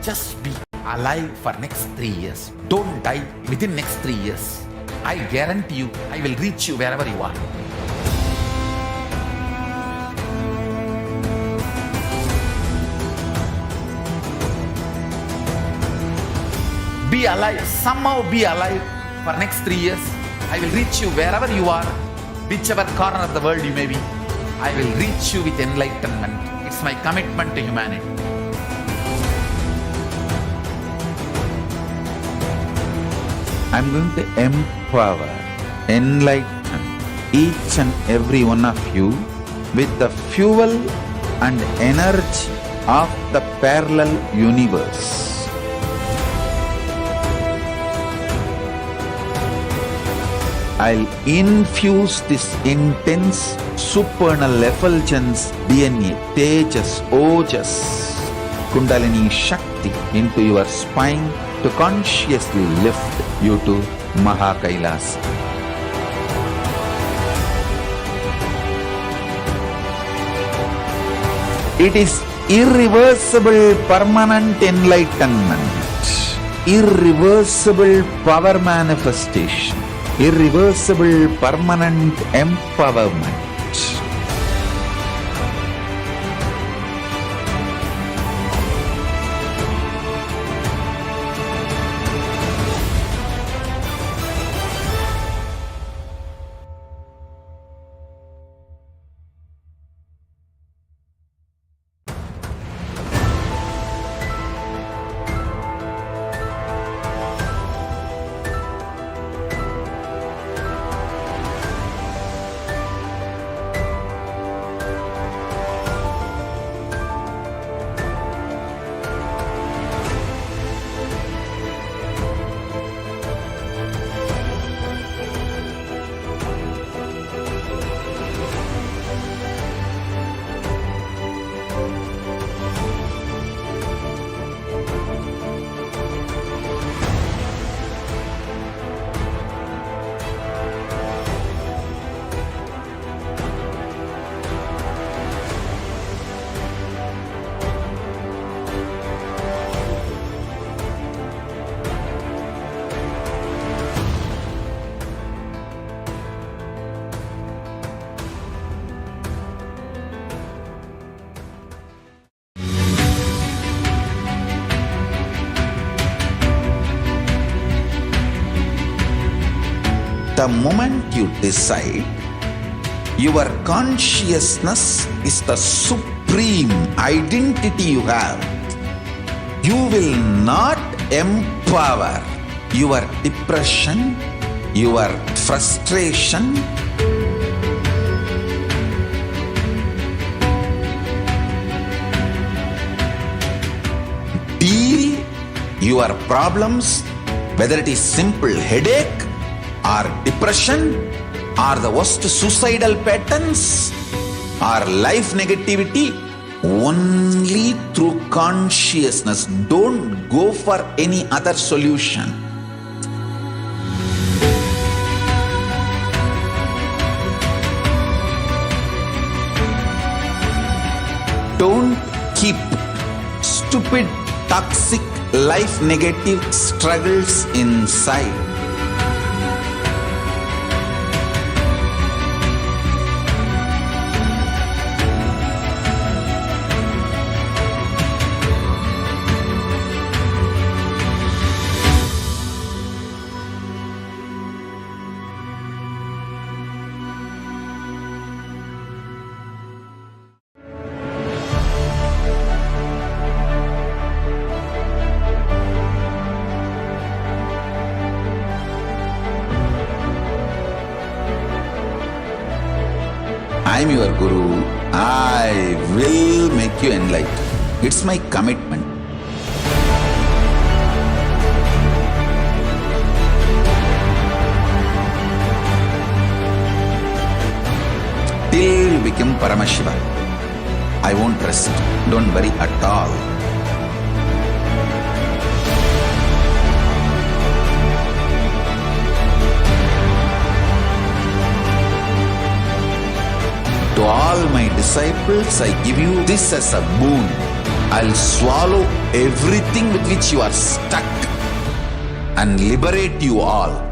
Just be alive for next 3 years. Don't die within next 3 years. I guarantee you, I will reach you wherever you are. Be alive, somehow be alive for next 3 years. I will reach you wherever you are, whichever corner of the world you may be. I will reach you with enlightenment. It's my commitment to humanity. I'm going to empower, enlighten each and every one of you with the fuel and energy of the parallel universe. I'll infuse this intense supernal effulgence DNA, Tejas, Ojas, Kundalini Shakti into your spine to consciously lift you to KAILASA. It is irreversible permanent enlightenment, irreversible power manifestation, irreversible permanent empowerment. The moment you decide, your consciousness is the supreme identity you have. You will not empower your depression, your frustration, deal your problems, whether it is simple headache or depression or the worst suicidal patterns or life negativity, only through consciousness. Don't go for any other solution. Don't keep stupid, toxic, life negative struggles inside. I am your Guru. I will make you enlightened. It's my commitment. Till you become Paramashiva, I won't rest. Don't worry at all. To all my disciples, I give you this as a boon. I'll swallow everything with which you are stuck and liberate you all.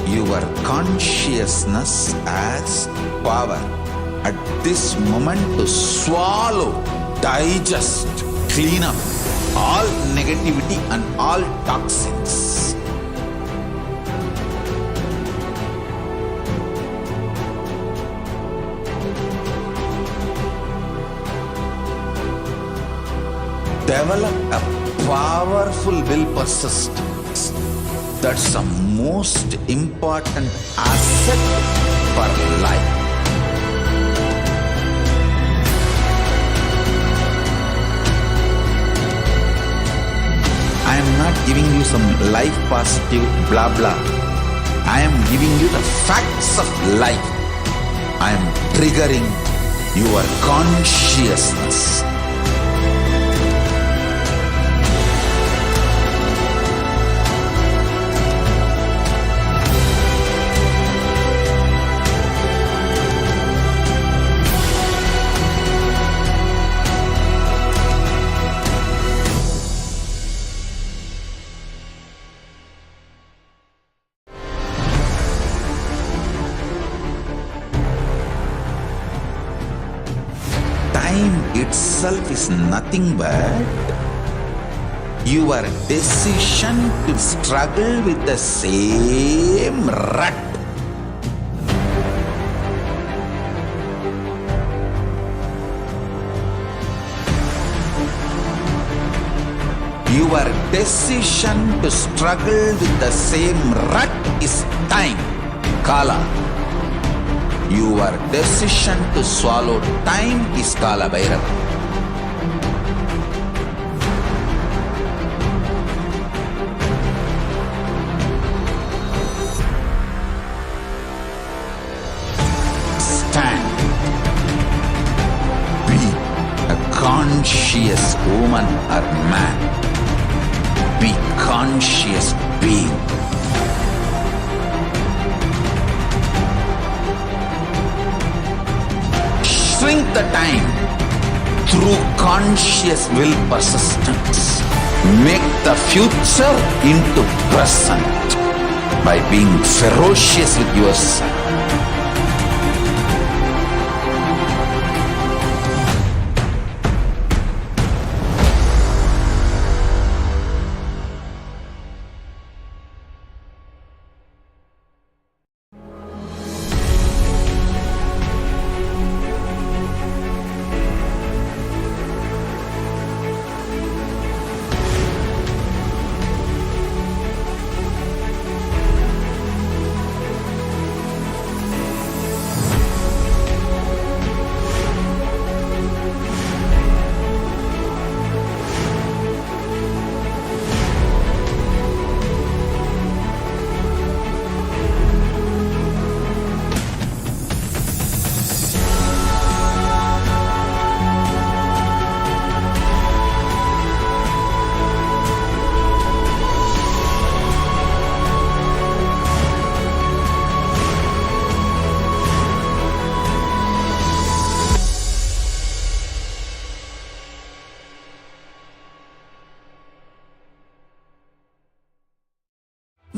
Your consciousness as power at this moment to swallow, digest, clean up all negativity and all toxins. Develop a powerful will persistence. That's the most important asset for life. I am not giving you some life positive blah blah. I am giving you the facts of life. I am triggering your consciousness. Time itself is nothing but your decision to struggle with the same rut. Your decision to struggle with the same rut is time, Kala. Your decision to swallow time is Kala Bhairava. Stand. Be a conscious woman or man. Be conscious being. Shrink the time through conscious will persistence. Make the future into present by being ferocious with yourself.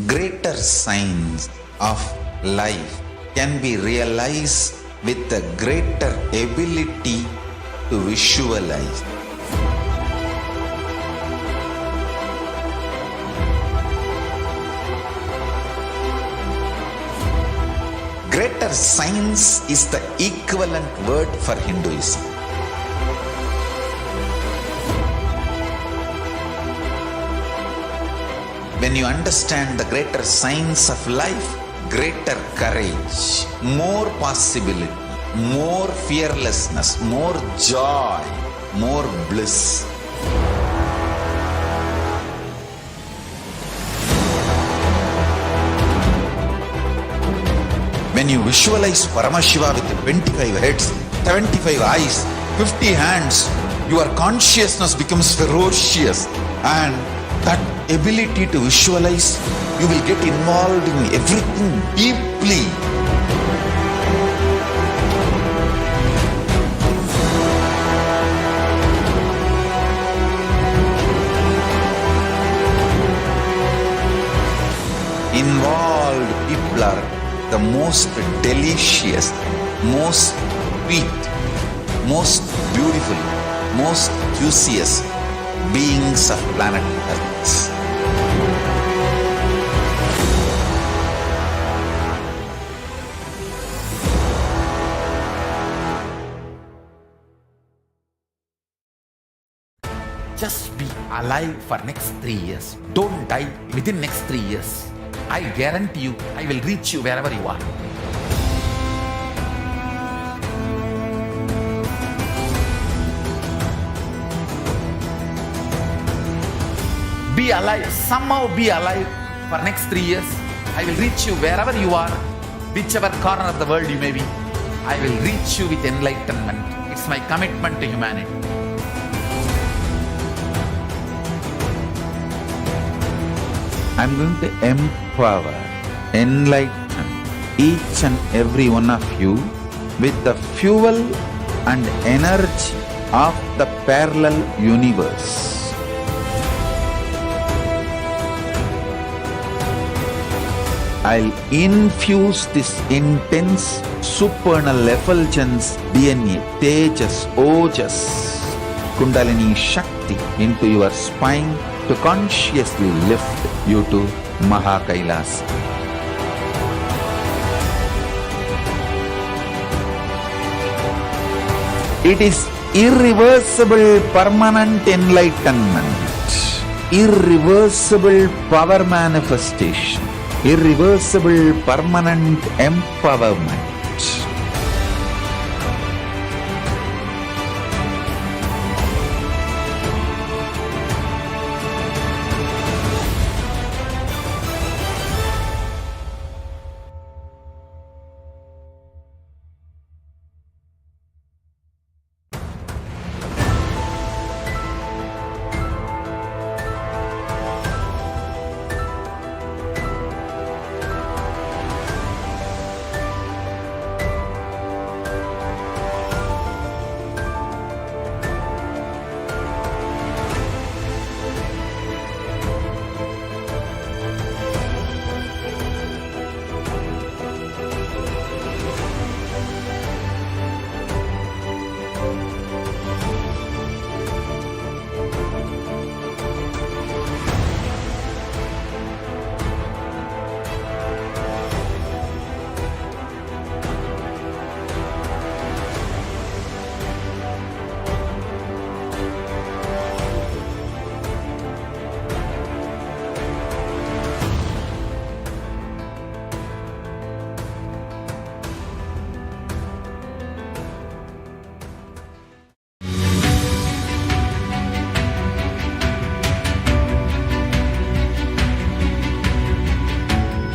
Greater signs of life can be realized with a greater ability to visualize. Greater science is the equivalent word for Hinduism. When you understand the greater science of life, greater courage, more possibility, more fearlessness, more joy, more bliss. When you visualize Paramashiva with 25 heads, 75 eyes, 50 hands, your consciousness becomes ferocious, and that ability to visualize, you will get involved in everything deeply. Involved people are the most delicious, most sweet, most beautiful, most juiciest beings of planet Earth. Just be alive for next 3 years. Don't die within next 3 years. I guarantee you, I will reach you wherever you are. Be alive, somehow be alive for next 3 years. I will reach you wherever you are, whichever corner of the world you may be. I will reach you with enlightenment. It's my commitment to humanity. I'm going to empower, enlighten each and every one of you with the fuel and energy of the parallel universe. I'll infuse this intense supernal effulgence DNA, Tejas, Ojas, Kundalini Shakti into your spine to consciously lift you to KAILASA. It is irreversible permanent enlightenment, irreversible power manifestation, irreversible permanent empowerment.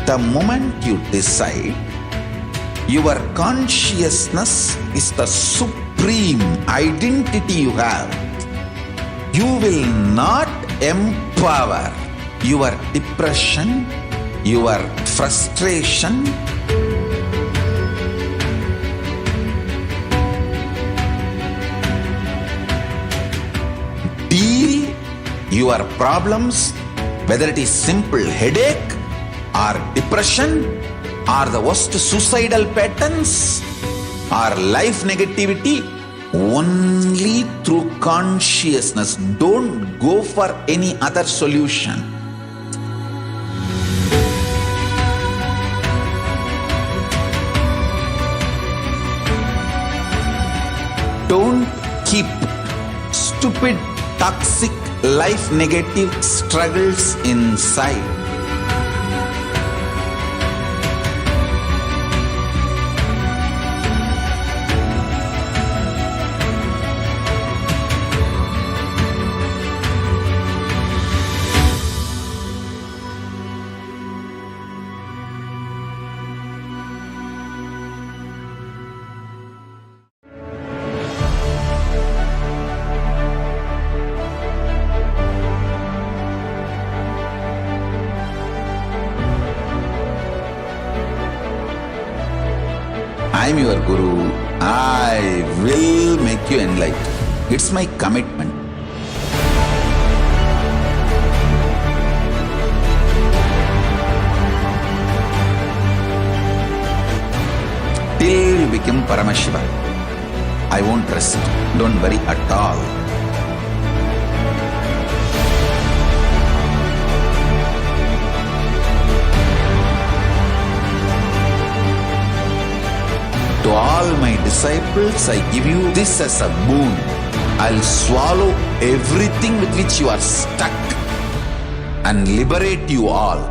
The moment you decide, your consciousness is the supreme identity you have. You will not empower your depression, your frustration, deal your problems, whether it is simple headache or depression or the worst suicidal patterns or life negativity, only through consciousness. Don't go for any other solution. Don't keep stupid, toxic, life negative struggles inside. I am your Guru. I will make you enlightened. It's my commitment. Till you become Paramashiva, I won't rest. Don't worry at all. To all my disciples, I give you this as a boon. I'll swallow everything with which you are stuck and liberate you all.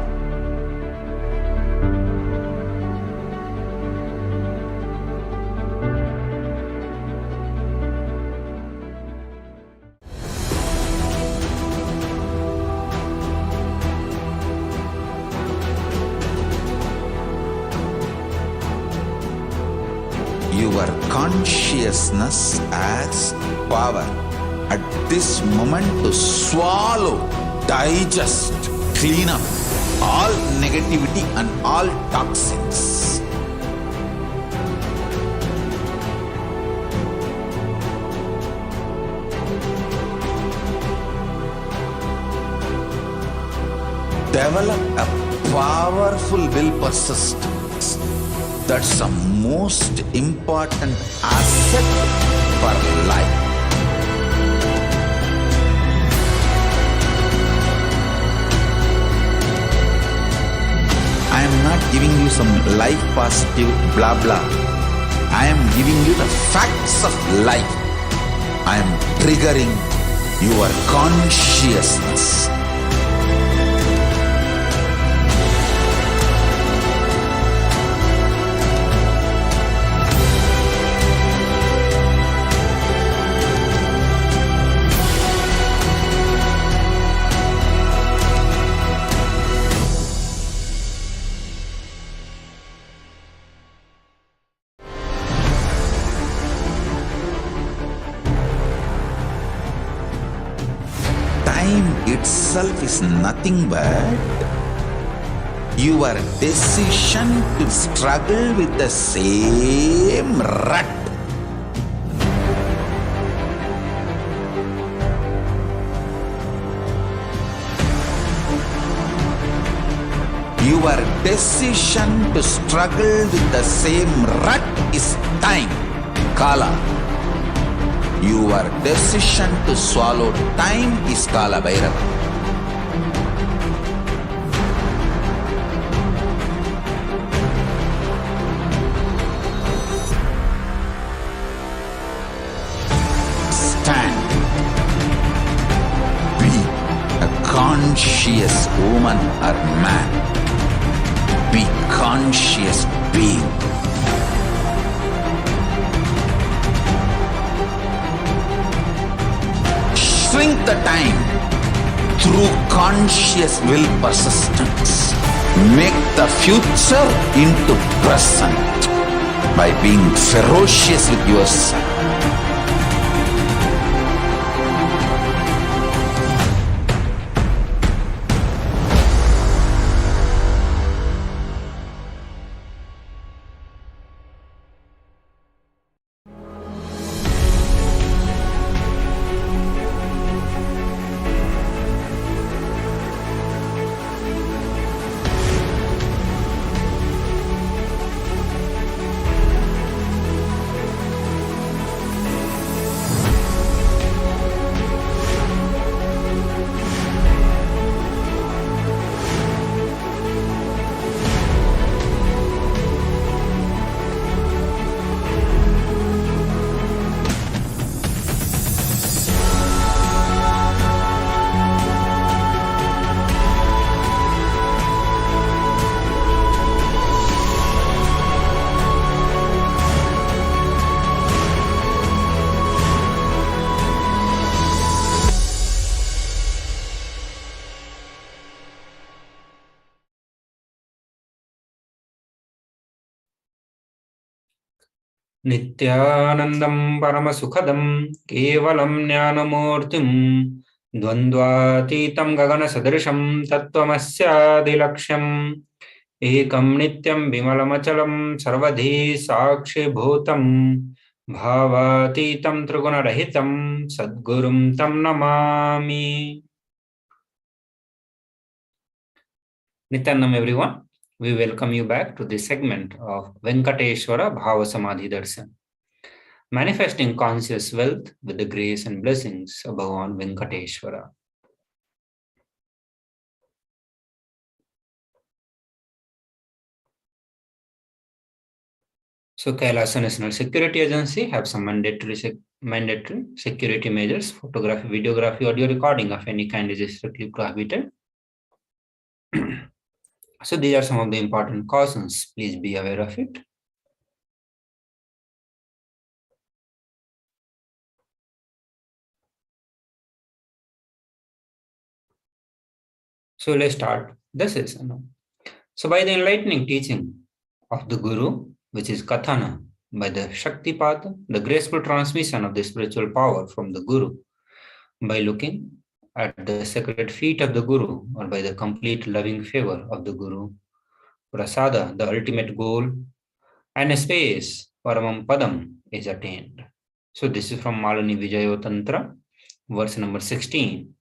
Your consciousness has power at this moment to swallow, digest, clean up all negativity and all toxins. Develop a powerful will persistence. That's the most important asset for life. I am not giving you some life positive blah blah. I am giving you the facts of life. I am triggering your consciousness. Time itself is nothing but your decision to struggle with the same rut. Your decision to struggle with the same rut is time, Kala. Your decision to swallow time is Kala Bhairava. Stand. Be a conscious woman or man. Be conscious being. Shrink the time through conscious will persistence. Make the future into present by being ferocious with yourself. नित्यानन्दं परमसुखदं केवलं ज्ञानमूर्तिं द्वन्द्वातीतं गगनसदृशं तत्त्वमस्यादिलक्ष्यम् Ekam nityam vimalamachalam sarvadhi sakshibhutam bhavatitam trigunarahitam sadgurum tam namami. Nityanam everyone. We welcome you back to this segment of Venkateshwara Bhava Samadhi Darshan, manifesting conscious wealth with the grace and blessings of Bhagavan Venkateshwara. So KAILASA National Security Agency have some mandatory security measures. Photography, videography, audio recording of any kind is strictly prohibited. So these are some of the important cautions. Please be aware of it. So let's start the session. So by the enlightening teaching of the Guru, which is Kathana, by the Shaktipat, the graceful transmission of the spiritual power from the Guru, by looking at the sacred feet of the Guru, or by the complete loving favor of the Guru, Prasada, the ultimate goal, and a space, Paramam Padam, is attained. So this is from Malani Vijayo Tantra, verse number 16.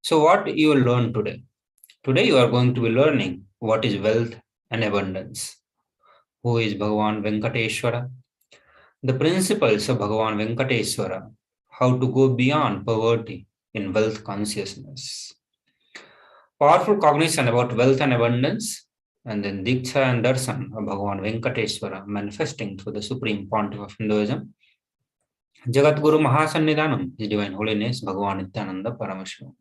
So what you will learn today? Today you are going to be learning what is wealth and abundance. Who is Bhagavan Venkateshwara? The principles of Bhagavan Venkateshwara, how to go beyond poverty in wealth consciousness. Powerful cognition about wealth and abundance, and then Diksha and Darshan of Bhagavan Venkateshwara manifesting through the Supreme Pontiff of Hinduism. Jagat Guru Mahasannidhanam, His Divine Holiness Bhagavan Nithyananda Paramashivam.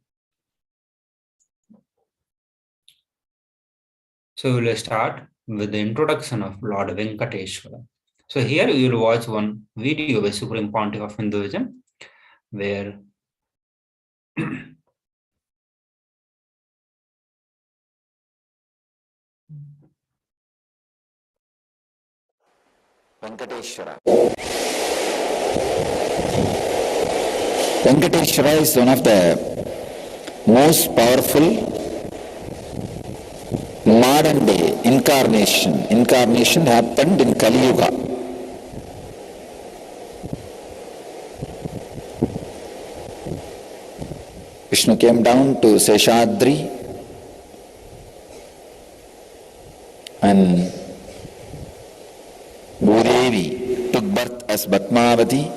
So we will start with the introduction of Lord Venkateshwara. So here you will watch one video by Supreme Pontiff of Hinduism, where Venkateshwara. Venkateshwara is one of the most powerful modern day incarnation. Incarnation happened in Kali Yuga. Vishnu came down to Seshadri and Bhudevi took birth as Bhatmavati,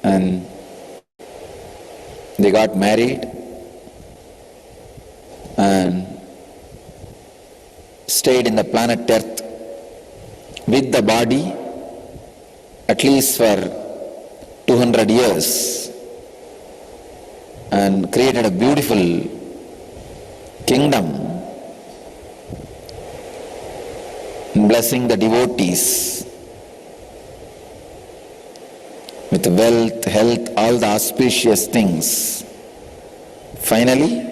and they got married and stayed in the planet Earth with the body at least for 200 years and created a beautiful kingdom, blessing the devotees with wealth, health, all the auspicious things. Finally,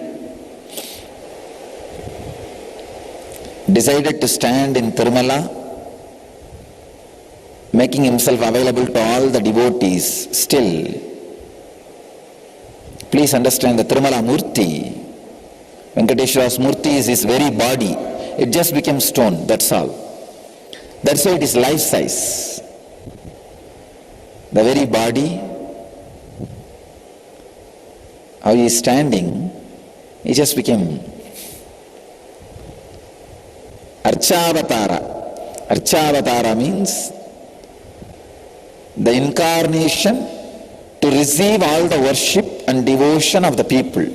decided to stand in Tirumala, making himself available to all the devotees. Still, please understand the Tirumala Murti, Venkateshwara's Murti is his very body. It just became stone, that's all. That's why it is life size. The very body, how he is standing, he just became Archavatara. Archavatara means the incarnation to receive all the worship and devotion of the people.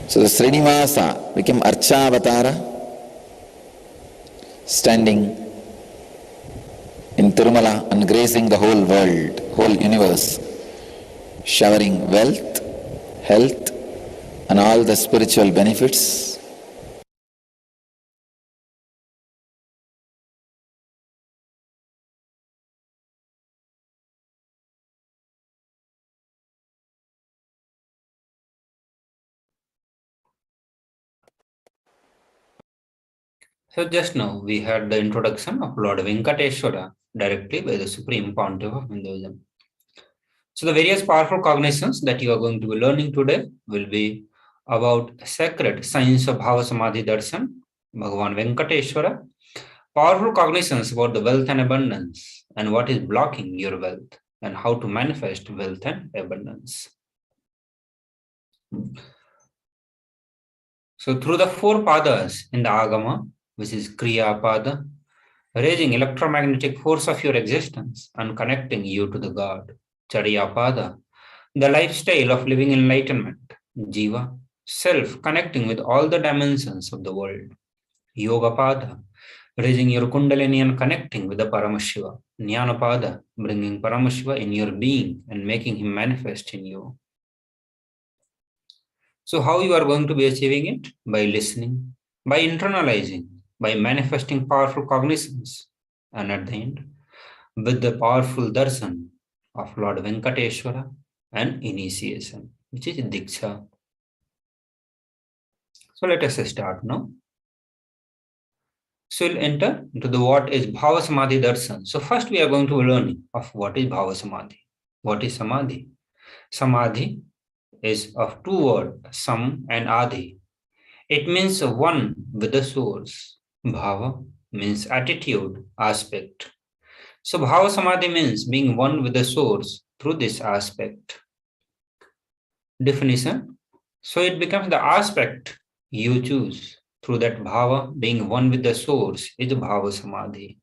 So the Srinivasa became Archavatara, standing in Tirumala and gracing the whole world, whole universe, showering wealth, health, and all the spiritual benefits. So just now we had the introduction of Lord Venkateshwara directly by the Supreme Pontiff of Hinduism. So the various powerful cognitions that you are going to be learning today will be about sacred science of Bhava Samadhi Darshan, Bhagavan Venkateshwara, powerful cognitions about the wealth and abundance, and what is blocking your wealth, and how to manifest wealth and abundance. So through the four padas in the Agama, which is Kriya Pada, raising electromagnetic force of your existence and connecting you to the God. Chariya Pada, the lifestyle of living enlightenment. Jiva, self connecting with all the dimensions of the world. Yoga Pada, raising your Kundalini and connecting with the Paramashiva. Jnana Pada, bringing Paramashiva in your being and making him manifest in you. So how you are going to be achieving it? By listening, by internalizing, by manifesting powerful cognitions, and at the end, with the powerful darshan of Lord Venkateshwara and initiation, which is Diksha. So let us start now. So we'll enter into the what is Bhava Samadhi Darshan. So first we are going to learn of what is Bhava Samadhi. What is Samadhi? Samadhi is of two words, Sam and Adi. It means one with the source. Bhava means attitude, aspect. So Bhava Samadhi means being one with the source through this aspect. Definition. So it becomes the aspect you choose. Through that Bhava, being one with the source is Bhava Samadhi.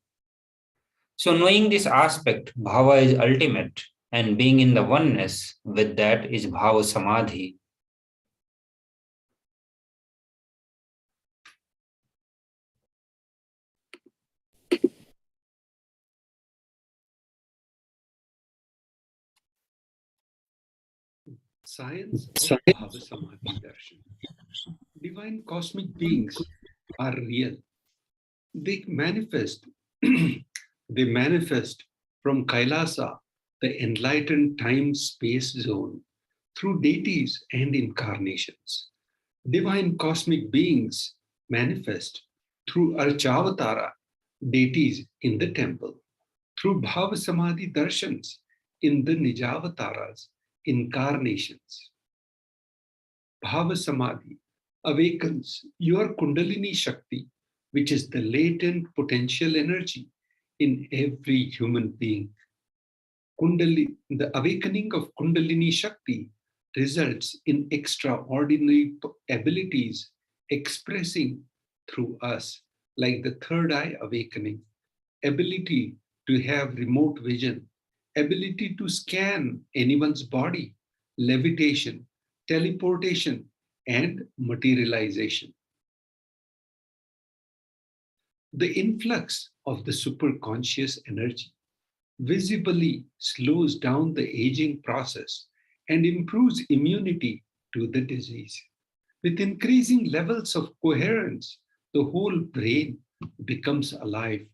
So knowing this aspect, Bhava is ultimate, and being in the oneness with that is Bhava Samadhi. Science of Bhava Samadhi Darshan. Divine cosmic beings are real. They manifest, they manifest from KAILASA, the enlightened time-space zone, through deities and incarnations. Divine cosmic beings manifest through Archavatara, deities in the temple, through Bhava Samadhi Darshans in the Nijavataras, incarnations. Bhava Samadhi awakens your Kundalini Shakti, which is the latent potential energy in every human being. The awakening of Kundalini Shakti results in extraordinary abilities expressing through us, like the third eye awakening, ability to have remote vision, ability to scan anyone's body, levitation, teleportation, and materialization. The influx of the superconscious energy visibly slows down the aging process and improves immunity to the disease. With increasing levels of coherence, the whole brain becomes alive,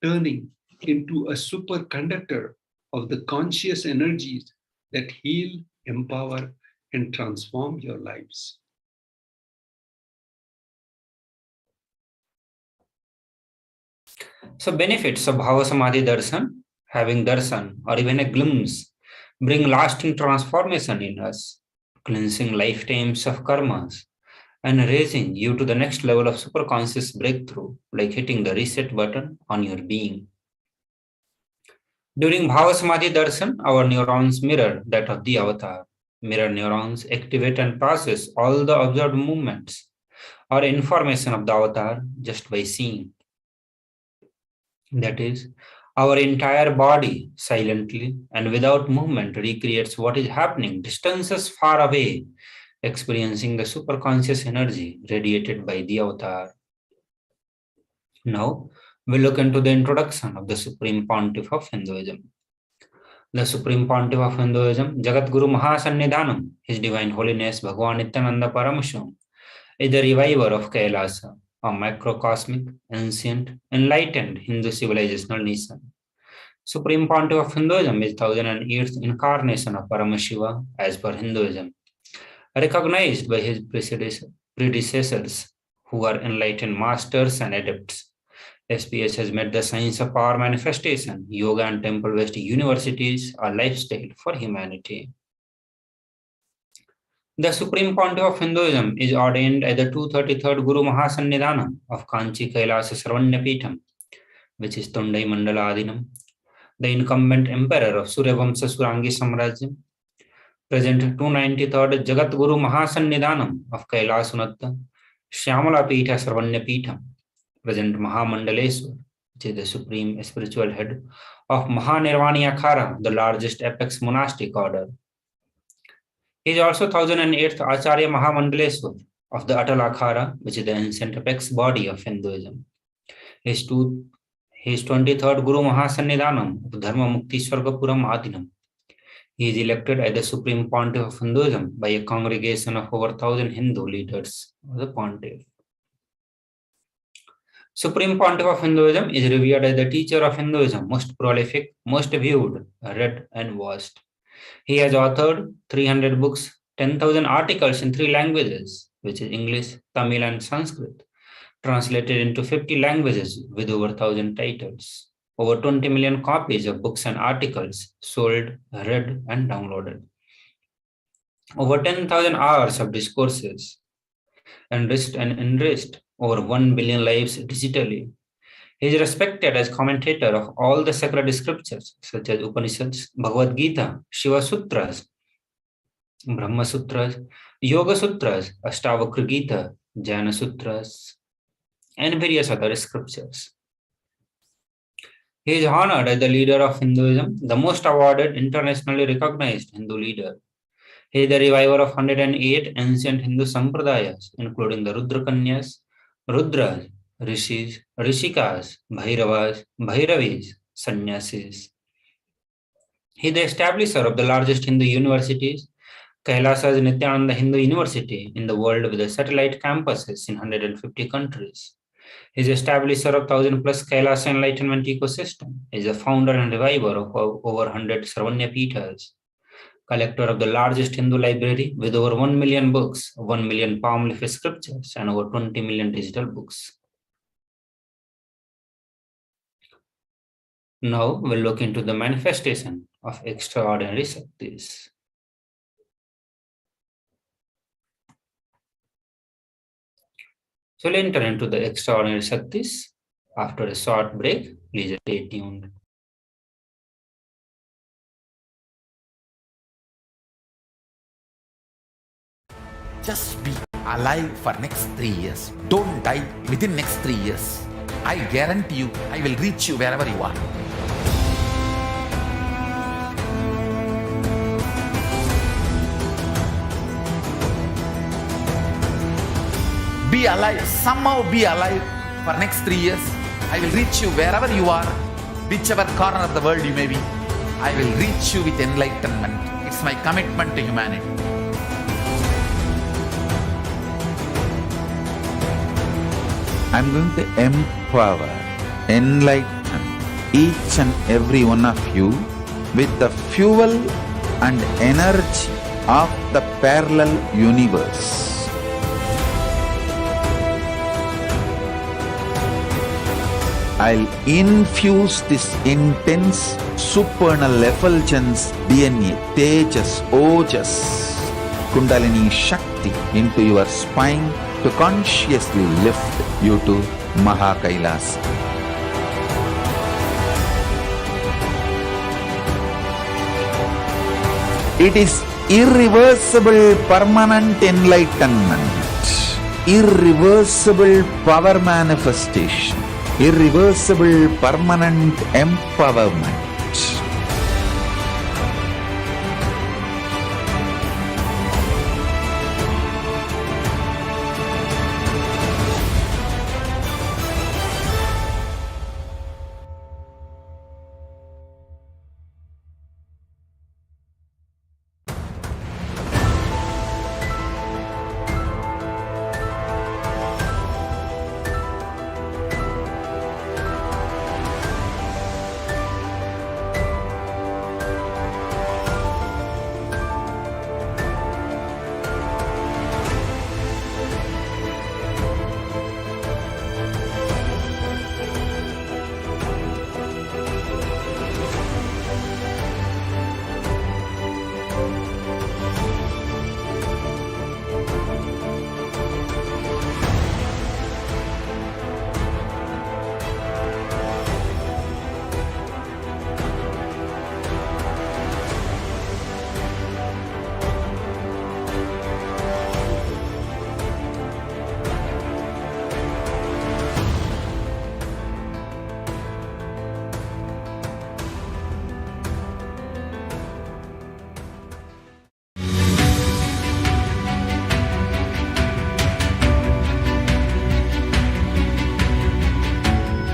turning into a superconductor of the conscious energies that heal, empower, and transform your lives. So benefits of Bhava Samadhi Darshan, having darshan or even a glimpse, bring lasting transformation in us, cleansing lifetimes of karmas, and raising you to the next level of superconscious breakthrough, like hitting the reset button on your being. During Bhava Samadhi Darshan, our neurons mirror that of the avatar. Mirror neurons activate and process all the observed movements or information of the avatar just by seeing. That is, our entire body silently and without movement recreates what is happening distances far away, experiencing the superconscious energy radiated by the avatar. Now, we look into the introduction of the Supreme Pontiff of Hinduism. The Supreme Pontiff of Hinduism, Jagat Guru Mahasannidhanam, His Divine Holiness Bhagavan Nithyananda Paramashivam, is the reviver of KAILASA, a macrocosmic, ancient, enlightened Hindu civilizational nation. Supreme Pontiff of Hinduism is 1008th incarnation of Paramashiva as per Hinduism, recognized by his predecessors who are enlightened masters and adepts. SPH has made the science of power manifestation, yoga and temple-based universities a lifestyle for humanity. The Supreme Pontiff of Hinduism is ordained as the 233rd Guru Mahasannidhanam of Kanchi KAILASA Sarvanyapitham, which is Tondai Mandala Adinam, the incumbent emperor of Suryavamsa Surangi Samrajyam, present 293rd Jagat Guru Mahasannidhanam of Kailasunatta, Shyamala Pitha Sarvanyapitham, present Mahamandaleswar, which is the supreme spiritual head of Mahanirvani Akhara, the largest apex monastic order. He is also 1008th Acharya Mahamandaleswar of the Atal Akhara, which is the ancient apex body of Hinduism. He is 23rd Guru Mahasannidhanam of Dharma Mukti Swargapuram Adinam. He is elected as the Supreme Pontiff of Hinduism by a congregation of over 1000 Hindu leaders of the Pontiff. Supreme Pontiff of Hinduism is revered as the teacher of Hinduism, most prolific, most viewed, read and watched. He has authored 300 books, 10,000 articles in 3 languages, which is English, Tamil and Sanskrit, translated into 50 languages with over 1,000 titles. Over 20 million copies of books and articles sold, read and downloaded. Over 10,000 hours of discourses, enriched and enriched over 1 billion lives digitally. He is respected as commentator of all the sacred scriptures such as Upanishads, Bhagavad Gita, Shiva Sutras, Brahma Sutras, Yoga Sutras, Ashtavakra Gita, Jnana Sutras, and various other scriptures. He is honored as the leader of Hinduism, the most awarded, internationally recognized Hindu leader. He is the reviver of 108 ancient Hindu sampradayas, including the Rudrakanyas, Rudras, Rishis, Rishikas, Bhairavas, Bhairavis, Sannyasis. He is the establisher of the largest Hindu universities, KAILASA's Nithyananda Hindu University in the world with the satellite campuses in 150 countries. He is the establisher of 1,000 plus KAILASA Enlightenment ecosystem. He is the founder and reviver of over 100 Sarvanyapithas, collector of the largest Hindu library with over 1 million books, 1 million palm leaf scriptures, and over 20 million digital books. Now we'll look into the manifestation of extraordinary Shaktis. So we'll enter into the extraordinary Shaktis after a short break. Please stay tuned. Just be alive for next 3 years. Don't die within next 3 years. I guarantee you, I will reach you wherever you are. Be alive, somehow be alive for next 3 years. I will reach you wherever you are, whichever corner of the world you may be. I will reach you with enlightenment. It's my commitment to humanity. I'm going to empower, enlighten each and every one of you with the fuel and energy of the parallel universe. I'll infuse this intense supernal effulgence DNA, Tejas, Ojas, Kundalini Shakti into your spine to consciously lift you to Mahakailasa. It is irreversible permanent enlightenment, irreversible power manifestation, irreversible permanent empowerment.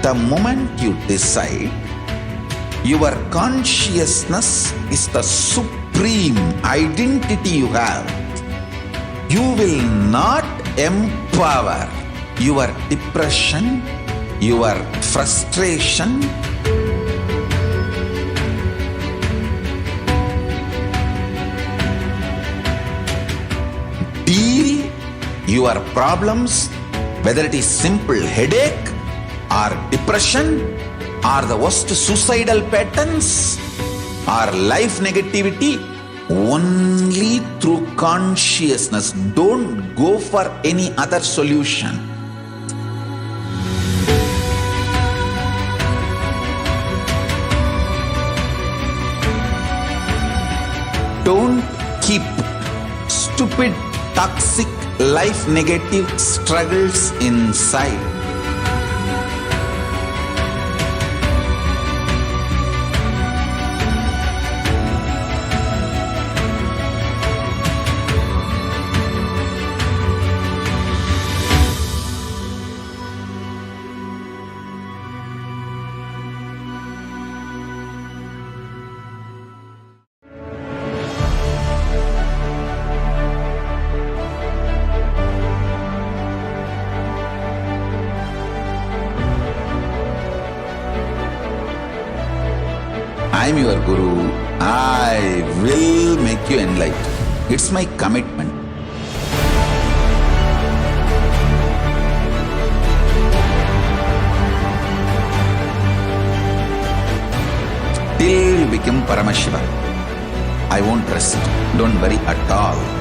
The moment you decide, your consciousness is the supreme identity you have. You will not empower your depression, your frustration, deal your problems, whether it is simple headache or depression or the worst suicidal patterns or life negativity, only through consciousness. Don't go for any other solution. Don't keep stupid, toxic, life negative struggles inside. I am your Guru. I will make you enlightened. It's my commitment. Till you become Paramashiva, I won't rest. Don't worry at all.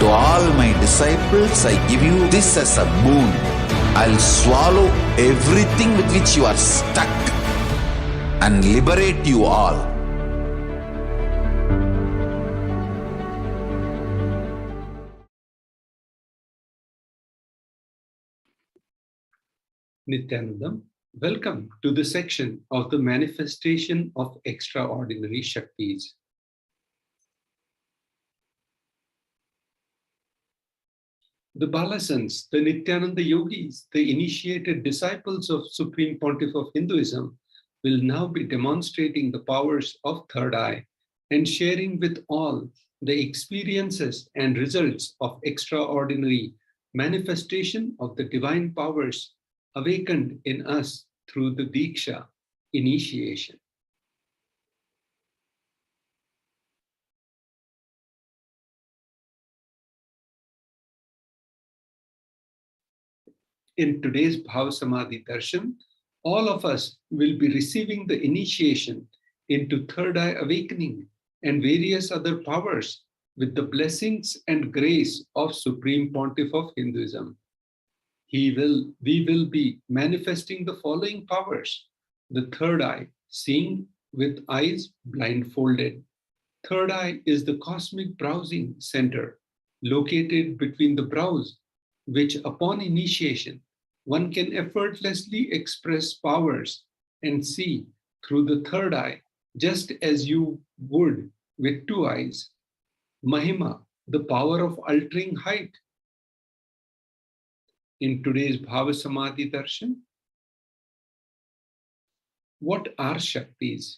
To all my disciples, I give you this as a boon. I'll swallow everything with which you are stuck and liberate you all. Nithyanandam, welcome to the section of the manifestation of extraordinary Shaktis. The Balasans, the Nityananda yogis, the initiated disciples of Supreme Pontiff of Hinduism will now be demonstrating the powers of third eye and sharing with all the experiences and results of extraordinary manifestation of the divine powers awakened in us through the Diksha initiation. In today's Bhava Samadhi Darshan, all of us will be receiving the initiation into third eye awakening and various other powers with the blessings and grace of Supreme Pontiff of Hinduism. We will be manifesting the following powers. The third eye, seeing with eyes blindfolded. Third eye is the cosmic browsing center located between the brows, which upon initiation, one can effortlessly express powers and see through the third eye, just as you would with two eyes. Mahima, the power of altering height. In today's Bhava Samadhi Darshan, what are Shaktis?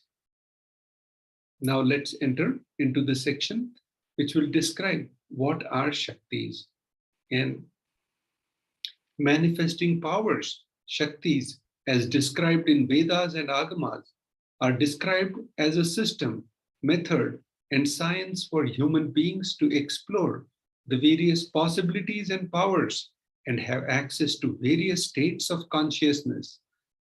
Now let's enter into the section which will describe what are Shaktis. And manifesting powers, Shaktis, as described in Vedas and Agamas, are described as a system, method, and science for human beings to explore the various possibilities and powers and have access to various states of consciousness.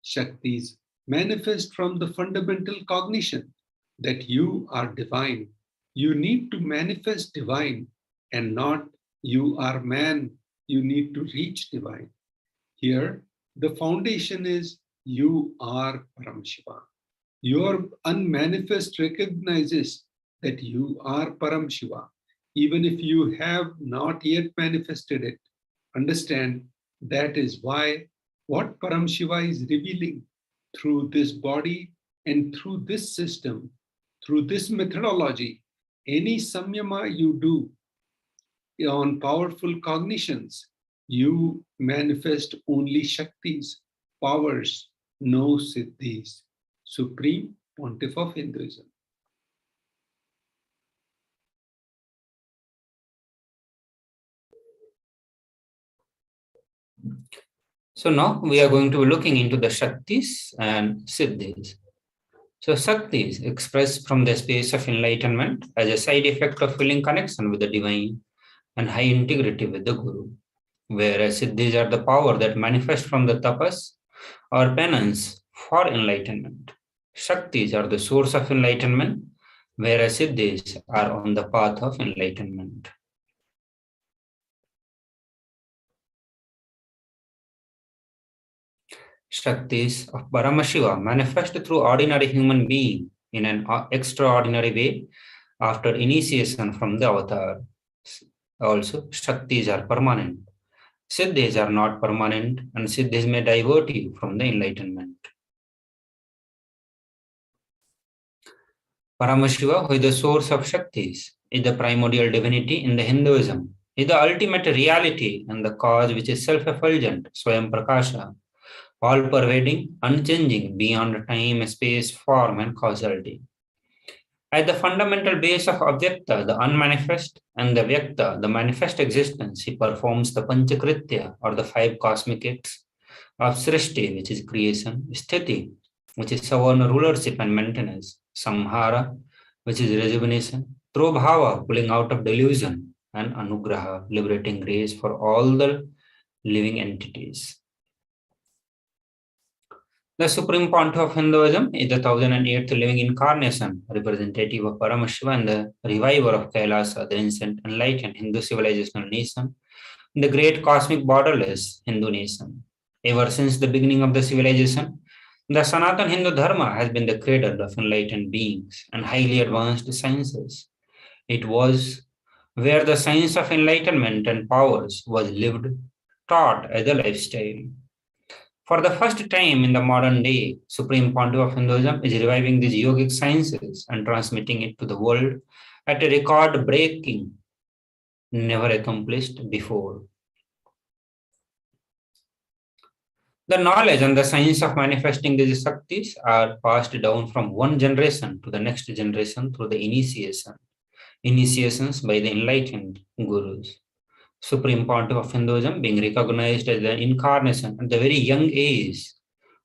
Shaktis manifest from the fundamental cognition that you are divine. You need to manifest divine and not you are man. You need to reach divine. Here, the foundation is you are Paramashiva. Your unmanifest recognizes that you are Paramashiva, even if you have not yet manifested it. Understand that is why what Paramashiva is revealing through this body and through this system, Through this methodology, any samyama you do on powerful cognitions, you manifest only Shaktis, powers, no Siddhis. Supreme Pontiff of Hinduism. So now we are going to be looking into the Shaktis and Siddhis. So Shaktis expressed from the space of enlightenment as a side effect of feeling connection with the divine and high integrity with the Guru, whereas Siddhis are the power that manifest from the tapas or penance for enlightenment. Shaktis are the source of enlightenment, whereas Siddhis are on the path of enlightenment. Shaktis of Paramashiva manifest through ordinary human being in an extraordinary way after initiation from the avatar. Also, Shaktis are permanent. Siddhis are not permanent, and Siddhis may divert you from the enlightenment. Paramashiva, who is the source of Shaktis, is the primordial divinity in the Hinduism, is the ultimate reality and the cause which is self-effulgent, Swayam Prakasha, all-pervading, unchanging, beyond time, space, form, and causality. At the fundamental base of Avyakta, the unmanifest, and the Vyakta, the manifest existence, he performs the Panchakritya, or the 5 cosmic acts of Srishti, which is creation, Sthiti, which is Savarna rulership and maintenance, Samhara, which is rejuvenation, through Bhava, pulling out of delusion, and Anugraha, liberating grace for all the living entities. The Supreme Pontiff of Hinduism is the 1008th living incarnation, representative of Paramashiva and the reviver of KAILASA, the ancient enlightened Hindu civilizational nation, the great cosmic borderless Hindu nation. Ever since the beginning of the civilization, the Sanatan Hindu Dharma has been the cradle of enlightened beings and highly advanced sciences. It was where the science of enlightenment and powers was lived, taught as a lifestyle. For the first time in the modern day, Supreme Pontiff of Hinduism is reviving these yogic sciences and transmitting it to the world at a record-breaking, never accomplished before. The knowledge and the science of manifesting these Shaktis are passed down from one generation to the next generation through the initiations by the enlightened gurus. Supreme Pontiff of Hinduism, being recognized as the incarnation at the very young age,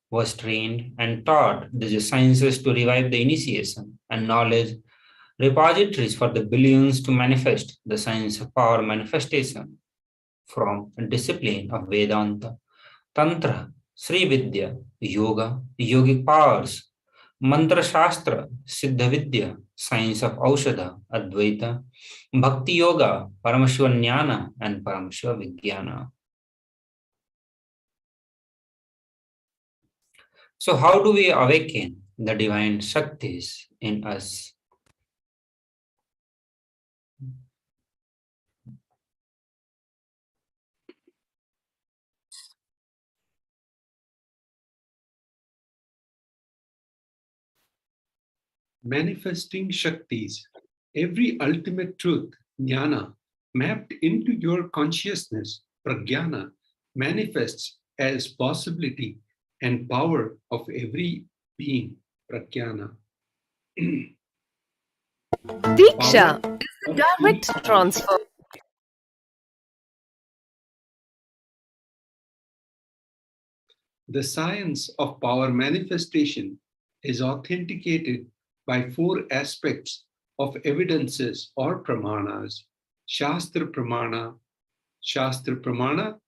was trained and taught these sciences to revive the initiation and knowledge repositories for the billions to manifest the science of power manifestation from a discipline of Vedanta, Tantra, Sri Vidya, Yoga, yogic powers, Mantra Shastra, Siddha Vidya, science of Aushadha, Advaita, Bhakti Yoga, Paramashiva Jnana, and Paramashiva Vijnana. So how do we awaken the divine Shaktis in us? Manifesting Shaktis, every ultimate truth, jnana, mapped into your consciousness, pragyana, manifests as possibility and power of every being, pragyana. Diksha is the direct transfer. The science of power manifestation is authenticated by 4 aspects of evidences or pramanas. Shastra pramana,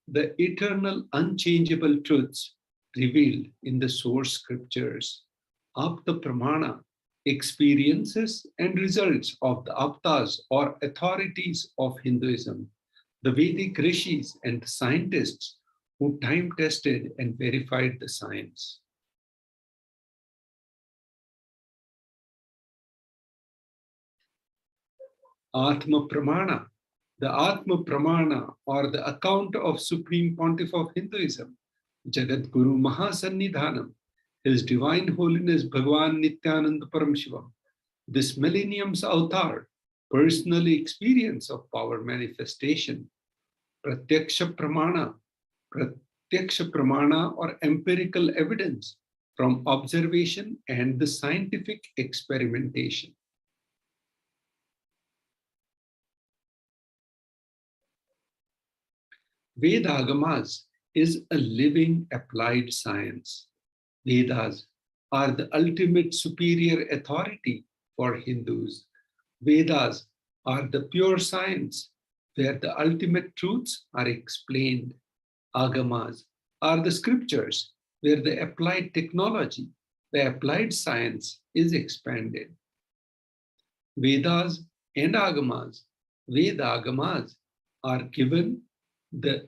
the eternal unchangeable truths revealed in the source scriptures. Apta pramana, experiences and results of the aptas or authorities of Hinduism, the Vedic rishis and the scientists who time-tested and verified the science. Atma Pramana, the Atma Pramana or the account of Supreme Pontiff of Hinduism, Jagat Guru Mahasannidhanam, His Divine Holiness Bhagavan Nithyananda Paramashivam, this millennium's avatar, personal experience of power manifestation, pratyaksha pramana or empirical evidence from observation and the scientific experimentation. Vedagamas is a living applied science. Vedas are the ultimate superior authority for Hindus. Vedas are the pure science where the ultimate truths are explained. Agamas are the scriptures where the applied technology, the applied science is expanded. Vedas and Agamas, Vedagamas are given the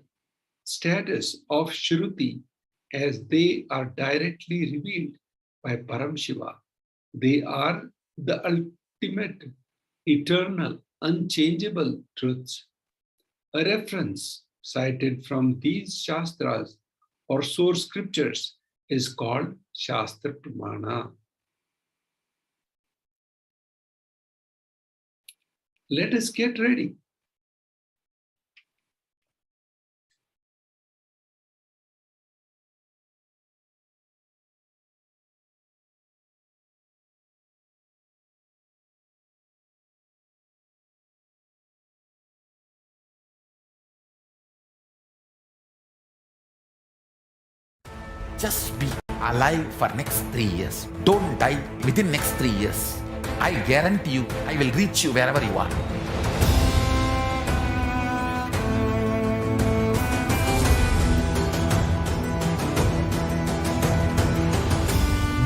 status of Shruti as they are directly revealed by Paramashiva. They are the ultimate, eternal, unchangeable truths. A reference cited from these Shastras or source scriptures is called Shastra Pramana. Let us get ready. Just be alive for next 3 years. Don't die within next 3 years. I guarantee you, I will reach you wherever you are.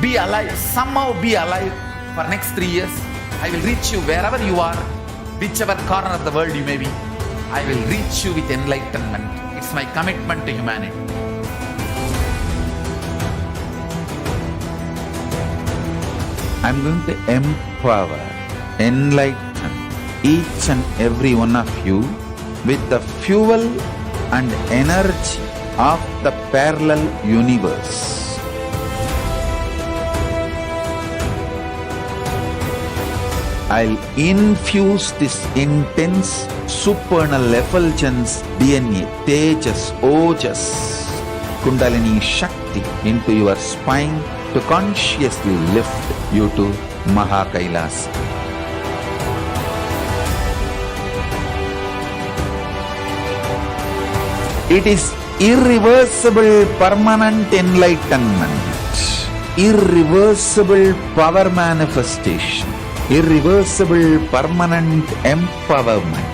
Be alive, somehow be alive for next 3 years. I will reach you wherever you are, whichever corner of the world you may be. I will reach you with enlightenment. It's my commitment to humanity. I'm going to empower, enlighten each and every one of you with the fuel and energy of the parallel universe. I'll infuse this intense supernal effulgence DNA, Tejas, Ojas, Kundalini Shakti into your spine to consciously lift you to KAILASA. It is irreversible permanent enlightenment, irreversible power manifestation, irreversible permanent empowerment.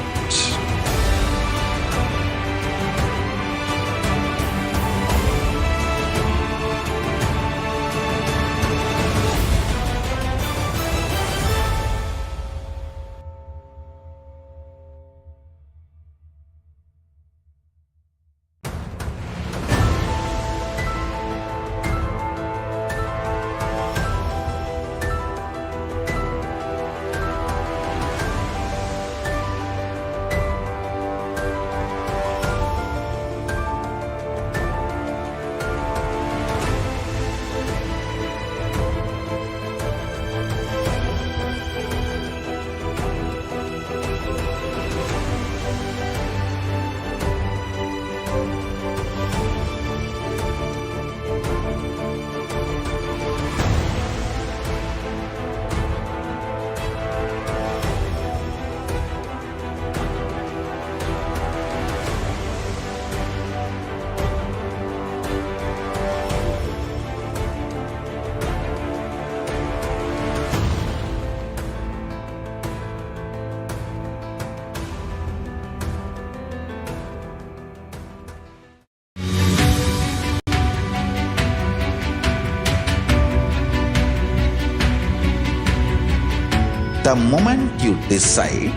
The moment you decide,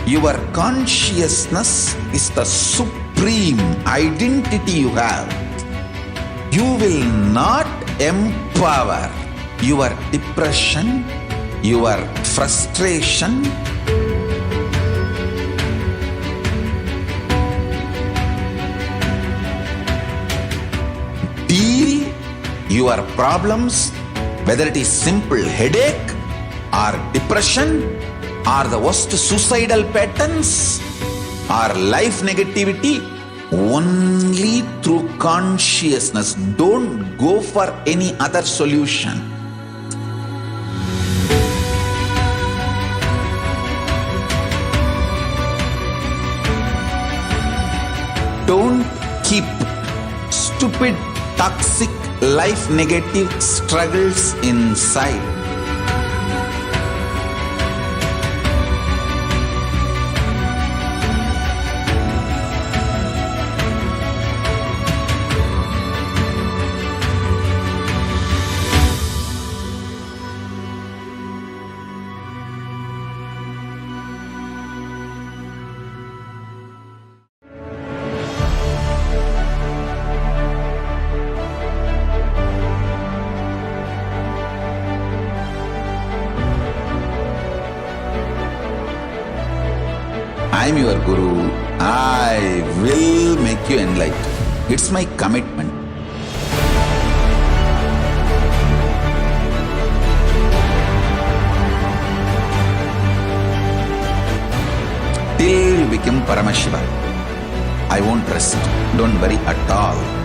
your consciousness is the supreme identity you have. You will not empower your depression, your frustration, deal your problems, whether it is simple headache or depression, or the worst suicidal patterns, or life negativity, only through consciousness. Don't go for any other solution. Don't keep stupid, toxic, life negative struggles inside. I am your Guru. I will make you enlightened. It's my commitment. Till you become Paramashiva, I won't rest. Don't worry at all.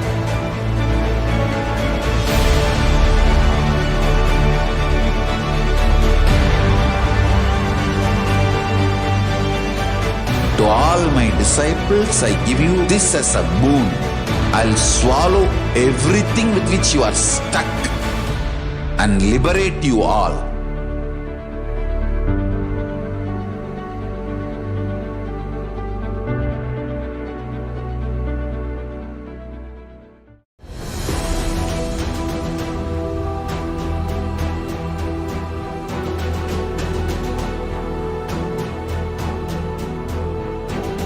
To all my disciples, I give you this as a boon. I'll swallow everything with which you are stuck and liberate you all.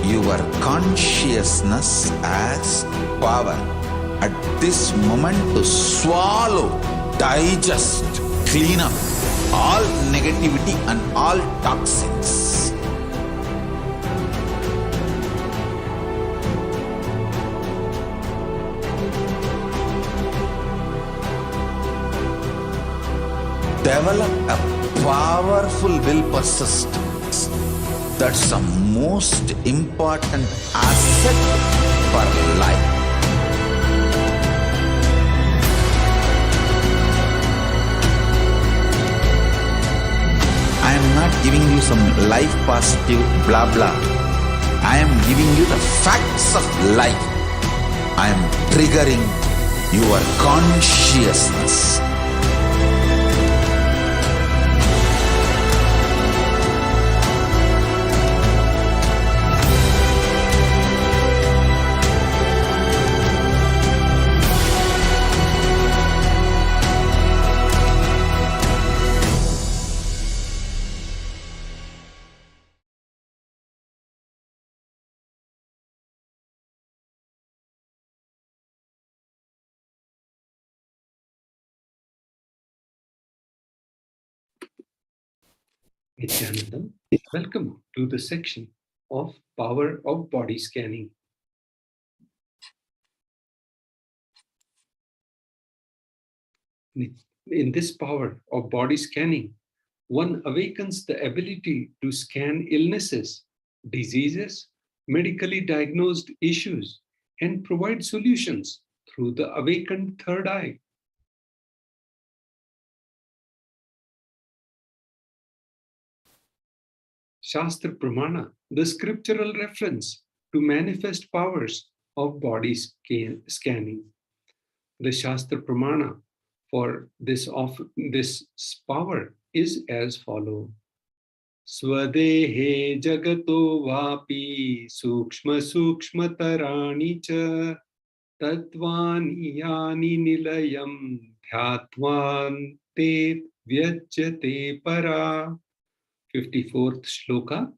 Your consciousness has power at this moment to swallow, digest, clean up all negativity and all toxins. Develop a powerful will persistence. That's the most important asset for life. I am not giving you some life positive blah blah. I am giving you the facts of life. I am triggering your consciousness. Nithyananda, welcome to the section of Power of Body Scanning. In this power of body scanning, one awakens the ability to scan illnesses, diseases, medically diagnosed issues, and provide solutions through the awakened third eye. Shastra Pramana, the scriptural reference to manifest powers of body scanning. The Shastra Pramana for this power is as follows. Swadehe jagato vapi sukshma sukshma tarani cha tatvani yani nilayam dhyatvan te vyajyate para. 54th shloka.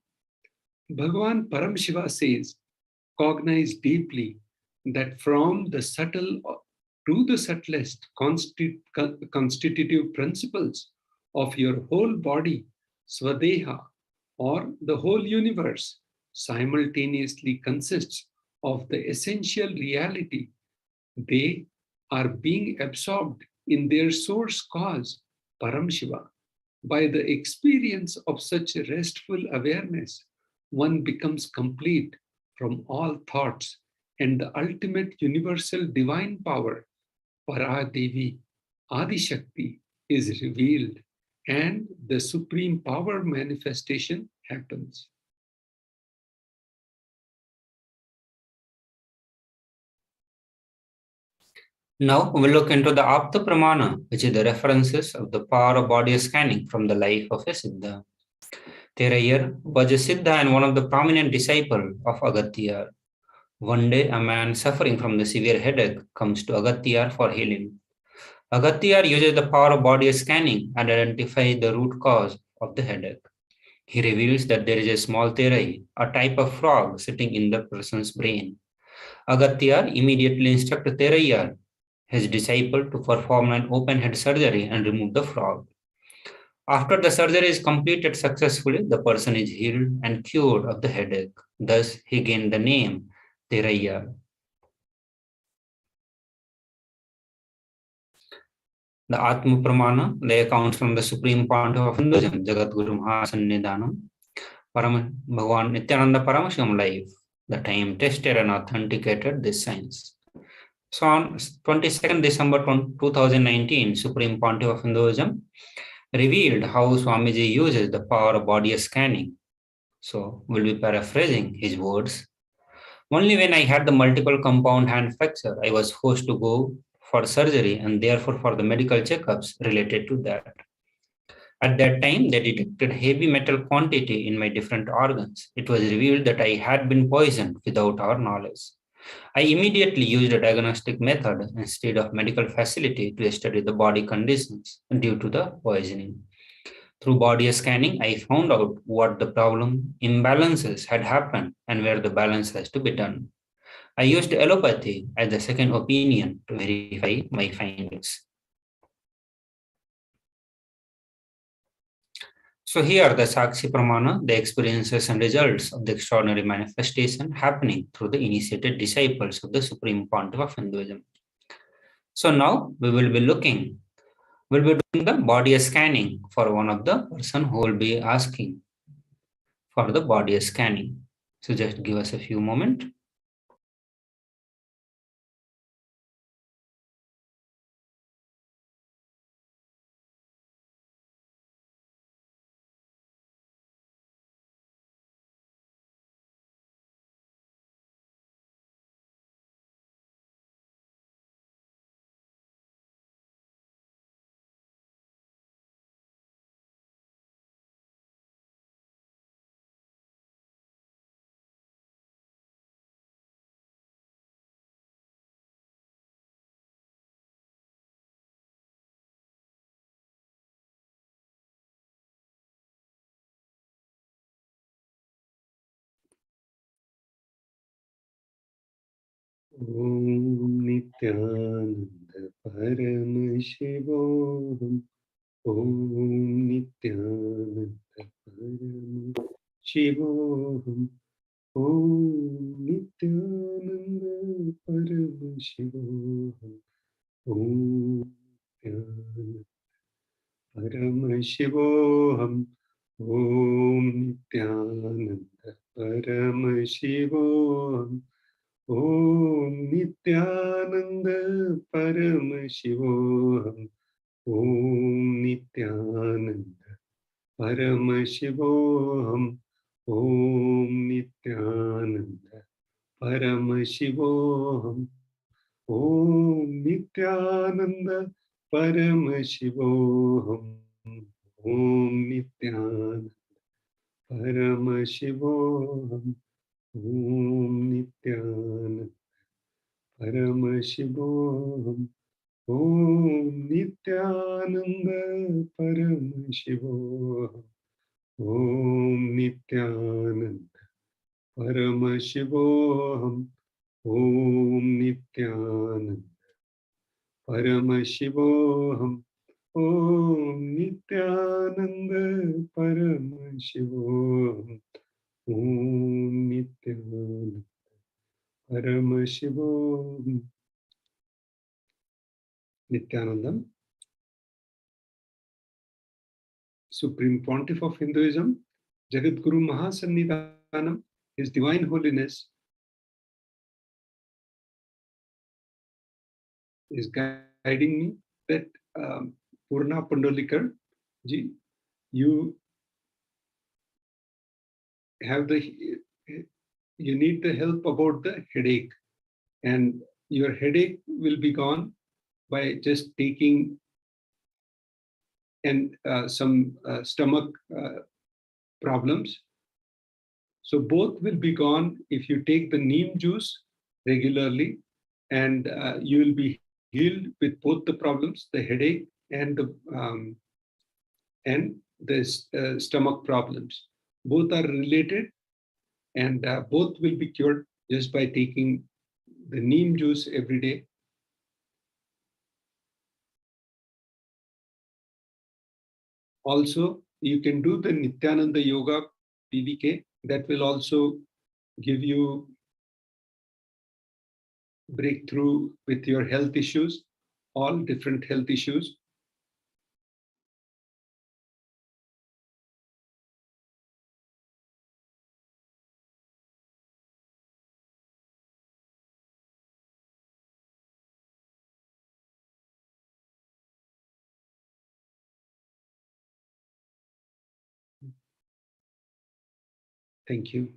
Bhagavan Paramashiva says, cognize deeply that from the subtle to the subtlest constitutive principles of your whole body, Swadeha, or the whole universe, simultaneously consists of the essential reality. They are being absorbed in their source cause, Paramashiva, By the experience of such restful awareness, one becomes complete from all thoughts, and the ultimate universal divine power, Paradevi, Adi Shakti, is revealed, and the supreme power manifestation happens. Now we'll look into the Apta Pramana, which is the references of the power of body scanning from the life of a Siddha. Terayar was a Siddha and one of the prominent disciples of Agatyar. One day, a man suffering from the severe headache comes to Agatyar for healing. Agatyar uses the power of body scanning and identifies the root cause of the headache. He reveals that there is a small terai, a type of frog, sitting in the person's brain. Agatyar immediately instructs Terayar, his disciple, to perform an open head surgery and remove the frog. After the surgery is completed successfully, the person is healed and cured of the headache. Thus, he gained the name Terayar. The Atma Pramana, the accounts from the Supreme Pontiff of Hinduism, Jagat Guru Mahasannidhanam, Bhagavan Nithyananda Paramashivam life, the time tested and authenticated this science. So on 22nd December 2019, Supreme Pontiff of Hinduism revealed how Swamiji uses the power of body scanning. So we'll be paraphrasing his words. Only when I had the multiple compound hand fracture, I was forced to go for surgery and therefore for the medical checkups related to that. At that time, they detected heavy metal quantity in my different organs. It was revealed that I had been poisoned without our knowledge. I immediately used a diagnostic method instead of medical facility to study the body conditions due to the poisoning. Through body scanning, I found out what the problem imbalances had happened and where the balance has to be done. I used allopathy as a second opinion to verify my findings. So here the Sakshi Pramana, the experiences and results of the extraordinary manifestation happening through the initiated disciples of the Supreme Pontiff of Hinduism. So now we'll be doing the body scanning for one of the person who will be asking for the body scanning. So just give us a few moments. Om Nithyananda Paramashivoham. Om Nithyananda Paramashivoham. Om Nithyananda Paramashivoham. Om Nithyananda Paramashivoham. Om Nithyananda Paramashivoham. Om Nithyananda Paramashivoham. Om Nithyananda Paramashivoham. Om Nithyananda Paramashivoham. Om Nithyananda Paramashivoham. Om Nithyananda Paramashivoham. Om Nithyananda Paramashivoham. Om Nithyananda Paramashivoham. Om Nithyananda Paramashivoham. Om Nithyananda Paramashivoham. Om Nithyananda Paramashivoham. Om Nithyananda Paramashivoham. Nithyanandam. Supreme Pontiff of Hinduism, Jagat Guru Mahasannidhanam, His Divine Holiness, is guiding me that Purna Pandolikar ji, you need the help about the headache, and your headache will be gone by just taking some stomach problems. So both will be gone if you take the neem juice regularly, and you will be healed with both the problems, the headache and the stomach problems. Both are related, and both will be cured just by taking the neem juice every day. Also, you can do the Nithyananda Yoga PVK. That will also give you breakthrough with your health issues, all different health issues. Thank you.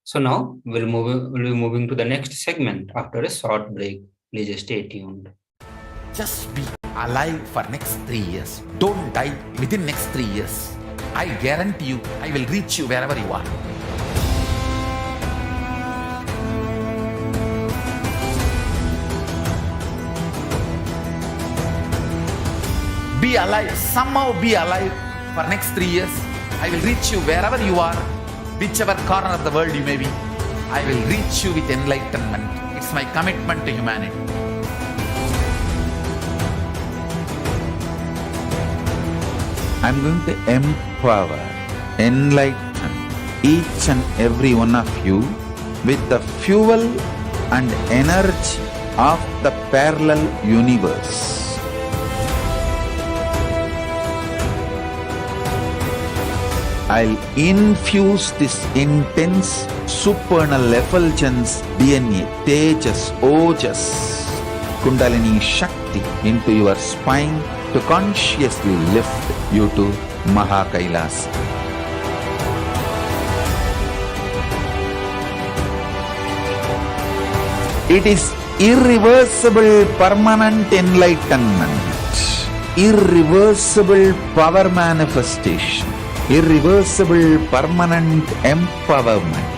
So now we'll be moving to the next segment after a short break. Please stay tuned. Just be alive for next 3 years. Don't die within next 3 years. I guarantee you, I will reach you wherever you are. Be alive, somehow be alive for next 3 years. I will reach you wherever you are, whichever corner of the world you may be. I will reach you with enlightenment. It's my commitment to humanity. I'm going to empower, enlighten each and every one of you with the fuel and energy of the parallel universe. I'll infuse this intense supernal effulgence DNA, Tejas, Ojas, Kundalini Shakti into your spine to consciously lift you to KAILASA. It is irreversible permanent enlightenment, irreversible power manifestation, irreversible permanent empowerment.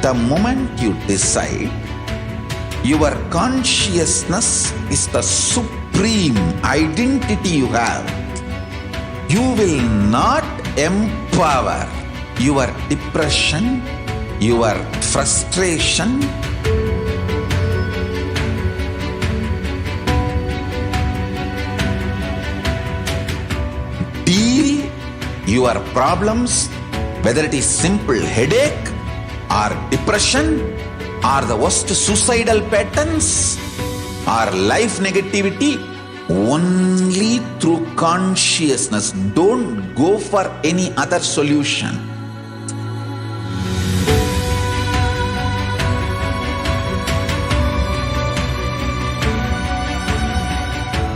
The moment you decide, your consciousness is the supreme identity you have. You will not empower your depression, your frustration, deal Your problems, whether it is simple headache or depression or the worst suicidal patterns or life negativity, only through consciousness. Don't go for any other solution.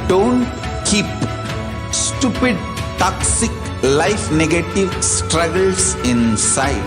Don't keep stupid, toxic, life negative struggles inside.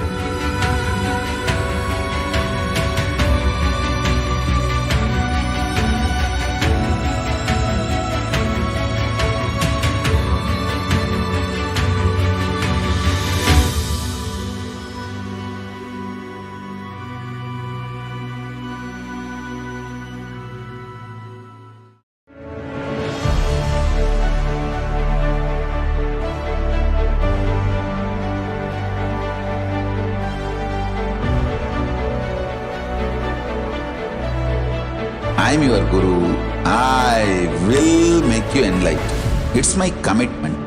I am your Guru. I will make you enlightened. It's my commitment.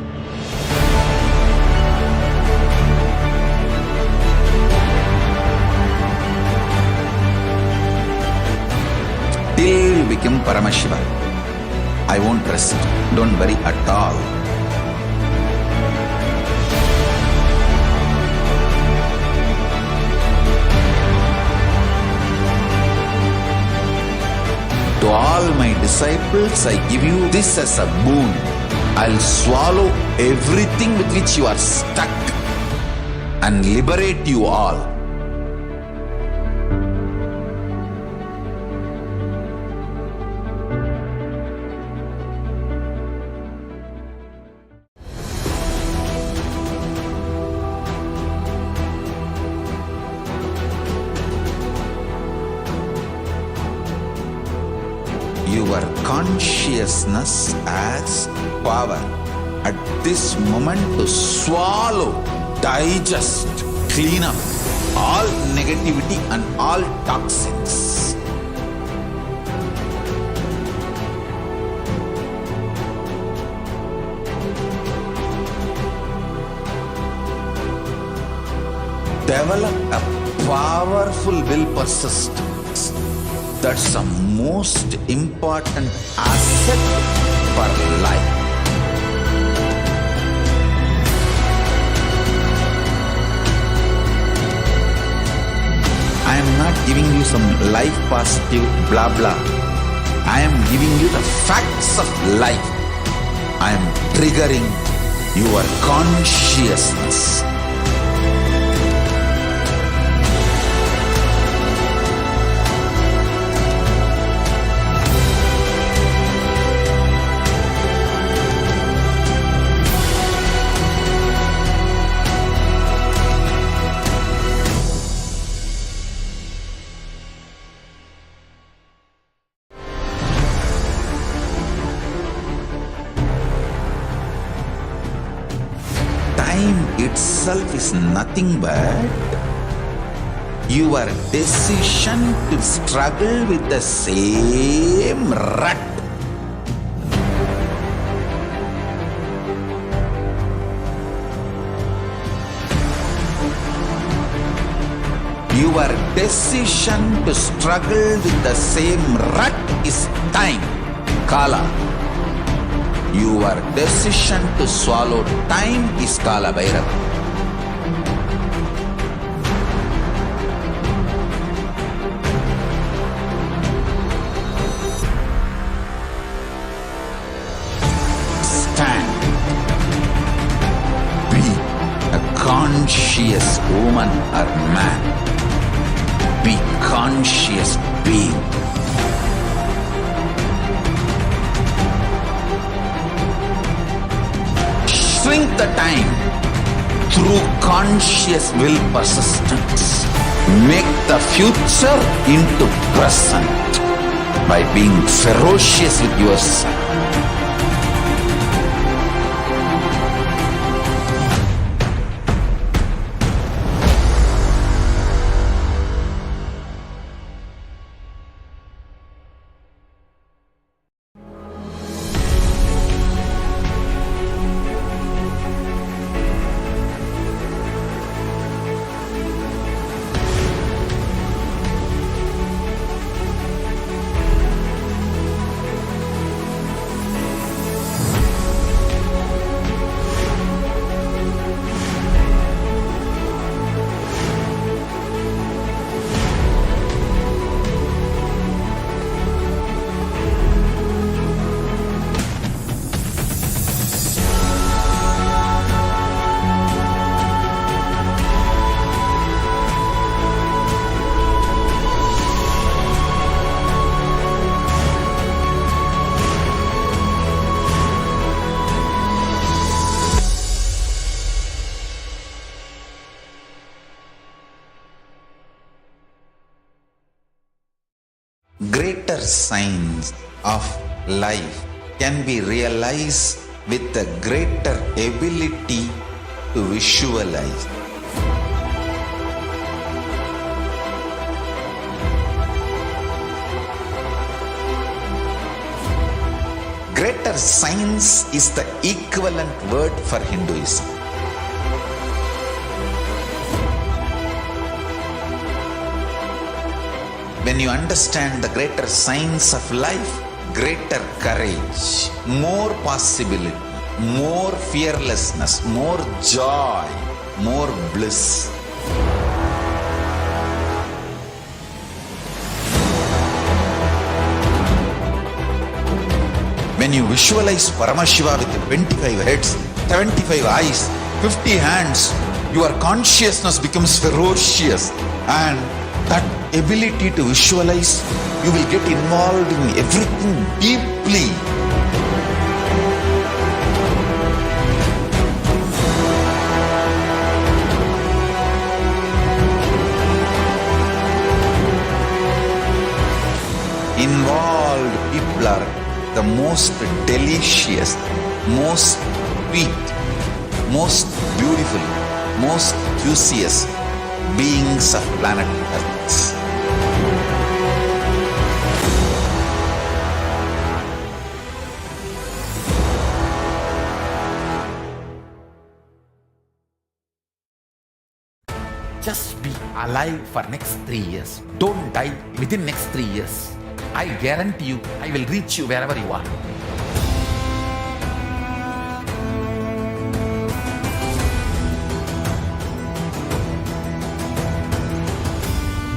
Till you become Paramashiva, I won't rest. Don't worry at all. To all my disciples, I give you this as a boon. I'll swallow everything with which you are stuck and liberate you all. Your consciousness has power at this moment to swallow, digest, clean up all negativity and all toxins. Develop a powerful will persistence. That's the most important asset for life. I am not giving you some life positive blah blah. I am giving you the facts of life. I am triggering your consciousness. Time itself is nothing but your decision to struggle with the same rut. Your decision to struggle with the same rut is time, Kala. Your decision to swallow time is Kala Bhairava. Stand. Be a conscious woman or man. Be conscious being. Shrink the time through conscious will persistence. Make the future into present by being ferocious with yourself. greater signs of life can be realized with a greater ability to visualize. Greater science is the equivalent word for Hinduism. When you understand the greater science of life, greater courage, more possibility, more fearlessness, more joy, more bliss. When you visualize Paramashiva with 25 heads, 75 eyes, 50 hands, your consciousness becomes ferocious, and that ability to visualize, you will get involved in everything deeply. Involved people are the most delicious, most sweet, most beautiful, most juiciest beings of planet Earth. Just be alive for next 3 years. Don't die within next 3 years. I guarantee you, I will reach you wherever you are.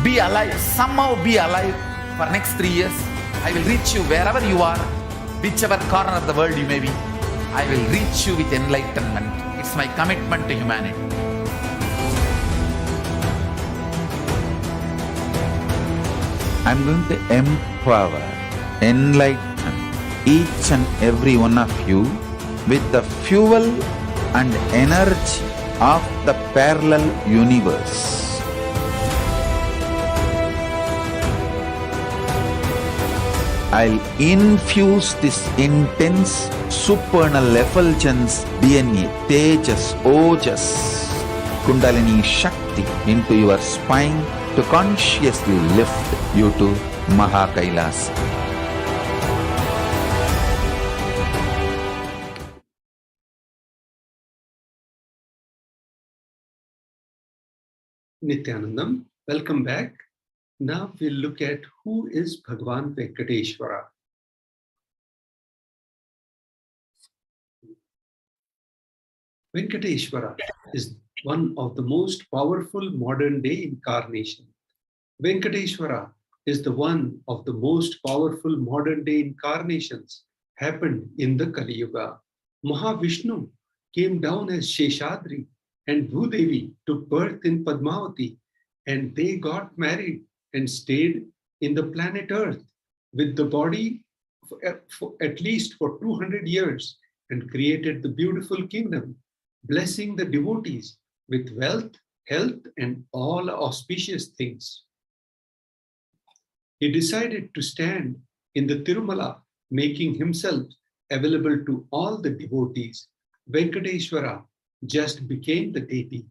Be alive, somehow be alive for next 3 years. I will reach you wherever you are, whichever corner of the world you may be. I will reach you with enlightenment. It's my commitment to humanity. I'm going to empower, enlighten each and every one of you with the fuel and energy of the parallel universe. I'll infuse this intense supernal effulgence DNA, Tejas, Ojas, Kundalini Shakti into your spine to consciously lift you to KAILASA. Nithyanandam, welcome back. Now we'll look at who is Bhagavan Venkateshwara. Venkateshwara is one of the most powerful modern day incarnations. Venkateshwara is the one of the most powerful modern day incarnations happened in the Kali Yuga. Mahavishnu came down as Sheshadri and Bhudevi took birth in Padmavati, and they got married and stayed in the planet Earth with the body for at least for 200 years and created the beautiful kingdom, blessing the devotees with wealth, health, and all auspicious things. He decided to stand in the Tirumala, making himself available to all the devotees. Venkateshwara just became the deity.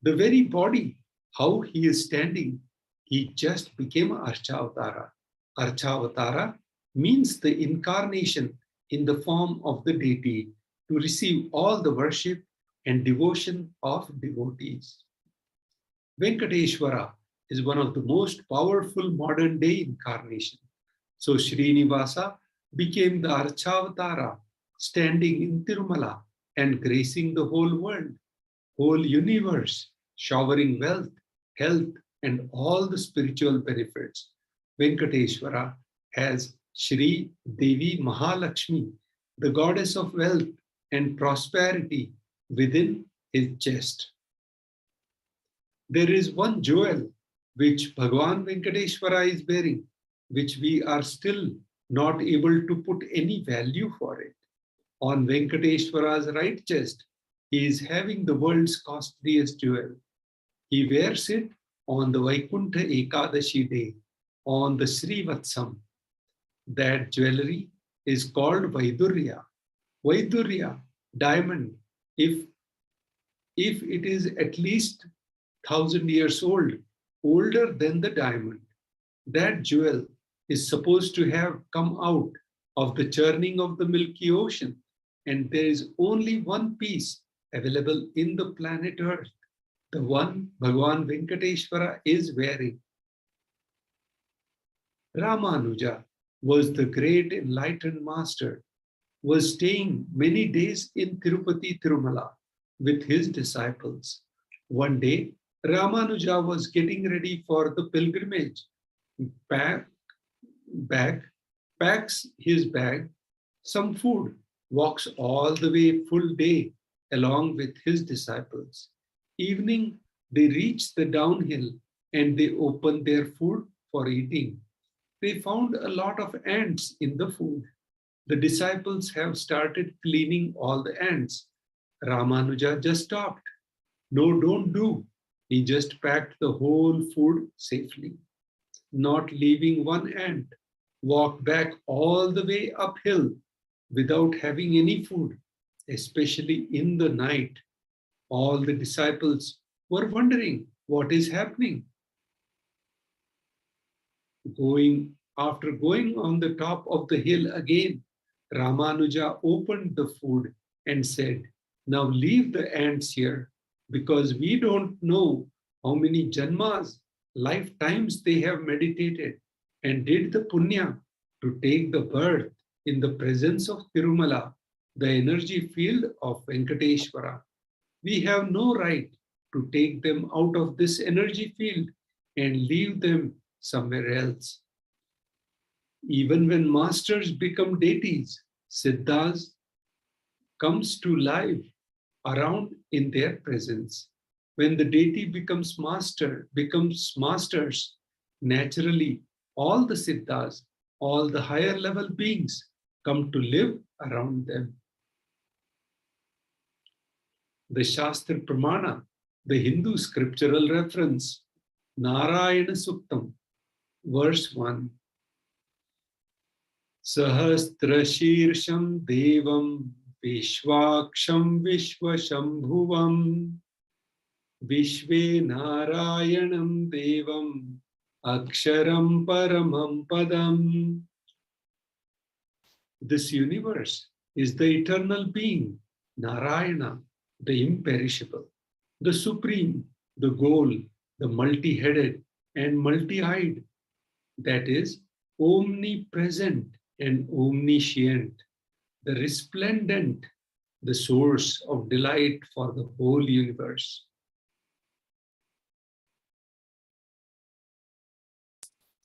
The very body, how he is standing, he just became Archavatara. Archavatara means the incarnation in the form of the deity to receive all the worship and devotion of devotees. Venkateshwara is one of the most powerful modern day incarnations. So Srinivasa became the Archavatara, standing in Tirumala and gracing the whole world, whole universe, showering wealth, health, and all the spiritual benefits. Venkateshwara has Shri Devi Mahalakshmi, the goddess of wealth and prosperity, within his chest. There is one jewel which Bhagavan Venkateshwara is bearing, which we are still not able to put any value for it. On Venkateshwara's right chest, he is having the world's costliest jewel. He wears it on the Vaikuntha Ekadashi day, on the Srivatsam, That jewelry is called Vaidurya. Vaidurya, diamond, if it is at least 1,000 years old, older than the diamond, that jewel is supposed to have come out of the churning of the Milky Ocean, and there is only one piece available in the planet Earth, the one Bhagavan Venkateshwara is wearing. Ramanuja was the great enlightened master, was staying many days in Tirupati, Tirumala with his disciples. One day, Ramanuja was getting ready for the pilgrimage. Packs his bag, some food, walks all the way full day along with his disciples. Evening, they reach the downhill and they open their food for eating. They found a lot of ants in the food. The disciples have started cleaning all the ants. Ramanuja just stopped. No, don't do. He just packed the whole food safely, not leaving one ant. Walked back all the way uphill without having any food, especially in the night. All the disciples were wondering what is happening. After going on the top of the hill again, Ramanuja opened the food and said, "Now leave the ants here, because we don't know how many janmas, lifetimes they have meditated and did the punya to take the birth in the presence of Tirumala, the energy field of Venkateshwara. We have no right to take them out of this energy field and leave them somewhere else. Even when masters become deities, siddhas comes to life around in their presence. When the deity becomes masters, naturally all the siddhas, all the higher level beings come to live around them." The Shastra Pramana, the Hindu scriptural reference, Narayana Suktam, verse 1. Sahasra Shirsham Devam Vishwaksham Vishwashambhuvam Vishve Narayanam Devam Aksharam Paramam Padam. This universe is the eternal being, Narayana, the imperishable, the supreme, the goal, the multi-headed and multi-eyed, that is, omnipresent and omniscient, the resplendent, the source of delight for the whole universe.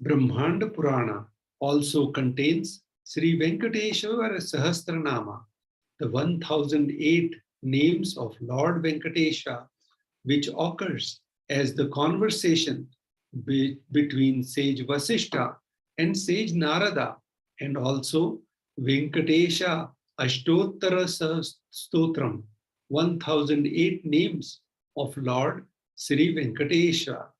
Brahmanda Purana also contains Sri Venkateshwara Sahasranama, the 1008 names of Lord Venkatesha, which occurs as the conversation between sage Vasishtha and sage Narada, and also Venkatesha Ashtottara Stotram, 1008 names of Lord Sri Venkatesha.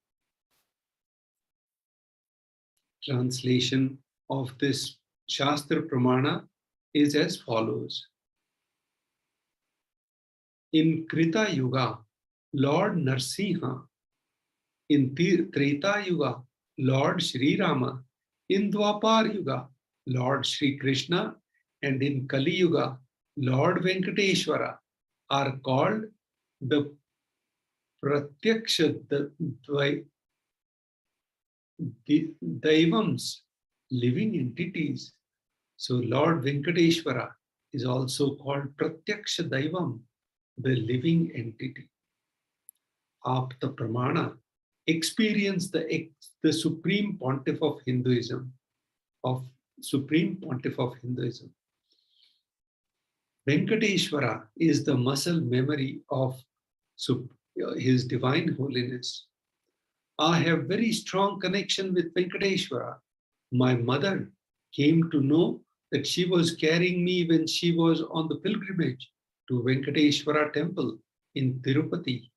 Translation of this Shastra Pramana is as follows. In Krita Yuga, Lord Narsimha. In Treta Yuga, Lord Sri Rama. In Dwapar Yuga, Lord Sri Krishna. And in Kali Yuga, Lord Venkateshwara are called the Pratyaksha Daivams, living entities. So Lord Venkateshwara is also called Pratyaksha Daivam, the living entity. Apta Pramana experience the Supreme Pontiff of Hinduism, Venkateshwara is the muscle memory of His Divine Holiness. I have very strong connection with Venkateshwara. My mother came to know that she was carrying me when she was on the pilgrimage to Venkateshwara temple in Tirupati.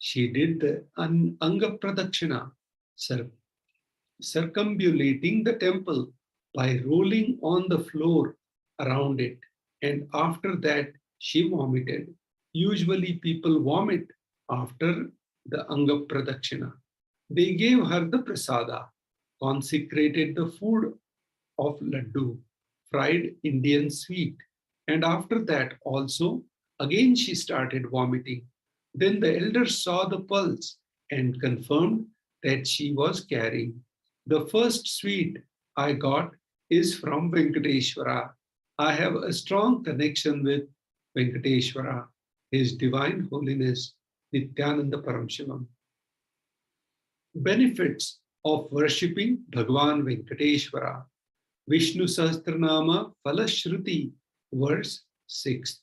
She did the Anga Pradakshina, circumambulating the temple by rolling on the floor around it. And after that, she vomited. Usually, people vomit after the Anga Pradakshina. They gave her the prasada, consecrated the food of laddu, fried Indian sweet. And after that, also, again she started vomiting. Then the elders saw the pulse and confirmed that she was carrying. The first sweet I got is from Venkateshwara. I have a strong connection with Venkateshwara, His Divine Holiness, Nithyananda Paramashivam. Benefits of worshipping Bhagavan Venkateshwara. Vishnu Sahasranama Falashruti, verse 6th.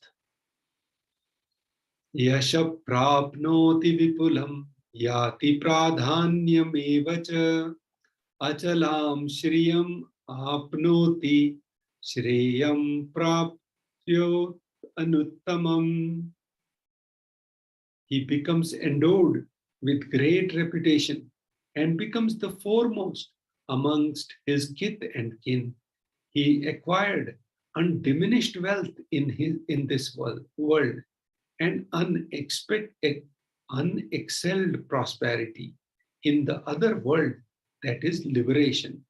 Yasha prapnoti vipulam yati pradhanyameva cha achalam shriyam apnoti shreyam prapyot anuttamam. He becomes endowed with great reputation and becomes the foremost amongst his kith and kin. He acquired undiminished wealth in this world and unexcelled prosperity in the other world, that is liberation.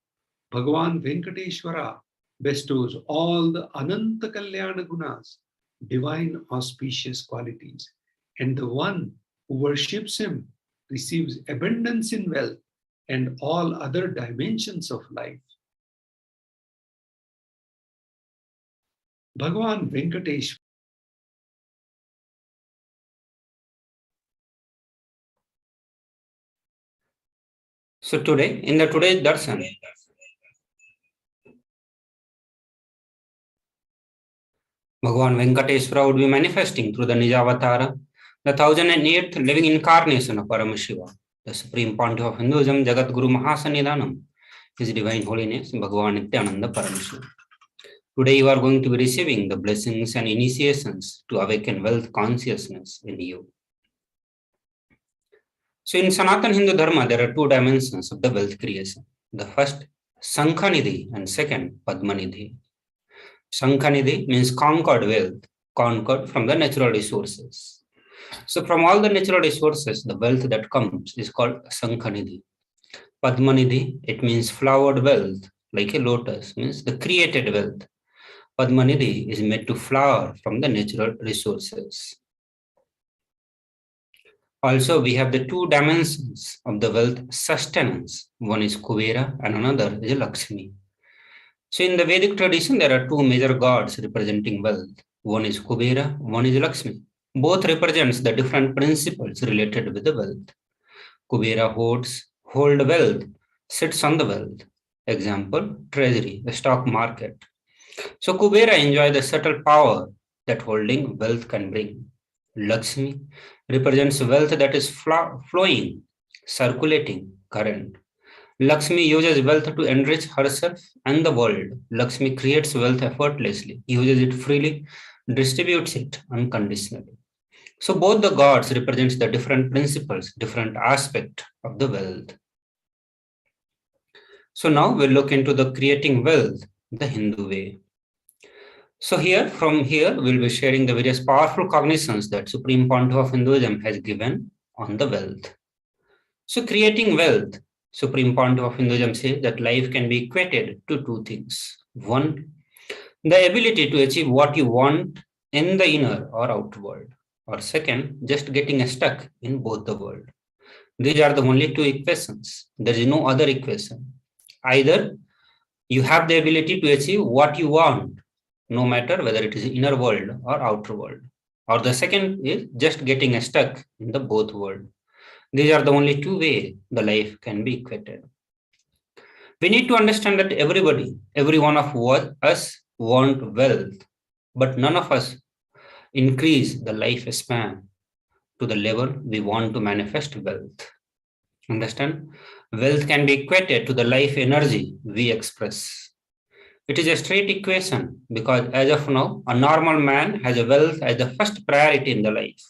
Bhagavan Venkateshwara bestows all the Ananta Kalyana Gunas, divine auspicious qualities, and the one who worships him receives abundance in wealth and all other dimensions of life. Bhagavan Venkateshwara. So today, in the today's Darshan, Bhagavan Venkateshwara would be manifesting through the Nijavatara, the 1008th living incarnation of Paramashiva, the Supreme Pontiff of Hinduism, Jagat Guru Mahasannidhanam, His Divine Holiness, Bhagavan Nithyananda Paramashivam. Today you are going to be receiving the blessings and initiations to awaken wealth consciousness in you. So in Sanatana Hindu Dharma, there are two dimensions of the wealth creation. The first, Sankhanidhi, and second, Padmanidhi. Sankhanidhi means conquered wealth, conquered from the natural resources. So from all the natural resources, the wealth that comes is called Sankhanidhi. Padmanidhi, it means flowered wealth, like a lotus, means the created wealth. Padmanidhi is made to flower from the natural resources. Also, we have the two dimensions of the wealth sustenance. One is Kubera and another is Lakshmi. So in the Vedic tradition, there are two major gods representing wealth. One is Kubera, one is Lakshmi. Both represents the different principles related with the wealth. Kubera hold wealth, sits on the wealth. Example, treasury, the stock market. So Kubera enjoys the subtle power that holding wealth can bring. Lakshmi represents wealth that is flowing, circulating, current. Lakshmi uses wealth to enrich herself and the world. Lakshmi creates wealth effortlessly, uses it freely, distributes it unconditionally. So both the gods represents the different principles, different aspect of the wealth. So now we'll look into the creating wealth the Hindu way. So from here, we'll be sharing the various powerful cognitions that Supreme Pontiff of Hinduism has given on the wealth. So creating wealth, Supreme Pontiff of Hinduism says that life can be equated to two things. One, the ability to achieve what you want in the inner or outer world. Or second, just getting stuck in both the world. These are the only two equations. There is no other equation. Either you have the ability to achieve what you want, no matter whether it is inner world or outer world. Or the second is just getting stuck in the both world. These are the only two ways the life can be equated. We need to understand that every one of us want wealth, but none of us increase the lifespan to the level we want to manifest wealth. Understand? Wealth can be equated to the life energy we express. It is a straight equation because as of now, a normal man has a wealth as the first priority in the life.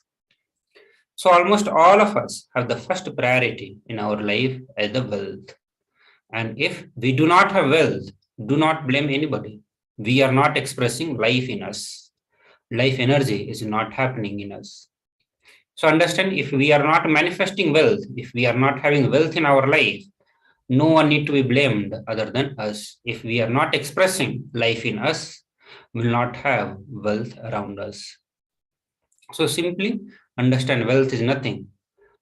So almost all of us have the first priority in our life as the wealth. And if we do not have wealth, Do not blame anybody. We are not expressing life in us. Life energy is not happening in us. So understand, if we are not manifesting wealth, if we are not having wealth in our life, no one need to be blamed other than us. If we are not expressing life in us, we will not have wealth around us. So simply understand, wealth is nothing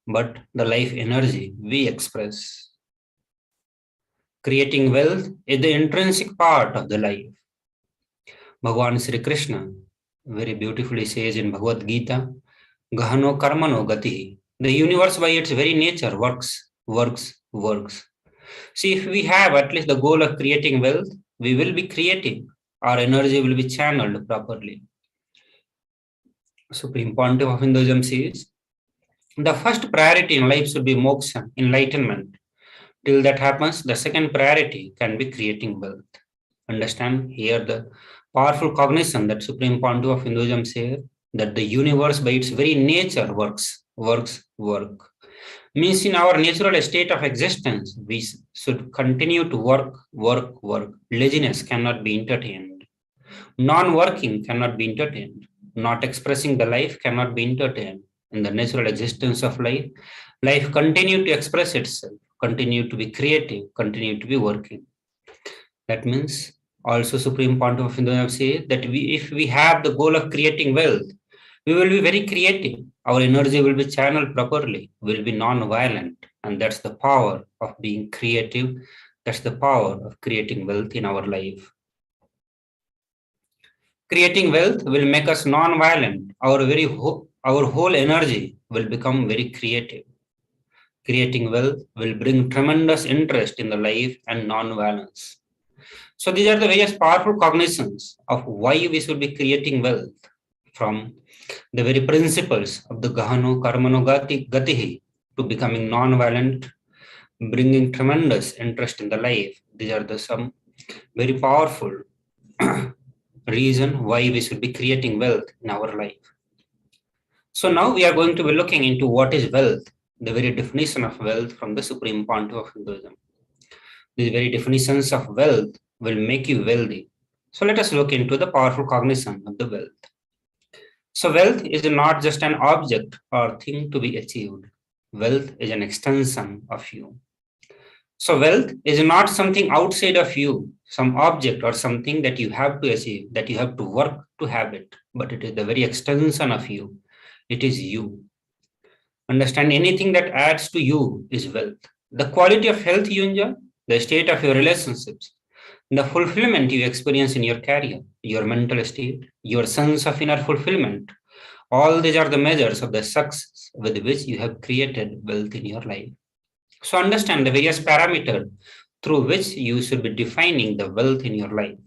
but the life energy we express. Creating wealth is the intrinsic part of the life. Bhagavan Sri Krishna very beautifully says in Bhagavad Gita, Gahano karmano gati. The universe by its very nature works. See, if we have at least the goal of creating wealth, we will be creating. Our energy will be channeled properly. Supreme Pontiff of Hinduism says, the first priority in life should be moksha, enlightenment. Till that happens, the second priority can be creating wealth. Understand here the powerful cognition that Supreme Pontiff of Hinduism says, that the universe by its very nature works. Means in our natural state of existence, we should continue to work. Laziness cannot be entertained. Non-working cannot be entertained. Not expressing the life cannot be entertained. In the natural existence of life, life continue to express itself, continue to be creative, continue to be working. That means also Supreme Pontiff of Hinduism says that if we have the goal of creating wealth, we will be very creative. Our energy will be channeled properly, will be non-violent. And that's the power of being creative. That's the power of creating wealth in our life. Creating wealth will make us non-violent. Our whole energy will become very creative. Creating wealth will bring tremendous interest in the life and non-violence. So these are the various powerful cognitions of why we should be creating wealth, from the very principles of the Gahano Karmano Gatihi to becoming non-violent, bringing tremendous interest in the life. These are the some very powerful reason why we should be creating wealth in our life. So now we are going to be looking into what is wealth, the very definition of wealth from the Supreme Pontiff of Hinduism. These very definitions of wealth will make you wealthy. So let us look into the powerful cognition of the wealth. So wealth is not just an object or thing to be achieved. Wealth is an extension of you. So wealth is not something outside of you, some object or something that you have to achieve, that you have to work to have it, but it is the very extension of you. It is you. Understand, anything that adds to you is wealth. The quality of health you enjoy, the state of your relationships, the fulfillment you experience in your career, your mental state, your sense of inner fulfillment, all these are the measures of the success with which you have created wealth in your life. So understand the various parameters through which you should be defining the wealth in your life.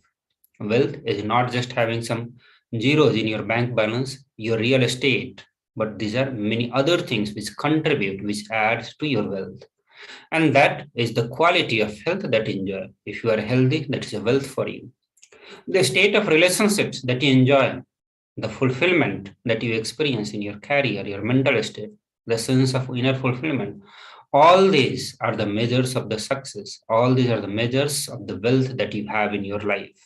Wealth is not just having some zeros in your bank balance, your real estate, but these are many other things which contribute, which adds to your wealth. And that is the quality of health that you enjoy. If you are healthy, that is a wealth for you. The state of relationships that you enjoy, the fulfillment that you experience in your career, your mental state, the sense of inner fulfillment, all these are the measures of the success. All these are the measures of the wealth that you have in your life.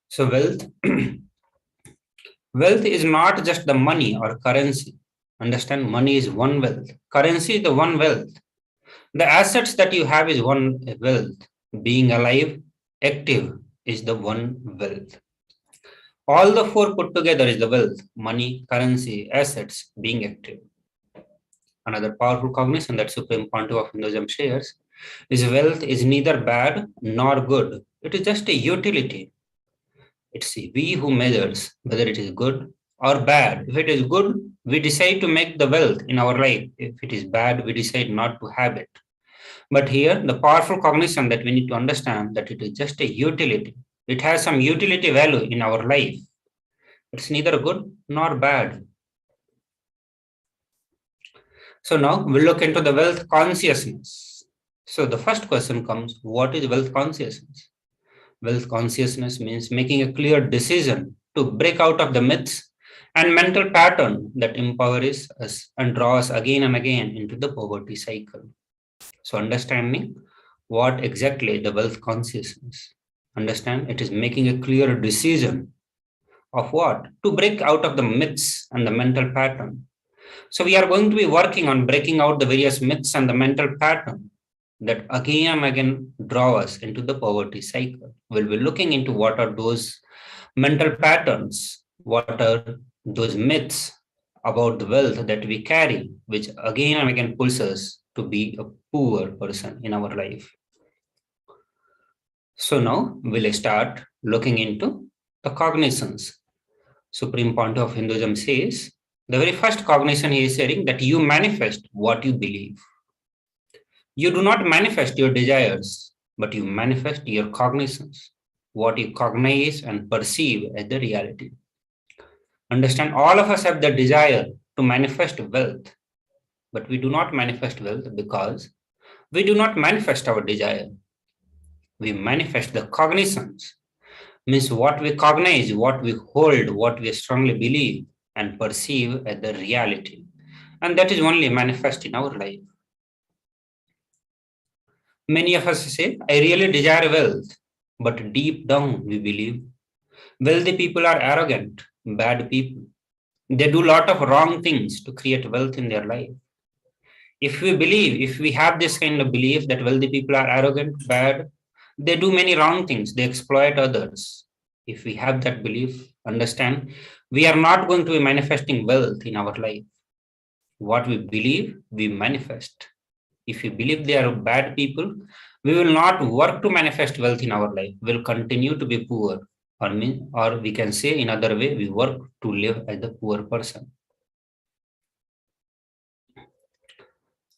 So wealth, wealth is not just the money or currency. Understand, money is one wealth. Currency is the one wealth. The assets that you have is one wealth. Being alive, active is the one wealth. All the four put together is the wealth: money, currency, assets, being active. Another powerful cognition that Supreme Pontiff of Hinduism shares is wealth is neither bad nor good. It is just a utility. It's we who measures whether it is good or bad. If it is good, we decide to make the wealth in our life. If it is bad, we decide not to have it. But here, the powerful cognition that we need to understand that it is just a utility. It has some utility value in our life. It's neither good nor bad. So now we'll look into the wealth consciousness. So the first question comes, what is wealth consciousness? Wealth consciousness means making a clear decision to break out of the myths and mental pattern that empowers us and draw us again and again into the poverty cycle. So understanding what exactly the wealth consciousness. Understand? It is making a clear decision of what? To break out of the myths and the mental pattern. So we are going to be working on breaking out the various myths and the mental pattern that again and again draw us into the poverty cycle. We'll be looking into what are those mental patterns, what are those myths about the wealth that we carry, which again and again pulls us to be a poor person in our life. So now we'll start looking into the cognitions. Supreme point of Hinduism says, the very first cognition he is saying that you manifest what you believe. You do not manifest your desires, but you manifest your cognitions, what you cognize and perceive as the reality. Understand, all of us have the desire to manifest wealth, but we do not manifest wealth because we do not manifest our desire. We manifest the cognitions, means what we cognize, what we hold, what we strongly believe and perceive as the reality. And that is only manifest in our life. Many of us say, I really desire wealth, but deep down we believe wealthy people are arrogant, bad people. They do a lot of wrong things to create wealth in their life. If we have this kind of belief that wealthy people are arrogant, bad, they do many wrong things, they exploit others. If we have that belief, understand, we are not going to be manifesting wealth in our life. What we believe, we manifest. If we believe they are bad people, we will not work to manifest wealth in our life. We will continue to be poor. Or we can say in other way, we work to live as a poor person.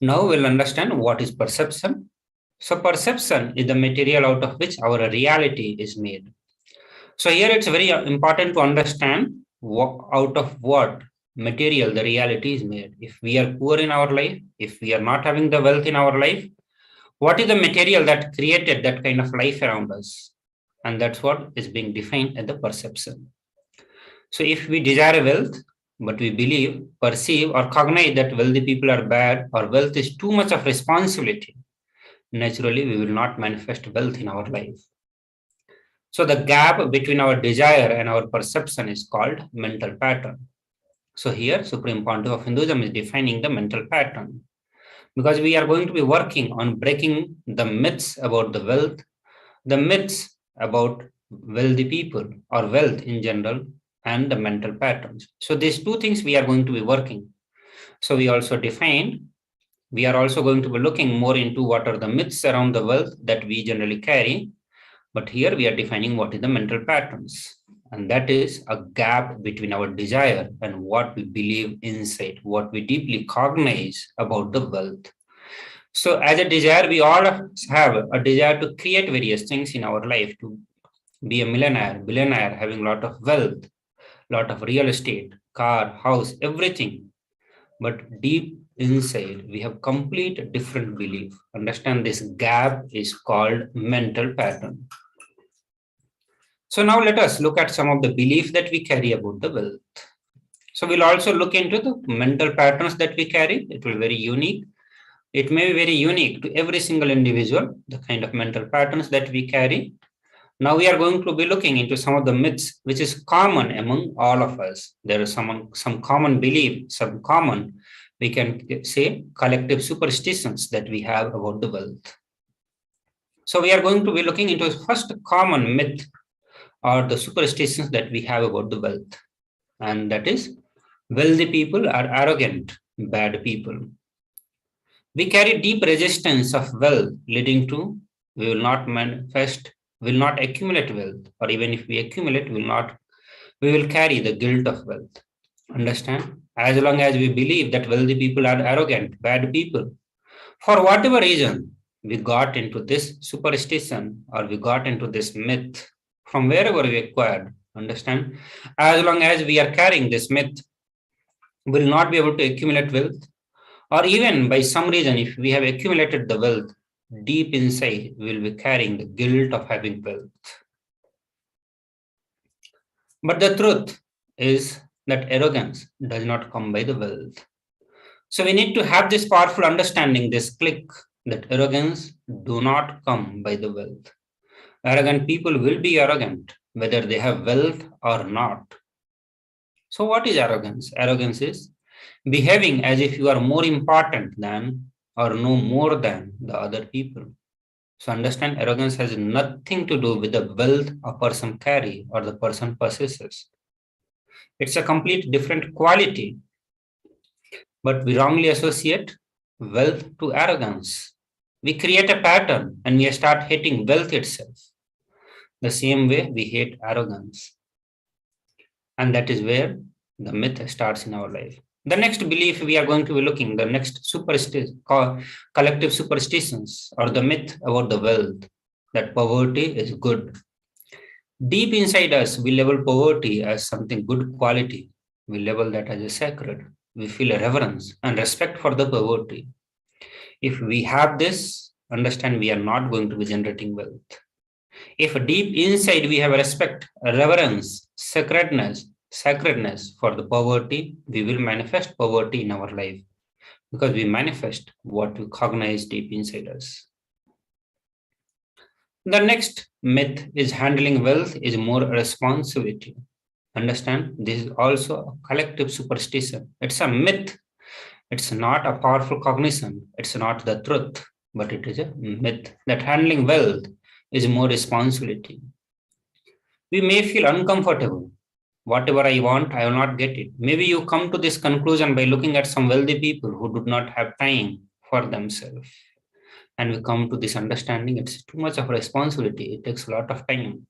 Now we'll understand what is perception. So perception is the material out of which our reality is made. So here it's very important to understand out of what material the reality is made. If we are poor in our life, if we are not having the wealth in our life, what is the material that created that kind of life around us? And that's what is being defined as the perception. So if we desire wealth, but we believe, perceive or cognize that wealthy people are bad or wealth is too much of responsibility, naturally we will not manifest wealth in our life. So the gap between our desire and our perception is called mental pattern. So here Supreme Pontiff of Hinduism is defining the mental pattern, because we are going to be working on breaking the myths about the wealth, the myths about wealthy people or wealth in general, and the mental patterns. So these two things we are going to be working. So we also defined, we are also going to be looking more into what are the myths around the wealth that we generally carry. But here we are defining what is the mental patterns. And that is a gap between our desire and what we believe inside, what we deeply cognize about the wealth. So as a desire, we all have a desire to create various things in our life, to be a millionaire, billionaire, having a lot of wealth, lot of real estate, car, house, everything. But deep inside, we have complete different belief. Understand, this gap is called mental pattern. So now let us look at some of the beliefs that we carry about the wealth. So we'll also look into the mental patterns that we carry. It will be very unique. It may be very unique to every single individual, the kind of mental patterns that we carry. Now we are going to be looking into some of the myths which is common among all of us. There is some common belief, some common, we can say, collective superstitions that we have about the wealth. So we are going to be looking into first common myth or the superstitions that we have about the wealth. And that is, wealthy people are arrogant, bad people. We carry deep resistance of wealth, leading to we will not manifest, will not accumulate wealth, or even if we accumulate, we will carry the guilt of wealth. Understand? As long as we believe that wealthy people are arrogant, bad people, for whatever reason, we got into this superstition or we got into this myth from wherever we acquired. Understand? As long as we are carrying this myth, we will not be able to accumulate wealth. Or even by some reason, if we have accumulated the wealth, deep inside, we will be carrying the guilt of having wealth. But the truth is that arrogance does not come by the wealth. So we need to have this powerful understanding, this click that arrogance do not come by the wealth. Arrogant people will be arrogant whether they have wealth or not. So what is arrogance? Arrogance is behaving as if you are more important than or know more than the other people. So understand, arrogance has nothing to do with the wealth a person carry or the person possesses. It's a complete different quality, but we wrongly associate wealth to arrogance. We create a pattern and we start hating wealth itself. The same way we hate arrogance. And that is where the myth starts in our life. The next belief we are going to be looking, the next collective superstitions or the myth about the wealth, that poverty is good. Deep inside us, we label poverty as something good quality. We label that as a sacred. We feel a reverence and respect for the poverty. If we have this, understand we are not going to be generating wealth. If deep inside we have a respect, a reverence, sacredness for the poverty, we will manifest poverty in our life because we manifest what we cognize deep inside us. The next myth is handling wealth is more responsibility. Understand, this is also a collective superstition. It's a myth. It's not a powerful cognition. It's not the truth, but it is a myth that handling wealth is more responsibility. We may feel uncomfortable. Whatever I want, I will not get it. Maybe you come to this conclusion by looking at some wealthy people who do not have time for themselves. And we come to this understanding, it's too much of a responsibility. It takes a lot of time.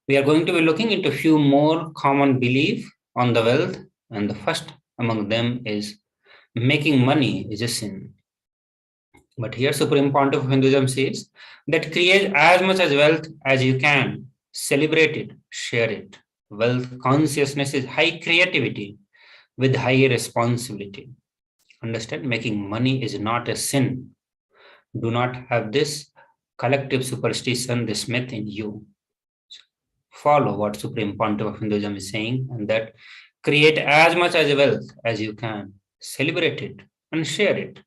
We are going to be looking into a few more common beliefs on the wealth. And the first among them is making money is a sin. But here Supreme Pontiff of Hinduism says that create as much as wealth as you can, celebrate it, share it. Wealth consciousness is high creativity with high responsibility. Understand, making money is not a sin. Do not have this collective superstition, this myth in you. Follow what Supreme Pontiff of Hinduism is saying, and that create as much as wealth as you can, celebrate it and share it.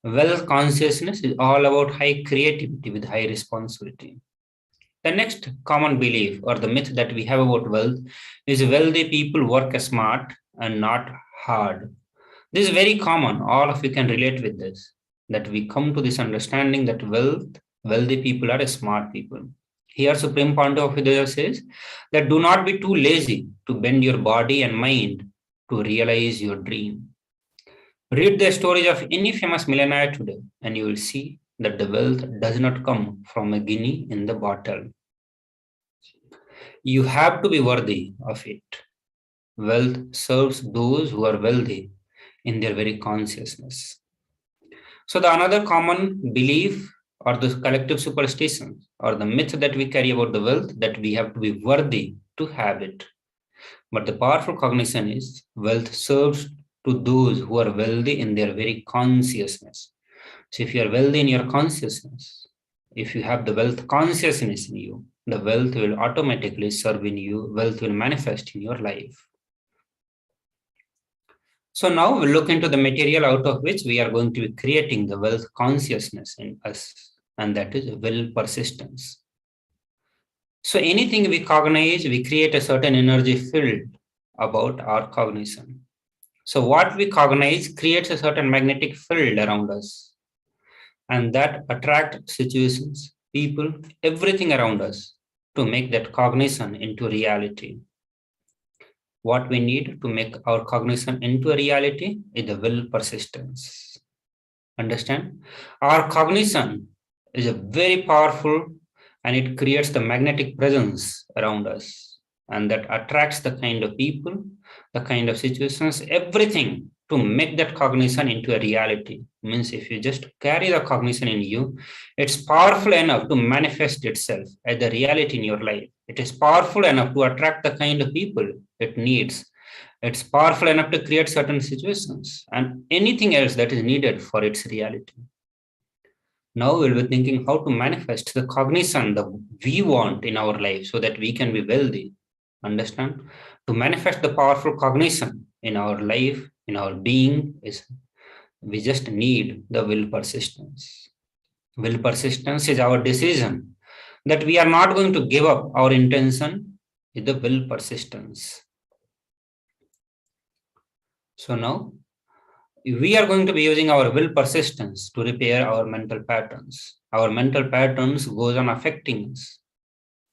Wealth consciousness is all about high creativity with high responsibility. The next common belief or the myth that we have about wealth is wealthy people work smart and not hard. This is very common. All of you can relate with this, that we come to this understanding that wealthy people are smart people. Here Supreme Pontiff of Hinduism says that do not be too lazy to bend your body and mind to realize your dream. Read the stories of any famous millionaire today and you will see that the wealth does not come from a guinea in the bottle. You have to be worthy of it. Wealth serves those who are wealthy in their very consciousness. So the another common belief or the collective superstition or the myth that we carry about the wealth, that we have to be worthy to have it. But the powerful cognition is wealth serves to those who are wealthy in their very consciousness. So if you are wealthy in your consciousness, if you have the wealth consciousness in you, the wealth will automatically serve in you, wealth will manifest in your life. So now we'll look into the material out of which we are going to be creating the wealth consciousness in us, and that is will persistence. So anything we cognize, we create a certain energy field about our cognition. So what we cognize creates a certain magnetic field around us, and that attracts situations, people, everything around us to make that cognition into reality. What we need to make our cognition into a reality is the will persistence. Understand? Our cognition is a very powerful and it creates the magnetic presence around us, and that attracts the kind of people, the kind of situations, everything to make that cognition into a reality. Means if you just carry the cognition in you, it's powerful enough to manifest itself as the reality in your life. It is powerful enough to attract the kind of people it needs. It's powerful enough to create certain situations and anything else that is needed for its reality. Now we'll be thinking how to manifest the cognition that we want in our life so that we can be wealthy. Understand? To manifest the powerful cognition in our life, in our being, is We just need the will persistence. Will persistence is our decision that we are not going to give up our intention with the will persistence. So now we are going to be using our will persistence to repair our mental patterns. Our mental patterns goes on affecting us.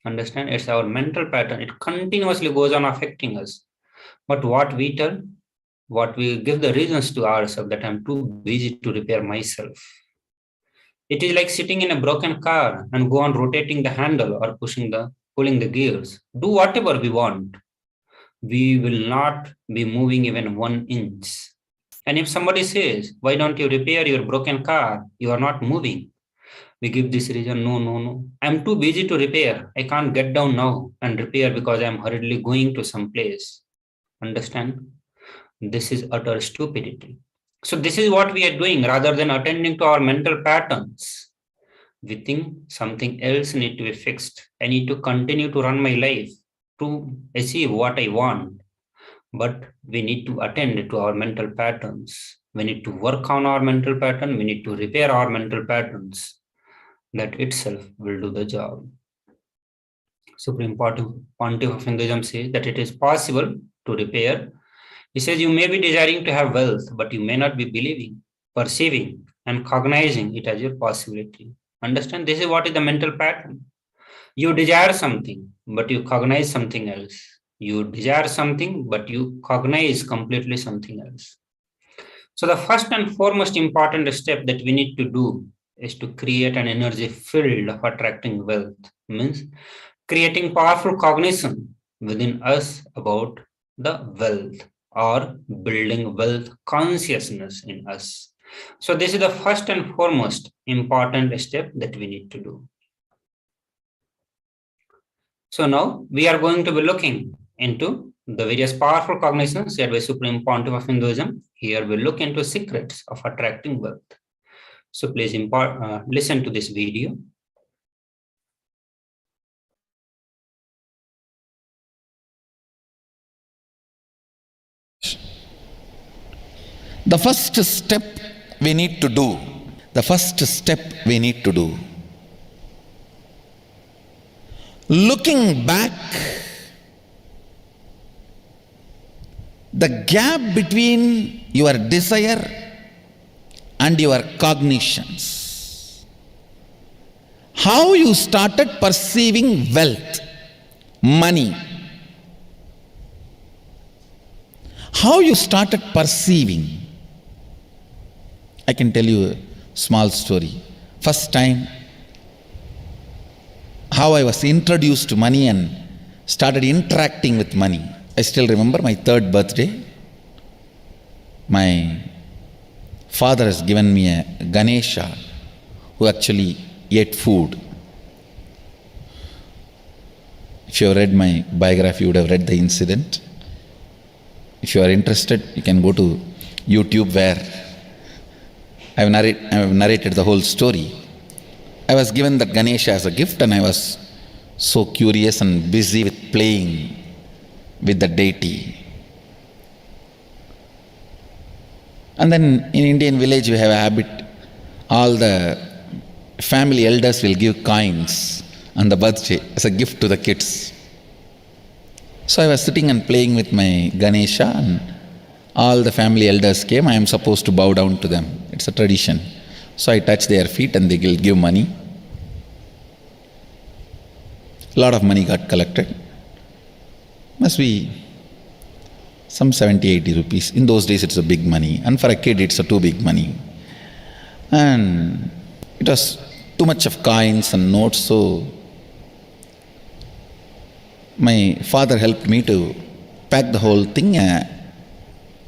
Understand? It's our mental pattern. It continuously goes on affecting us. But what we tell, what we give the reasons to ourselves that I'm too busy to repair myself. It is like sitting in a broken car and go on rotating the handle or pulling the gears. Do whatever we want. We will not be moving even 1 inch. And if somebody says, why don't you repair your broken car? You are not moving. We give this reason, no. I'm too busy to repair. I can't get down now and repair because I'm hurriedly going to some place. Understand? This is utter stupidity. So this is what we are doing rather than attending to our mental patterns. We think something else needs to be fixed. I need to continue to run my life to achieve what I want. But we need to attend to our mental patterns. We need to work on our mental pattern. We need to repair our mental patterns. That itself will do the job. Supreme Pontiff of Hinduism says that it is possible to repair. He says you may be desiring to have wealth, but you may not be believing, perceiving, and cognizing it as your possibility. Understand? This is what is the mental pattern. You desire something, but you cognize something else. You desire something, but you cognize completely something else. So the first and foremost important step that we need to do is to create an energy field of attracting wealth. Means creating powerful cognition within us about the wealth or building wealth consciousness in us. So this is the first and foremost important step that we need to do. So now we are going to be looking into the various powerful cognitions shared by Supreme Pontiff of Hinduism. Here we look into secrets of attracting wealth. So please listen to this video. The first step we need to do, looking back, the gap between your desire and your cognitions. How you started perceiving wealth, money. How you started perceiving. I can tell you a small story. First time, how I was introduced to money and started interacting with money. I still remember my 3rd birthday. My father has given me a Ganesha who actually ate food. If you have read my biography, you would have read the incident. If you are interested, you can go to YouTube where I have narrated the whole story. I was given that Ganesha as a gift and I was so curious and busy with playing with the deity. And then in Indian village we have a habit, all the family elders will give coins on the birthday as a gift to the kids. So I was sitting and playing with my Ganesha and all the family elders came. I am supposed to bow down to them. It's a tradition. So I touch their feet and they will give money. A lot of money got collected. Must be some 70-80 rupees. In those days it's a big money, and for a kid it's a too big money. And it was too much of coins and notes, so my father helped me to pack the whole thing, a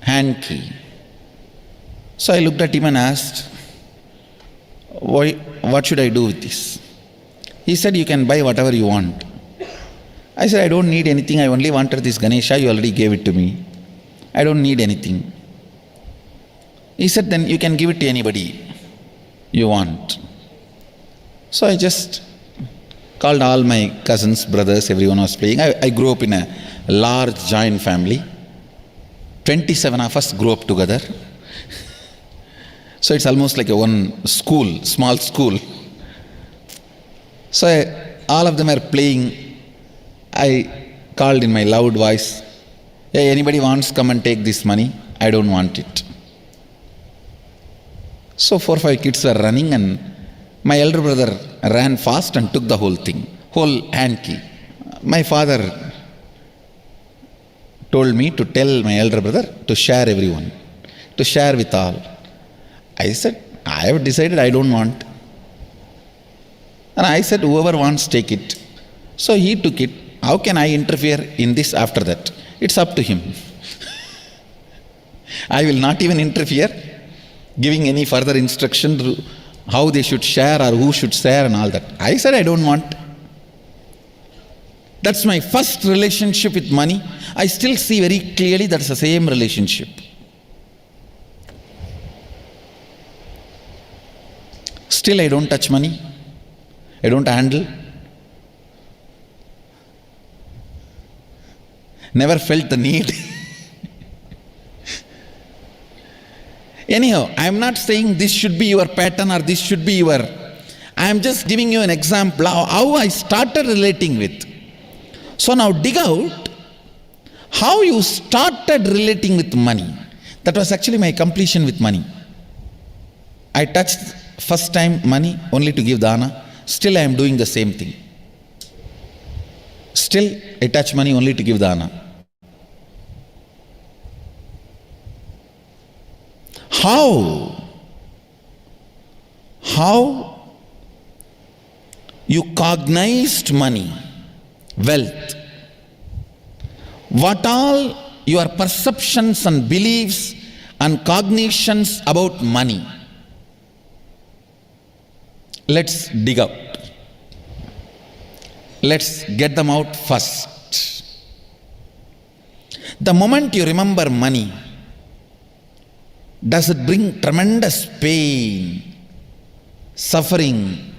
hand key. So I looked at him and asked, what should I do with this? He said, you can buy whatever you want. I said, I don't need anything. I only wanted this Ganesha. You already gave it to me. I don't need anything. He said, then you can give it to anybody you want. So I just called all my cousins, brothers, everyone was playing. I grew up in a large joint family. 27 of us grew up together. So it's almost like a one school, small school. So all of them are playing. I called in my loud voice, "Hey, anybody wants to come and take this money? I don't want it." So 4 or 5 kids were running, and my elder brother ran fast and took the whole thing, whole hand key. My father told me to tell my elder brother to share everyone, to share with all. I said, I have decided I don't want. And I said, whoever wants, take it. So he took it. How can I interfere in this after that? It's up to him. I will not even interfere, giving any further instruction to how they should share or who should share and all that. I said, I don't want. That's my first relationship with money. I still see very clearly that's the same relationship. Still, I don't touch money. I don't handle. Never felt the need. Anyhow, I am not saying this should be your pattern or this should be your... I am just giving you an example of how I started relating with. So now dig out how you started relating with money. That was actually my completion with money. I touched first time money only to give dana. Still I am doing the same thing. Still I touch money only to give dana. How you cognized money, wealth, what all your perceptions and beliefs and cognitions about money. Let's dig out. Let's get them out first. The moment you remember money, does it bring tremendous pain, suffering,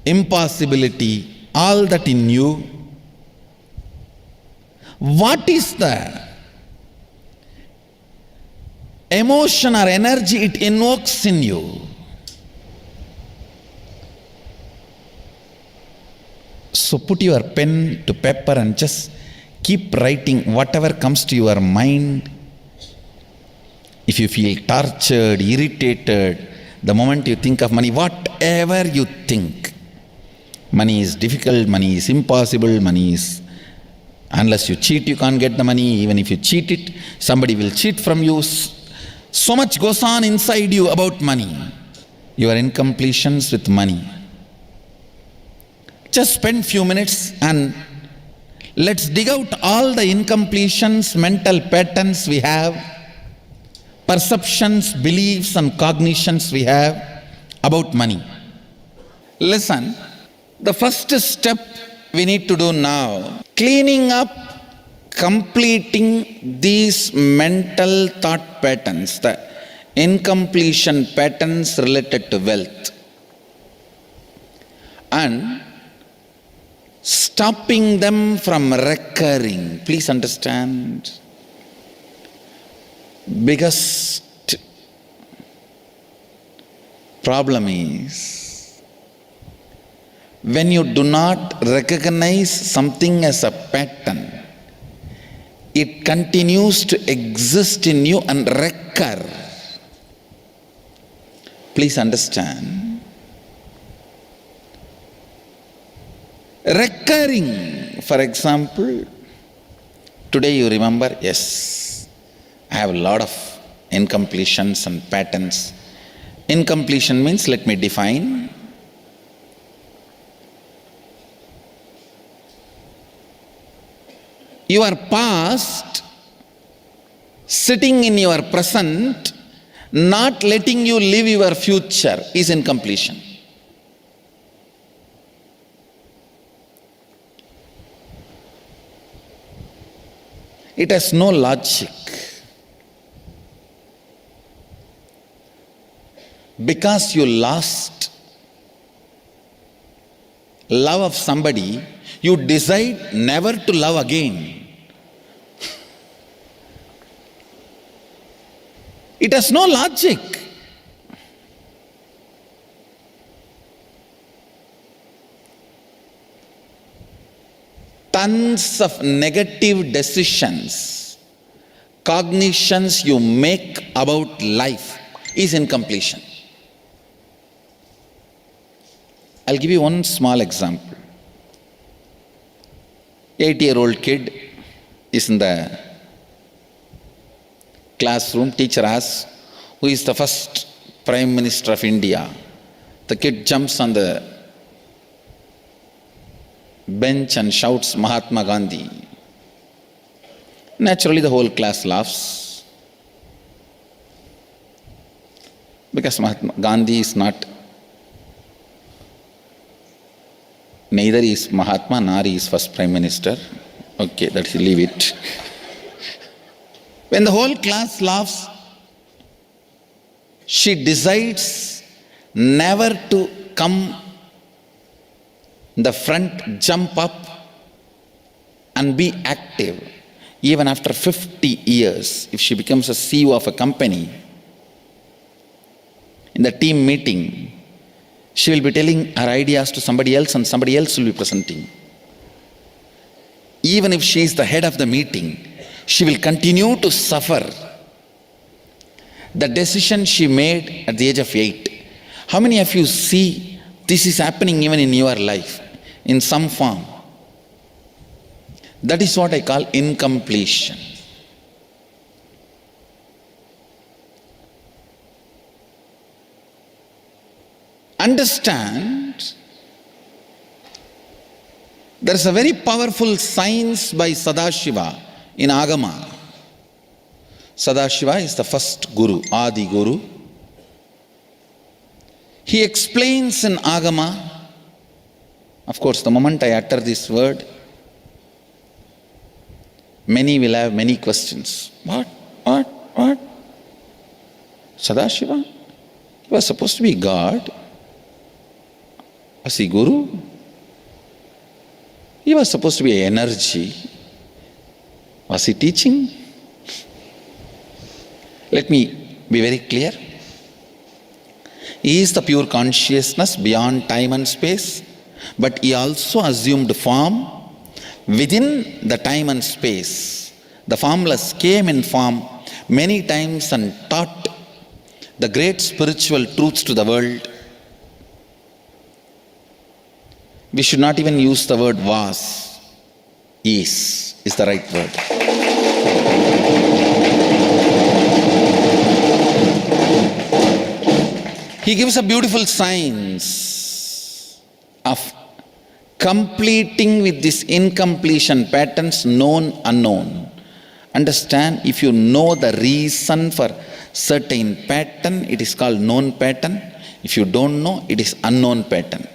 impossibility, all that in you? What is the emotion or energy it invokes in you? So put your pen to paper and just keep writing whatever comes to your mind. If you feel tortured, irritated, the moment you think of money, whatever you think, money is difficult, money is impossible, money is, unless you cheat, you can't get the money. Even if you cheat it, somebody will cheat from you. So much goes on inside you about money. Your incompletions with money. Just spend few minutes and let's dig out all the incompletions, mental patterns we have, perceptions, beliefs and cognitions we have about money. Listen, the first step we need to do now, cleaning up, completing these mental thought patterns, the incompletion patterns related to wealth, and stopping them from recurring. Please understand. Biggest problem is when you do not recognize something as a pattern, it continues to exist in you and recur. Please understand. Recurring, for example, today you remember, yes, I have a lot of incompletions and patterns. Incompletion means, let me define. Your past sitting in your present, not letting you live your future is incompletion. It has no logic. Because you lost love of somebody, you decide never to love again. It has no logic. tons of negative decisions, cognitions you make about life is incompletion. I'll give you one small example. 8-year-old kid is in the classroom. Teacher asks, who is the first Prime Minister of India? The kid jumps on the bench and shouts, Mahatma Gandhi. Naturally, the whole class laughs, because Mahatma Gandhi is not, neither is Mahatma nor is first Prime Minister. Okay, let's leave it. When the whole class laughs, she decides never to come in the front, jump up and be active. Even after 50 years, if she becomes a CEO of a company, in the team meeting, she will be telling her ideas to somebody else and somebody else will be presenting. Even if she is the head of the meeting, she will continue to suffer the decision she made at the age of 8. How many of you see this is happening even in your life in some form? That is what I call incompletion. Understand, there is a very powerful science by Sadashiva in Agama. Sadashiva is the first Guru, Adi Guru. He explains in Agama, of course, the moment I utter this word, many will have many questions. What? Sadashiva? He was supposed to be God. Was he Guru? He was supposed to be energy. Was he teaching? Let me be very clear. He is the pure consciousness beyond time and space, but he also assumed form within the time and space. The formless came in form many times and taught the great spiritual truths to the world. We should not even use the word was. Is the right word. He gives a beautiful science of completing with this incompletion patterns, known, unknown. Understand, if you know the reason for certain pattern, it is called known pattern. If you don't know, it is unknown pattern.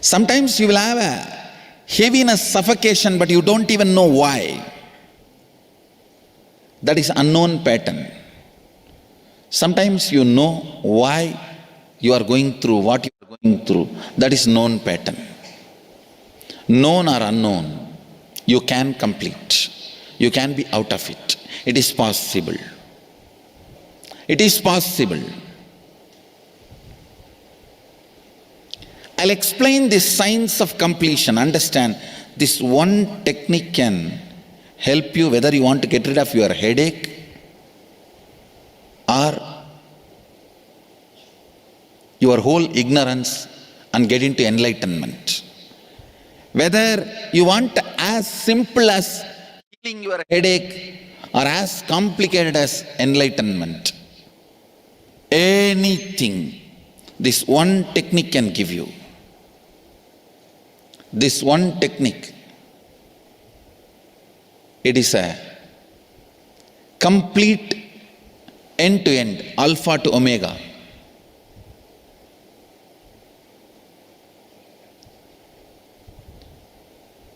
Sometimes you will have a heaviness, suffocation, but you don't even know why. That is unknown pattern. Sometimes you know why you are going through what you are going through. That is known pattern. Known or unknown, you can complete. You can be out of it. It is possible. It is possible. I'll explain this science of completion. Understand, this one technique can help you whether you want to get rid of your headache or your whole ignorance and get into enlightenment. Whether you want as simple as healing your headache or as complicated as enlightenment. Anything, this one technique can give you. This one technique, it is a complete end-to-end, alpha to omega.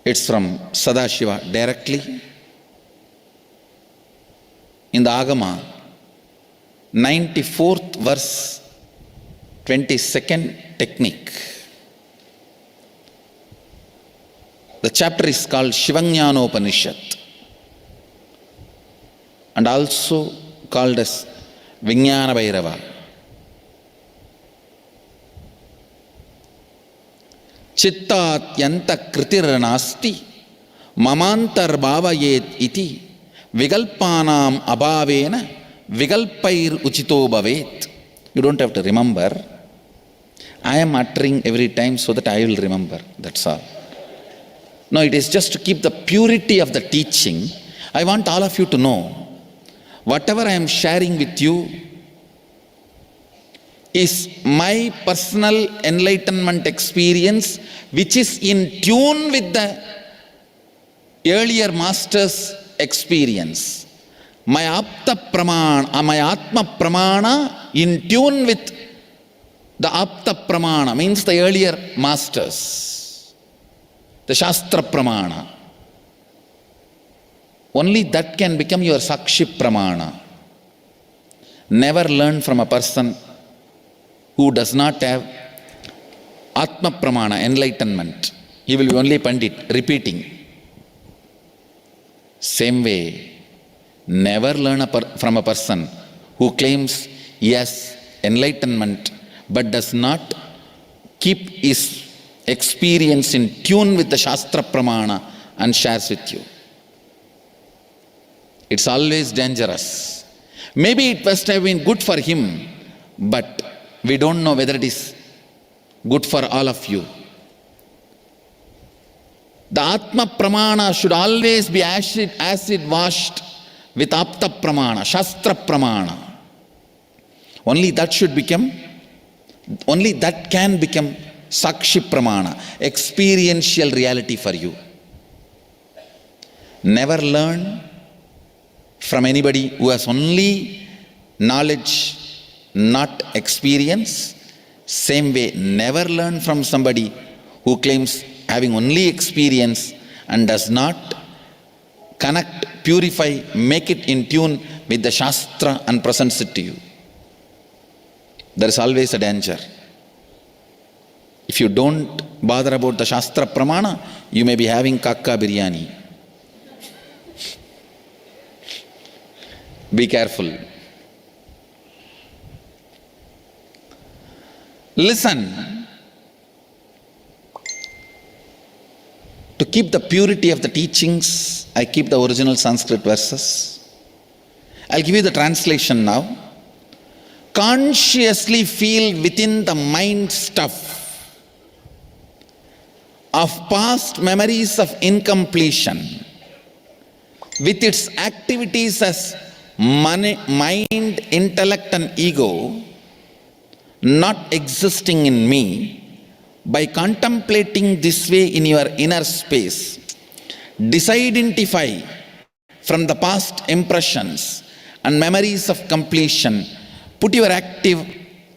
It's from Sadashiva directly. In the Agama, 94th verse, 22nd technique. The chapter is called Shivajnanopanishad and also called as Vijnana Bhairava. chittatyanta kritirnasti mamantar bhavayet iti vigalpanam abhavena vigalpair uchito bhavet. You don't have to remember. I am uttering every time so that I will remember. That's all. No, it is just to keep the purity of the teaching. I want all of you to know, whatever I am sharing with you is my personal enlightenment experience, which is in tune with the earlier master's experience. My apta pramana, my atma pramana in tune with the apta pramana, means the earlier masters, the shastra pramana. Only that can become your sakshi pramana. Never learn from a person who does not have atma pramana, enlightenment. He will be only pandit, repeating. Same way, never learn from a person who claims yes, enlightenment, but does not keep his experience in tune with the shastra pramana and shares with you. It's always dangerous. Maybe it must have been good for him, but we don't know whether it is good for all of you. The Atma Pramana should always be acid washed with Apta Pramana, Shastra Pramana. Only that can become Sakshi Pramana, experiential reality for you. Never learn from anybody who has only knowledge, not experience. Same way, never learn from somebody who claims having only experience and does not connect, purify, make it in tune with the Shastra and presents it to you. There is always a danger. If you don't bother about the Shastra Pramana, you may be having kakka biryani. Be careful. Listen. To keep the purity of the teachings, I keep the original Sanskrit verses. I'll give you the translation now. Consciously feel within the mind stuff of past memories of incompletion with its activities as mind, intellect and ego not existing in me. By contemplating this way in your inner space, disidentify from the past impressions and memories of completion. Put your active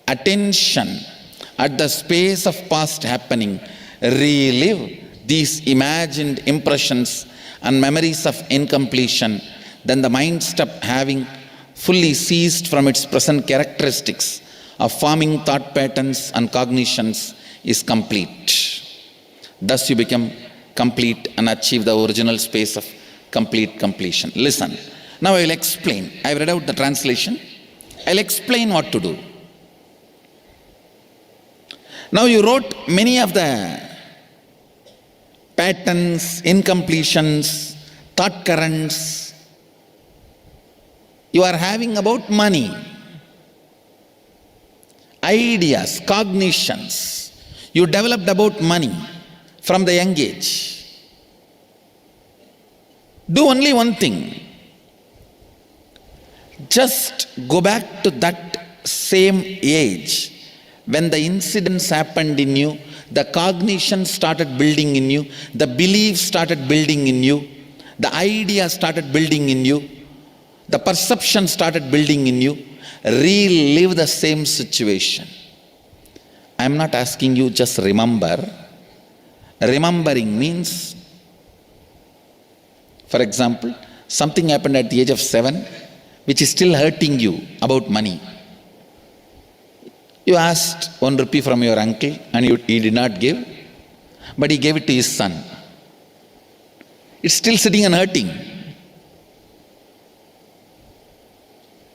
attention at the space of past happening. Relive these imagined impressions and memories of incompletion. Then the mind stop having fully ceased from its present characteristics of forming thought patterns and cognitions is complete. Thus you become complete and achieve the original space of complete completion. Listen. Now I will explain. I have read out the translation. I will explain what to do. Now you wrote many of the patterns, incompletions, thought currents you are having about money, ideas, cognitions you developed about money from the young age. Do only one thing. Just go back to that same age when the incidents happened in you, the cognition started building in you, the beliefs started building in you, the ideas started building in you, the perception started building in you. Relive the same situation. I am not asking you just remember. Remembering means, for example, something happened at the age of 7 which is still hurting you about money. You asked 1 rupee from your uncle and he did not give, but he gave it to his son. It's still sitting and hurting.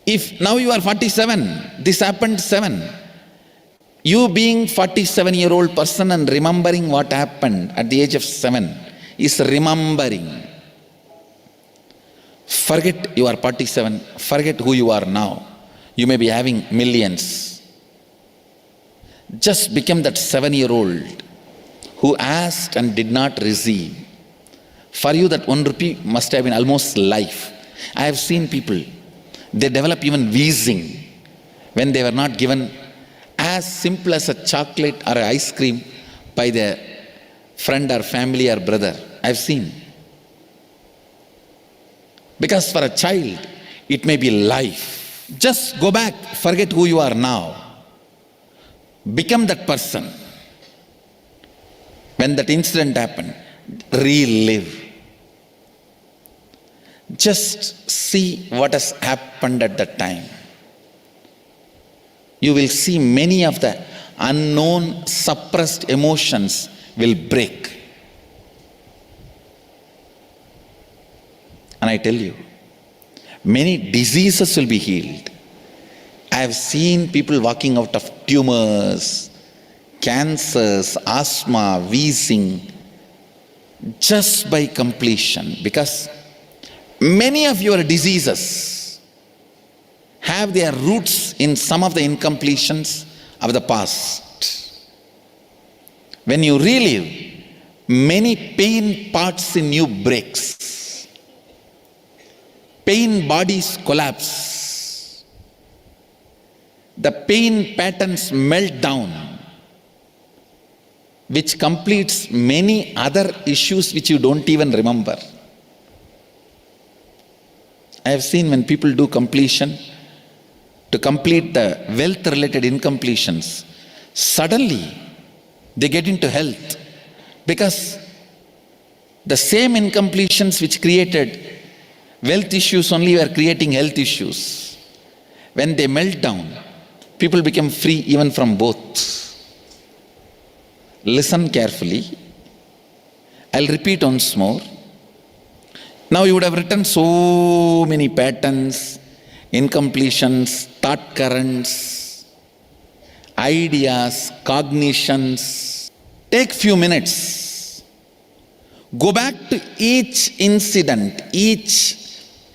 If now you are 47, this happened 7, You being 47-year-old person and remembering what happened at the age of 7 is remembering. Forget you are 47, forget who you are now. You may be having millions. Just become that 7-year-old who asked and did not receive. For you that 1 rupee must have been almost life. I have seen people, they develop even wheezing when they were not given as simple as a chocolate or an ice cream by their friend or family or brother. I've seen. Because for a child, it may be life. Just go back, forget who you are now. Become that person. When that incident happened, relive. Just see what has happened at that time. You will see many of the unknown, suppressed emotions will break. And I tell you, many diseases will be healed. I have seen people walking out of tumors, cancers, asthma, wheezing, just by completion. Because many of your diseases have their roots in some of the incompletions of the past. When you relive, many pain parts in you breaks. Pain bodies collapse. The pain patterns melt down, which completes many other issues which you don't even remember. I have seen when people do completion, to complete the wealth-related incompletions, suddenly they get into health, because the same incompletions which created wealth issues only were creating health issues. When they melt down, people become free even from both. Listen carefully. I'll repeat once more. Now you would have written so many patterns, incompletions, thought currents, ideas, cognitions. Take few minutes. Go back to each incident, each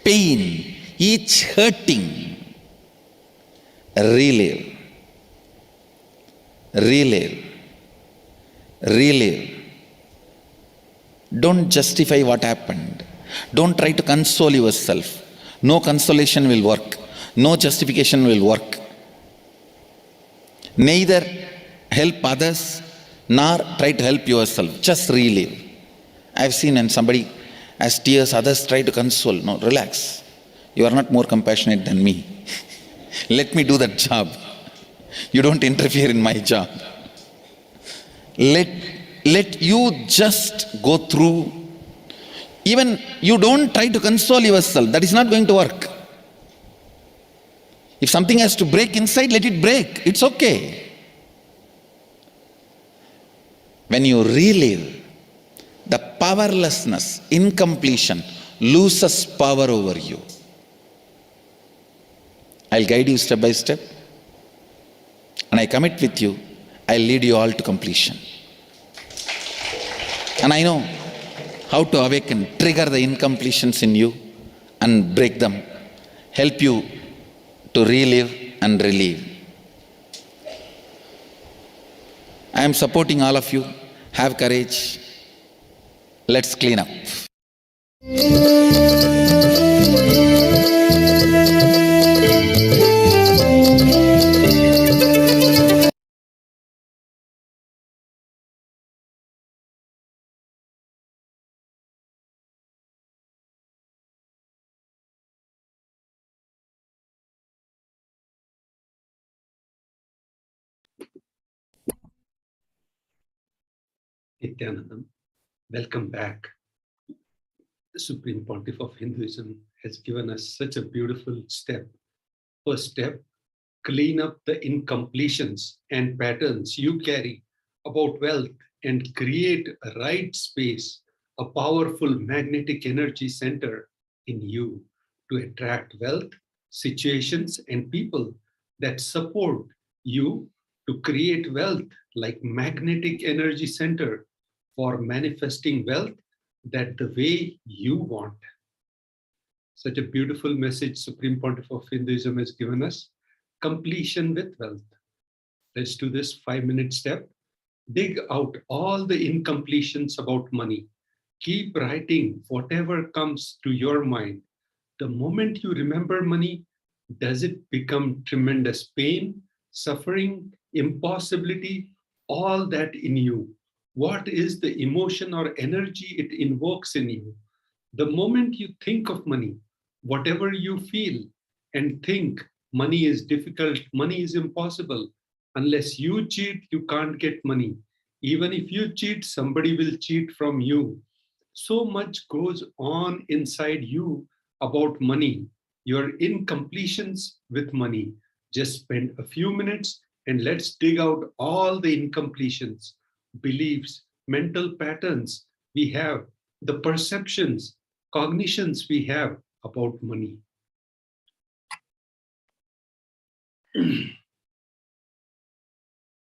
pain, each hurting. Relive. Relive. Relive. Don't justify what happened. Don't try to console yourself. No consolation will work. No justification will work. Neither help others nor try to help yourself. Just relive. I've seen when somebody has tears, others try to console. No, relax. You are not more compassionate than me. Let me do that job. You don't interfere in my job. Let you just go through. Even you don't try to console yourself. That is not going to work. If something has to break inside, let it break. It's okay. When you relive, the powerlessness, incompletion, loses power over you. I'll guide you step by step. And I commit with you, I'll lead you all to completion. And I know how to awaken, trigger the incompletions in you and break them. Help you to relive and relieve. I am supporting all of you. Have courage. Let's clean up. Nithyanandam, welcome back. The Supreme Pontiff of Hinduism has given us such a beautiful step. First step, clean up the incompletions and patterns you carry about wealth and create a right space, a powerful magnetic energy center in you to attract wealth, situations, and people that support you to create wealth like magnetic energy center for manifesting wealth that the way you want. Such a beautiful message Supreme Pontiff of Hinduism has given us. Completion with wealth. Let's do this 5-minute step. Dig out all the incompletions about money. Keep writing whatever comes to your mind. The moment you remember money, does it become tremendous pain, suffering, impossibility, all that in you? What is the emotion or energy it invokes in you? The moment you think of money, whatever you feel and think, money is difficult, money is impossible. Unless you cheat, you can't get money. Even if you cheat, somebody will cheat from you. So much goes on inside you about money, your incompletions with money. Just spend a few minutes and let's dig out all the incompletions, beliefs, mental patterns we have, the perceptions, cognitions we have about money.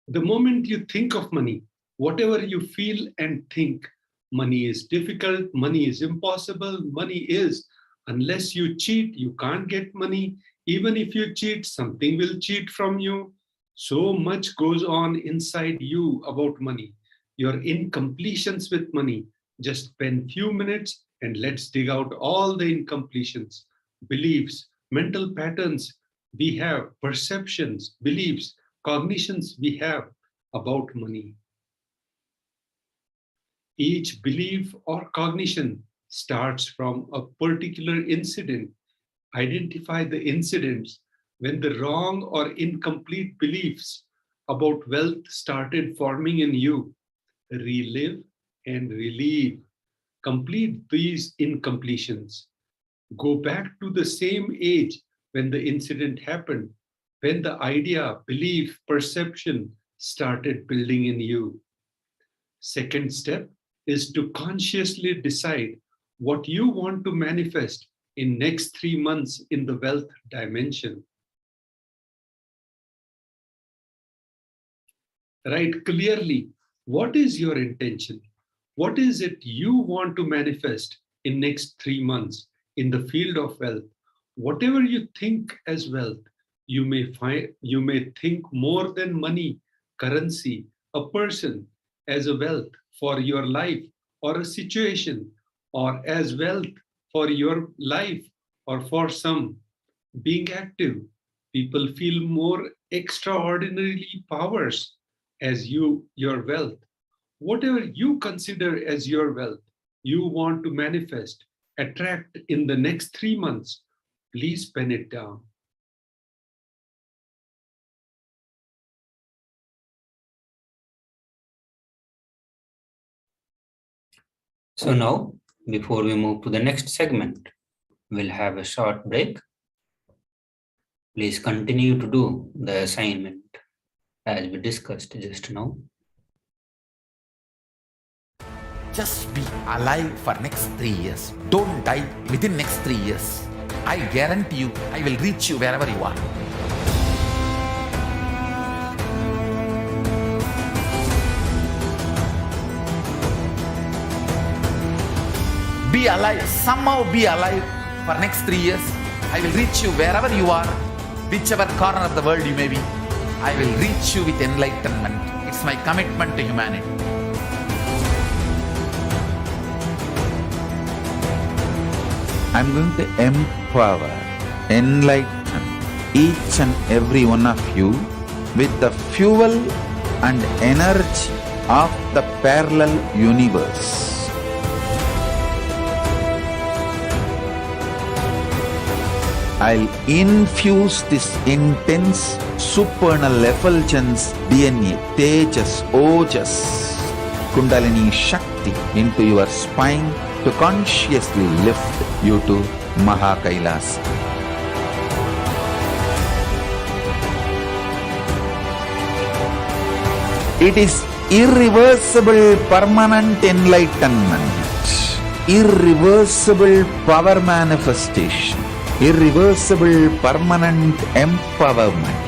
The moment you think of money, whatever you feel and think, money is difficult, money is impossible, money is, unless you cheat, you can't get money. Even if you cheat, something will cheat from you. So much goes on inside you about money, your incompletions with money. Just spend few minutes and let's dig out all the incompletions, beliefs, mental patterns we have, perceptions, beliefs, cognitions we have about money. Each belief or cognition starts from a particular incident. Identify the incidents when the wrong or incomplete beliefs about wealth started forming in you. Relive and relieve. Complete these incompletions. Go back to the same age when the incident happened, when the idea, belief, perception started building in you. Second step is to consciously decide what you want to manifest in next 3 months in the wealth dimension. Write clearly, what is your intention? What is it you want to manifest in next 3 months in the field of wealth? Whatever you think as wealth, you may think more than money, currency, a person as a wealth for your life or a situation, or as wealth for your life or for some being active. People feel more extraordinary powers as your wealth. Whatever you consider as your wealth, you want to manifest, attract in the next 3 months, please pen it down. So now, before we move to the next segment, we'll have a short break. Please continue to do the assignment as we discussed just now. Just be alive for next 3 years. Don't die within next 3 years. I guarantee you, I will reach you wherever you are. Be alive, somehow be alive for next 3 years. I will reach you wherever you are, whichever corner of the world you may be. I will reach you with enlightenment. It's my commitment to humanity. I'm going to empower, enlighten each and every one of you with the fuel and energy of the parallel universe. I'll infuse this intense supernal effulgence DNA, Tejas, Ojas, Kundalini Shakti into your spine to consciously lift you to KAILASA. It is irreversible permanent enlightenment, irreversible power manifestation, irreversible permanent empowerment.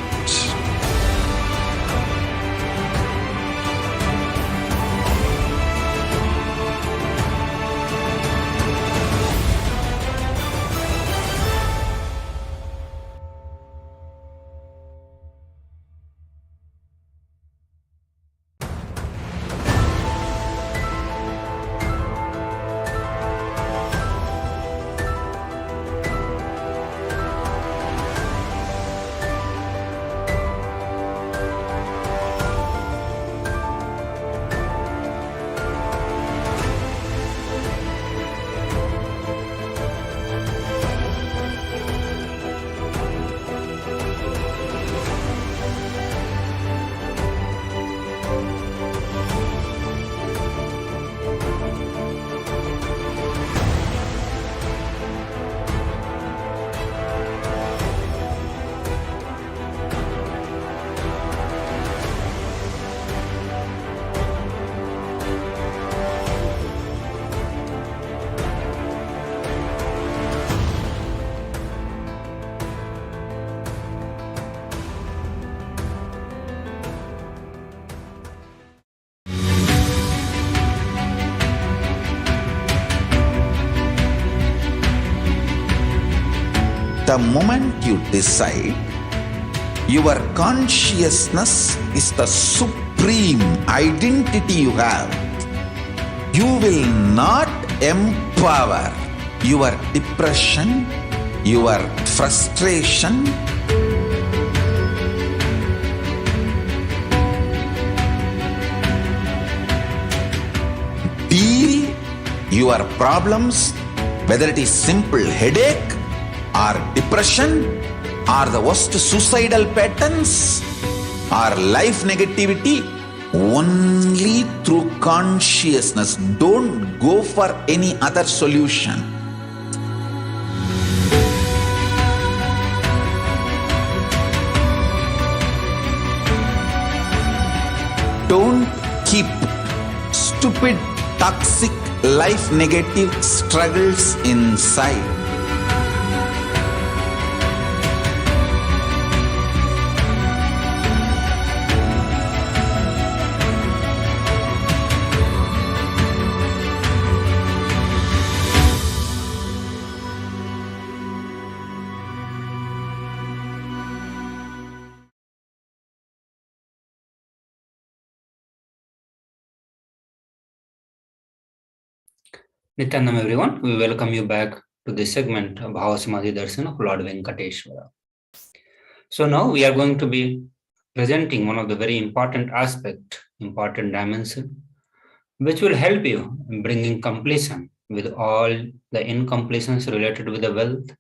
the moment you decide, your consciousness is the supreme identity you have. You will not empower your depression, your frustration, deal your problems, whether it is simple headache or depression or the worst suicidal patterns or life negativity, only through consciousness. Don't go for any other solution. Don't keep stupid, toxic, life negative struggles inside. Nityanam, everyone. We welcome you back to this segment of Bhava Samadhi Darshan of Lord Venkateshwara. So now we are going to be presenting one of the very important dimension, which will help you in bringing completion with all the incompletions related with the wealth,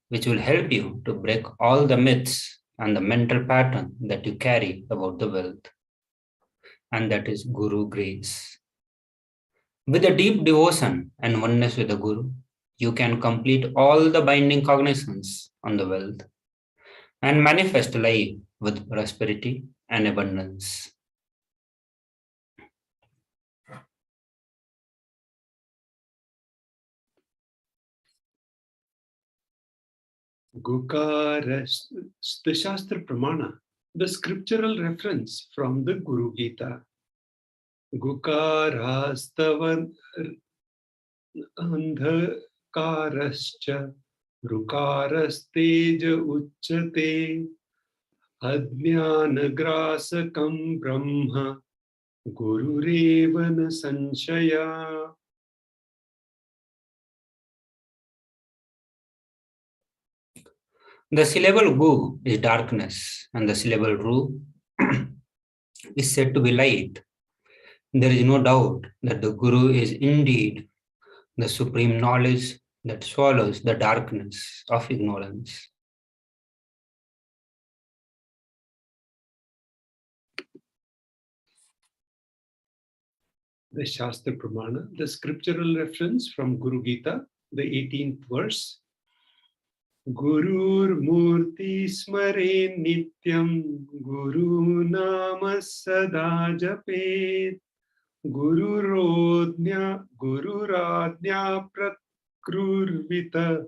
which will help you to break all the myths and the mental pattern that you carry about the wealth, and that is Guru Grace. With a deep devotion and oneness with the Guru, you can complete all the binding cognitions on the wealth and manifest life with prosperity and abundance. Gukara, the Shastra Pramana, the scriptural reference from the Guru Gita. Gukarastavan andhakarascha rukarasteja uchate adhyanagrasakam brahma gururevana sanshaya. The syllable Gu is darkness and the syllable Ru is said to be light. There is no doubt that the Guru is indeed the supreme knowledge that swallows the darkness of ignorance. The Shastra Pramana, the scriptural reference from Guru Gita, the 18th verse. Gurur Murti Smare Nityam Guru Nama Sada Japet Gururodnya Gururadnya Prakrurvita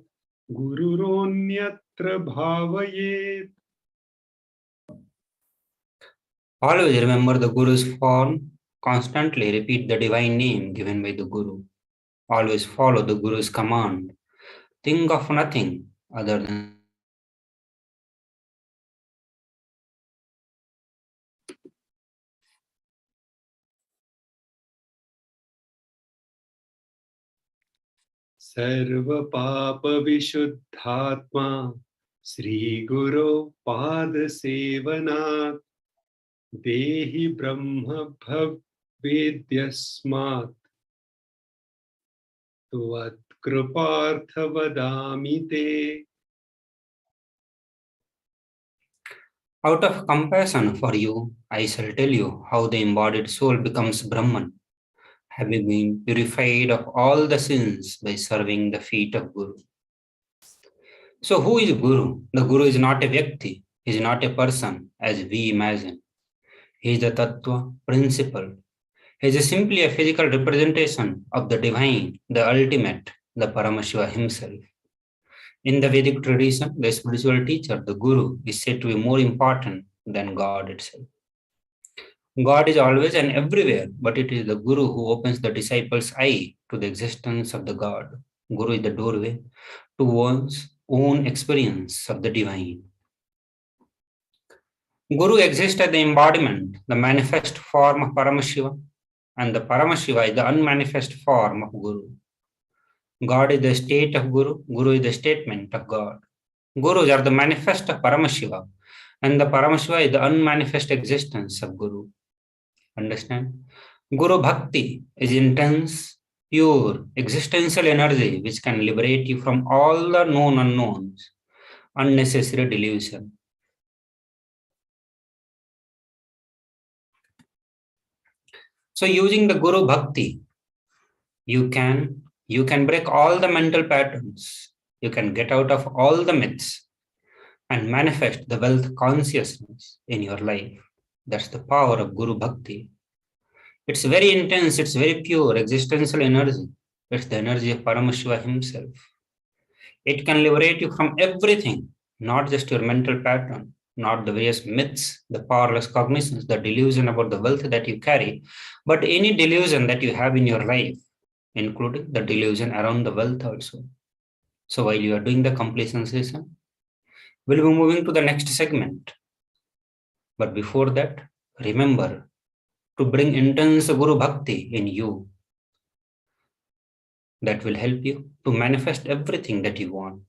Gururonyatra Bhavayet. Always remember the Guru's form. Constantly repeat the divine name given by the Guru. Always follow the Guru's command. Think of nothing other than Sarva Papa Vishuddhatma Sri Guru Pada Sevanat Dehi Brahma Bhavedyasmat Tvat Krupartha Vadamite. out of compassion for you, I shall tell you how the embodied soul becomes Brahman, having been purified of all the sins by serving the feet of Guru. So who is Guru? The Guru is not a Vyakti, he is not a person as we imagine. He is the Tattva, principle. He is simply a physical representation of the divine, the ultimate, the Paramashiva himself. In the Vedic tradition, the spiritual teacher, the Guru, is said to be more important than God itself. God is always and everywhere, but it is the Guru who opens the disciple's eye to the existence of the God. Guru is the doorway to one's own experience of the divine. Guru exists as the embodiment, the manifest form of Paramashiva, and the Paramashiva is the unmanifest form of Guru. God is the state of Guru, Guru is the statement of God. Gurus are the manifest of Paramashiva, and the Paramashiva is the unmanifest existence of Guru. Understand? Guru Bhakti is intense, pure, existential energy which can liberate you from all the known unknowns, unnecessary delusion. So using the Guru Bhakti, you can break all the mental patterns. You can get out of all the myths and manifest the wealth consciousness in your life. That's the power of Guru Bhakti. It's very intense, it's very pure, existential energy. It's the energy of Paramashiva himself. It can liberate you from everything, not just your mental pattern, not the various myths, the powerless cognitions, the delusion about the wealth that you carry, but any delusion that you have in your life, including the delusion around the wealth also. So while you are doing the completion session, we'll be moving to the next segment. But before that, remember to bring intense Guru Bhakti in you. That will help you to manifest everything that you want.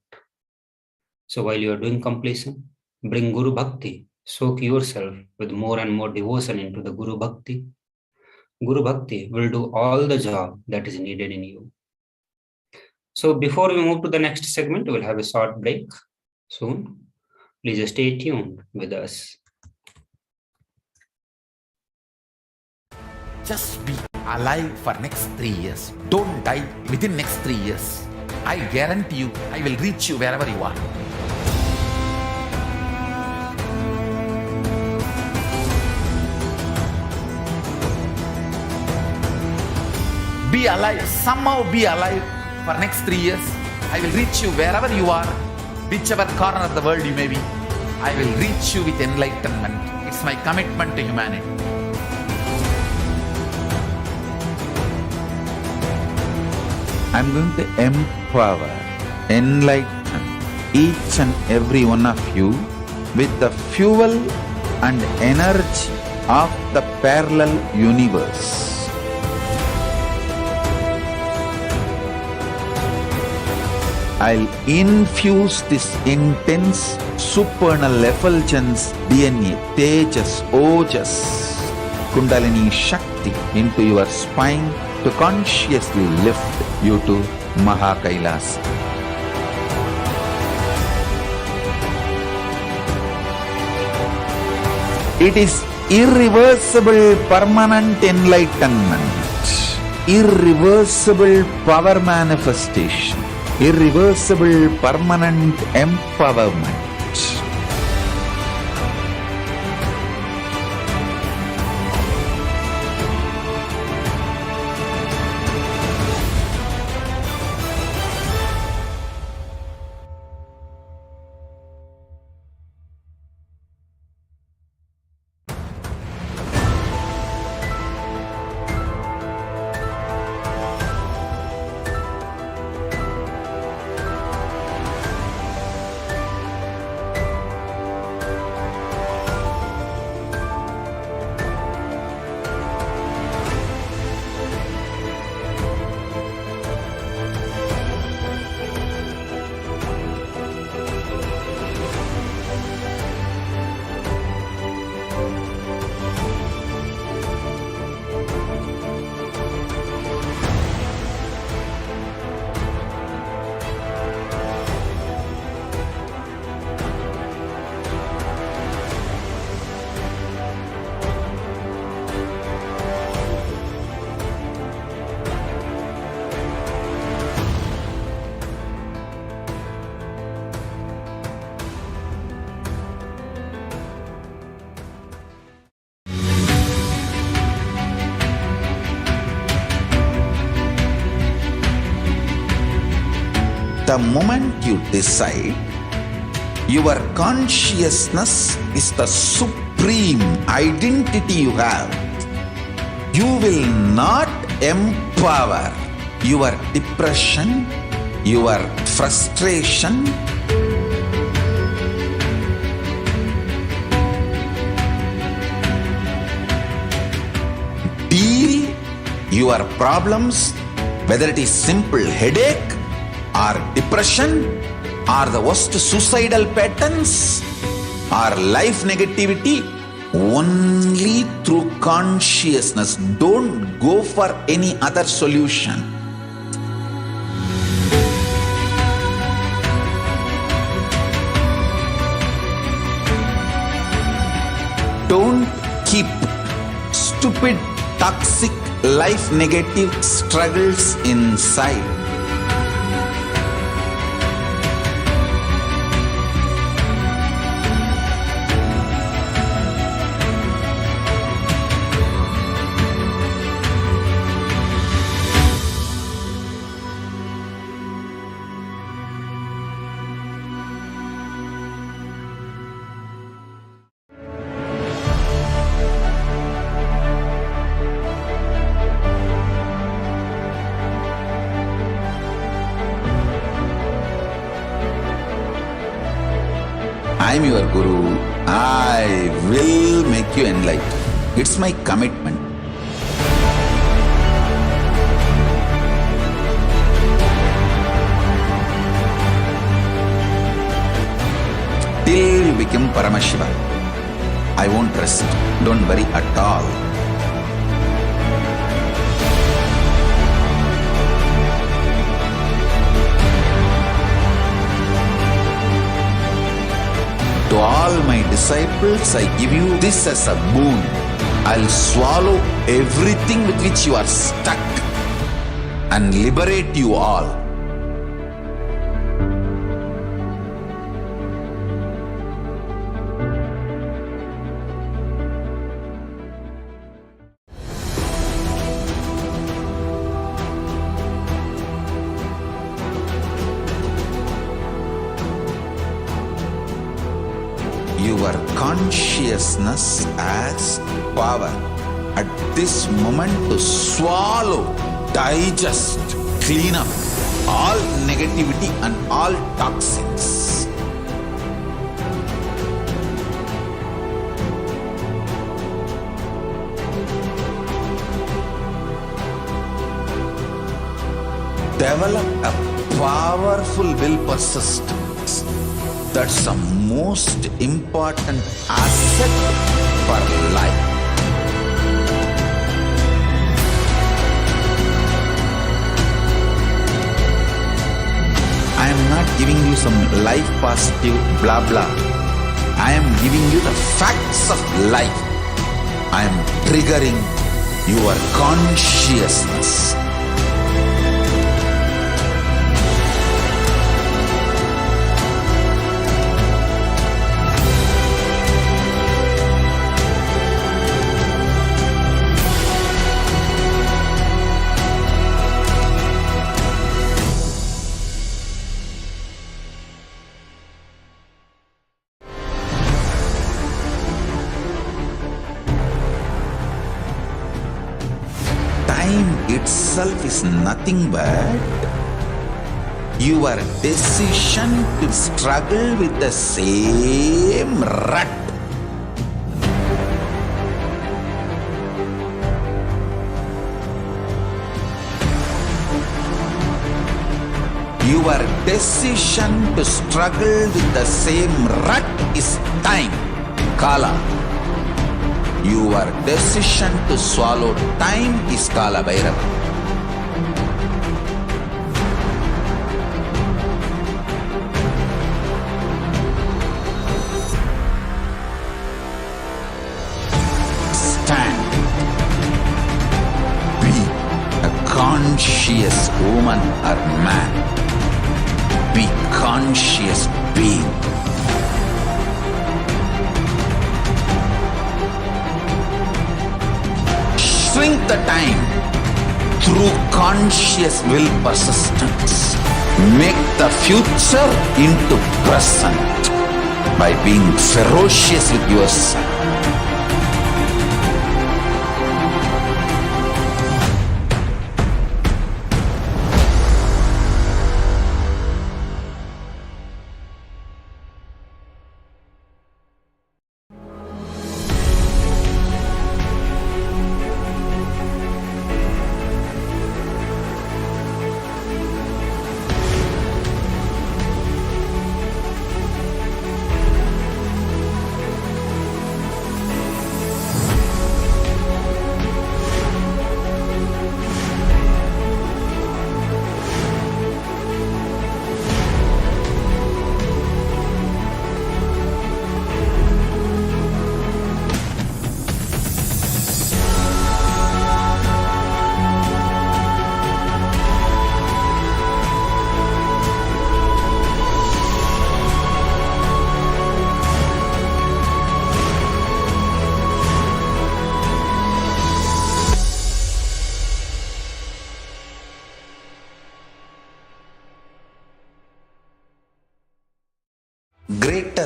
So while you are doing completion, bring Guru Bhakti, soak yourself with more and more devotion into the Guru Bhakti. Guru Bhakti will do all the job that is needed in you. So before we move to the next segment, we'll have a short break soon. Please stay tuned with us. Just be alive for next 3 years. Don't die within next 3 years. I guarantee you, I will reach you wherever you are. Be alive, somehow be alive for next 3 years. I will reach you wherever you are, whichever corner of the world you may be. I will reach you with enlightenment. It's my commitment to humanity. I'm going to empower, enlighten each and every one of you with the fuel and energy of the parallel universe. I'll infuse this intense supernal effulgence DNA, Tejas, Ojas, Kundalini Shakti into your spine to consciously lift you to KAILASA. It is irreversible permanent enlightenment, irreversible power manifestation, irreversible permanent empowerment. The moment you decide, your consciousness is the supreme identity you have. You will not empower your depression, your frustration, deal your problems, whether it is simple headache or depression or the worst suicidal patterns or life negativity, only through consciousness. Don't go for any other solution. Don't keep stupid, toxic, life negative struggles inside. I am your Guru. I will make you enlightened. It's my commitment. Till you become Paramashiva, I won't rest. Don't worry at all. To all my disciples, I give you this as a boon. I'll swallow everything with which you are stuck and liberate you all. Your consciousness has power at this moment to swallow, digest, clean up all negativity and all toxins. Develop a powerful will persistence. That's the most important asset for life. I am not giving you some life positive blah blah. I am giving you the facts of life. I am triggering your consciousness. Time itself is nothing but your decision to struggle with the same rut. Your decision to struggle with the same rut is time, Kala. Your decision to swallow time is Kala Bhairava. Stand. Be a conscious woman or man. Be conscious being. Shrink the time through conscious will persistence. Make the future into present by being ferocious with yourself.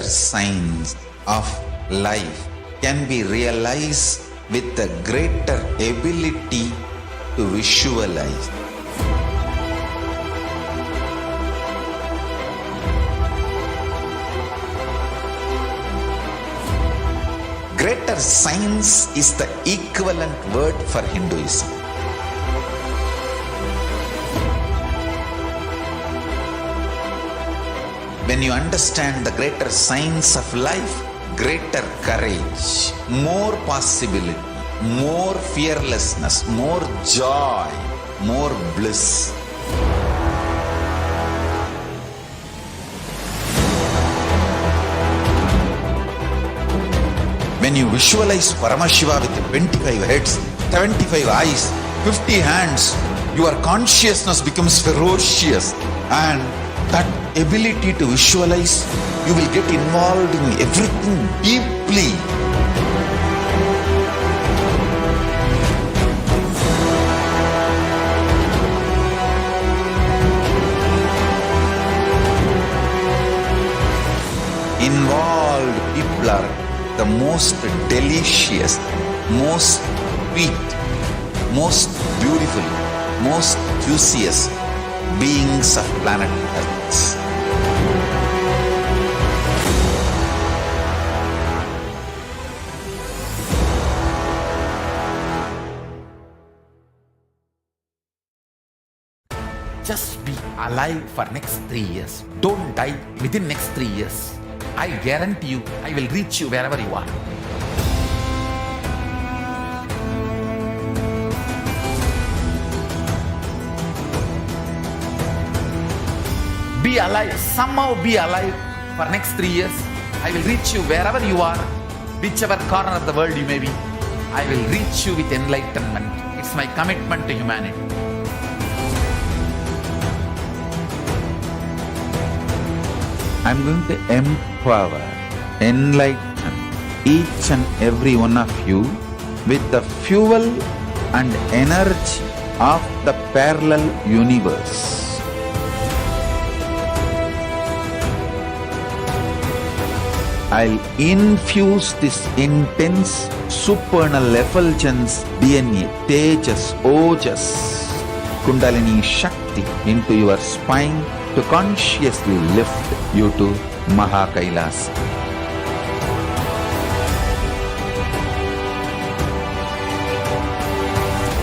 greater signs of life can be realized with a greater ability to visualize. Greater signs is the equivalent word for Hinduism. When you understand the greater signs of life, greater courage, more possibility, more fearlessness, more joy, more bliss. When you visualize Paramashiva with 25 heads, 75 eyes, 50 hands, your consciousness becomes ferocious, and that ability to visualize, you will get involved in everything deeply. Involved people are the most delicious, most sweet, most beautiful, most juiciest beings of planet Earth. Just be alive for next 3 years. Don't die within next 3 years. I guarantee you, I will reach you wherever you are. Be alive, somehow be alive for next 3 years. I will reach you wherever you are, whichever corner of the world you may be. I will reach you with enlightenment. It's my commitment to humanity. I'm going to empower, enlighten each and every one of you with the fuel and energy of the parallel universe. I'll infuse this intense supernal effulgence DNA, Tejas, Ojas, Kundalini Shakti into your spine to consciously lift you to KAILASA.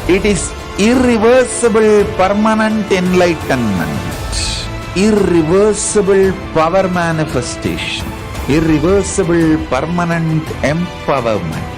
It is irreversible permanent enlightenment, irreversible power manifestation, irreversible permanent empowerment.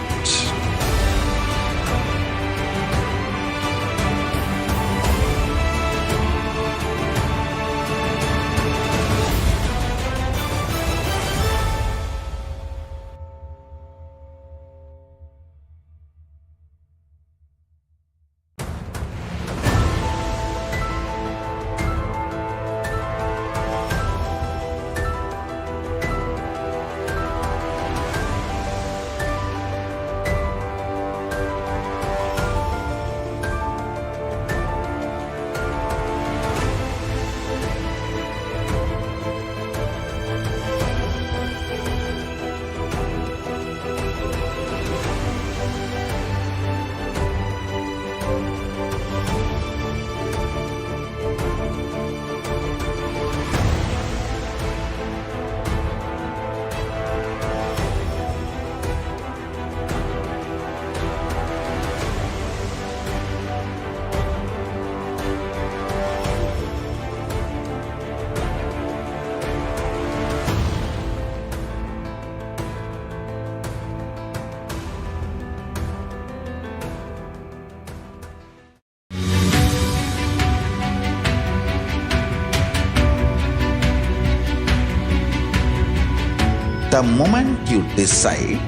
The moment you decide,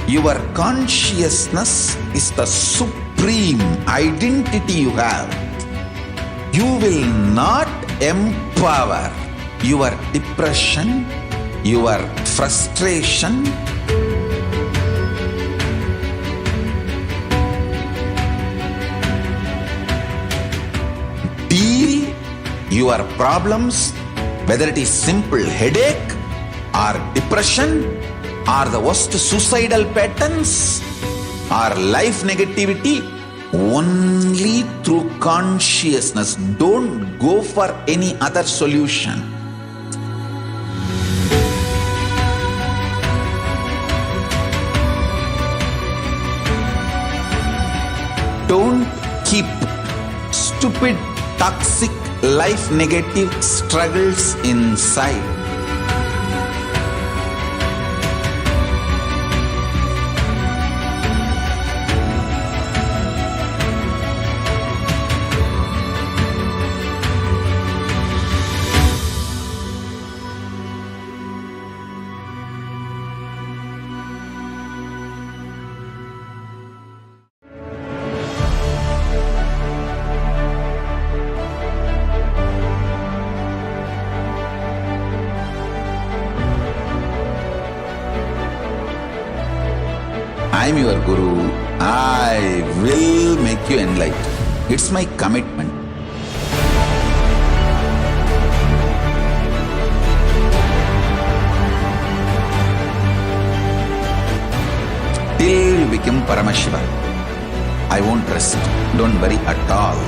your consciousness is the supreme identity you have. You will not empower your depression, your frustration, deal your problems, whether it is simple headache or depression, or the worst suicidal patterns, or life negativity, only through consciousness. Don't go for any other solution. Don't keep stupid, toxic, life negative struggles inside. I am your Guru. I will make you enlightened. It's my commitment. Till you become Paramashiva, I won't rest. Don't worry at all.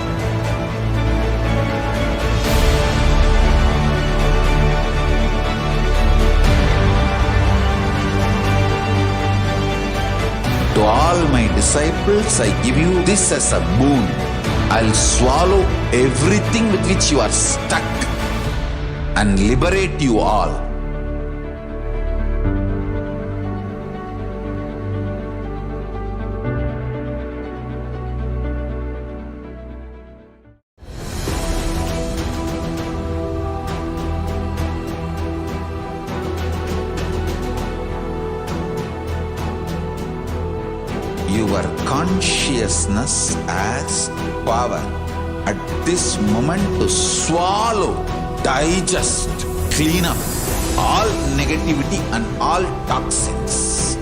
To all my disciples, I give you this as a boon. I'll swallow everything with which you are stuck and liberate you all. Your consciousness as power at this moment to swallow, digest, clean up all negativity and all toxins.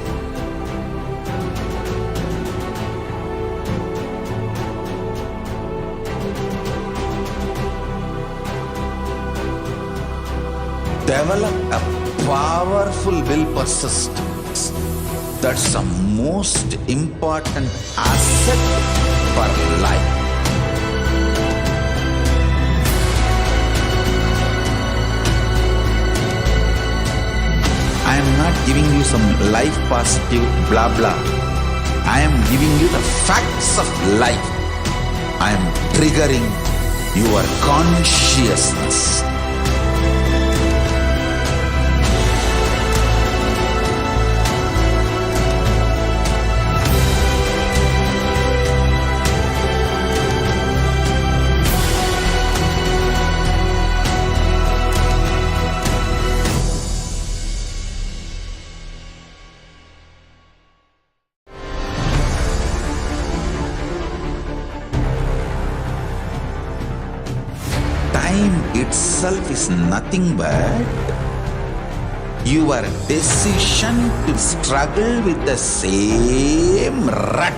Develop a powerful will persistence. That's the most important asset for life. I am not giving you some life positive blah blah. I am giving you the facts of life. I am triggering your consciousness. Time itself is nothing but your decision to struggle with the same rut.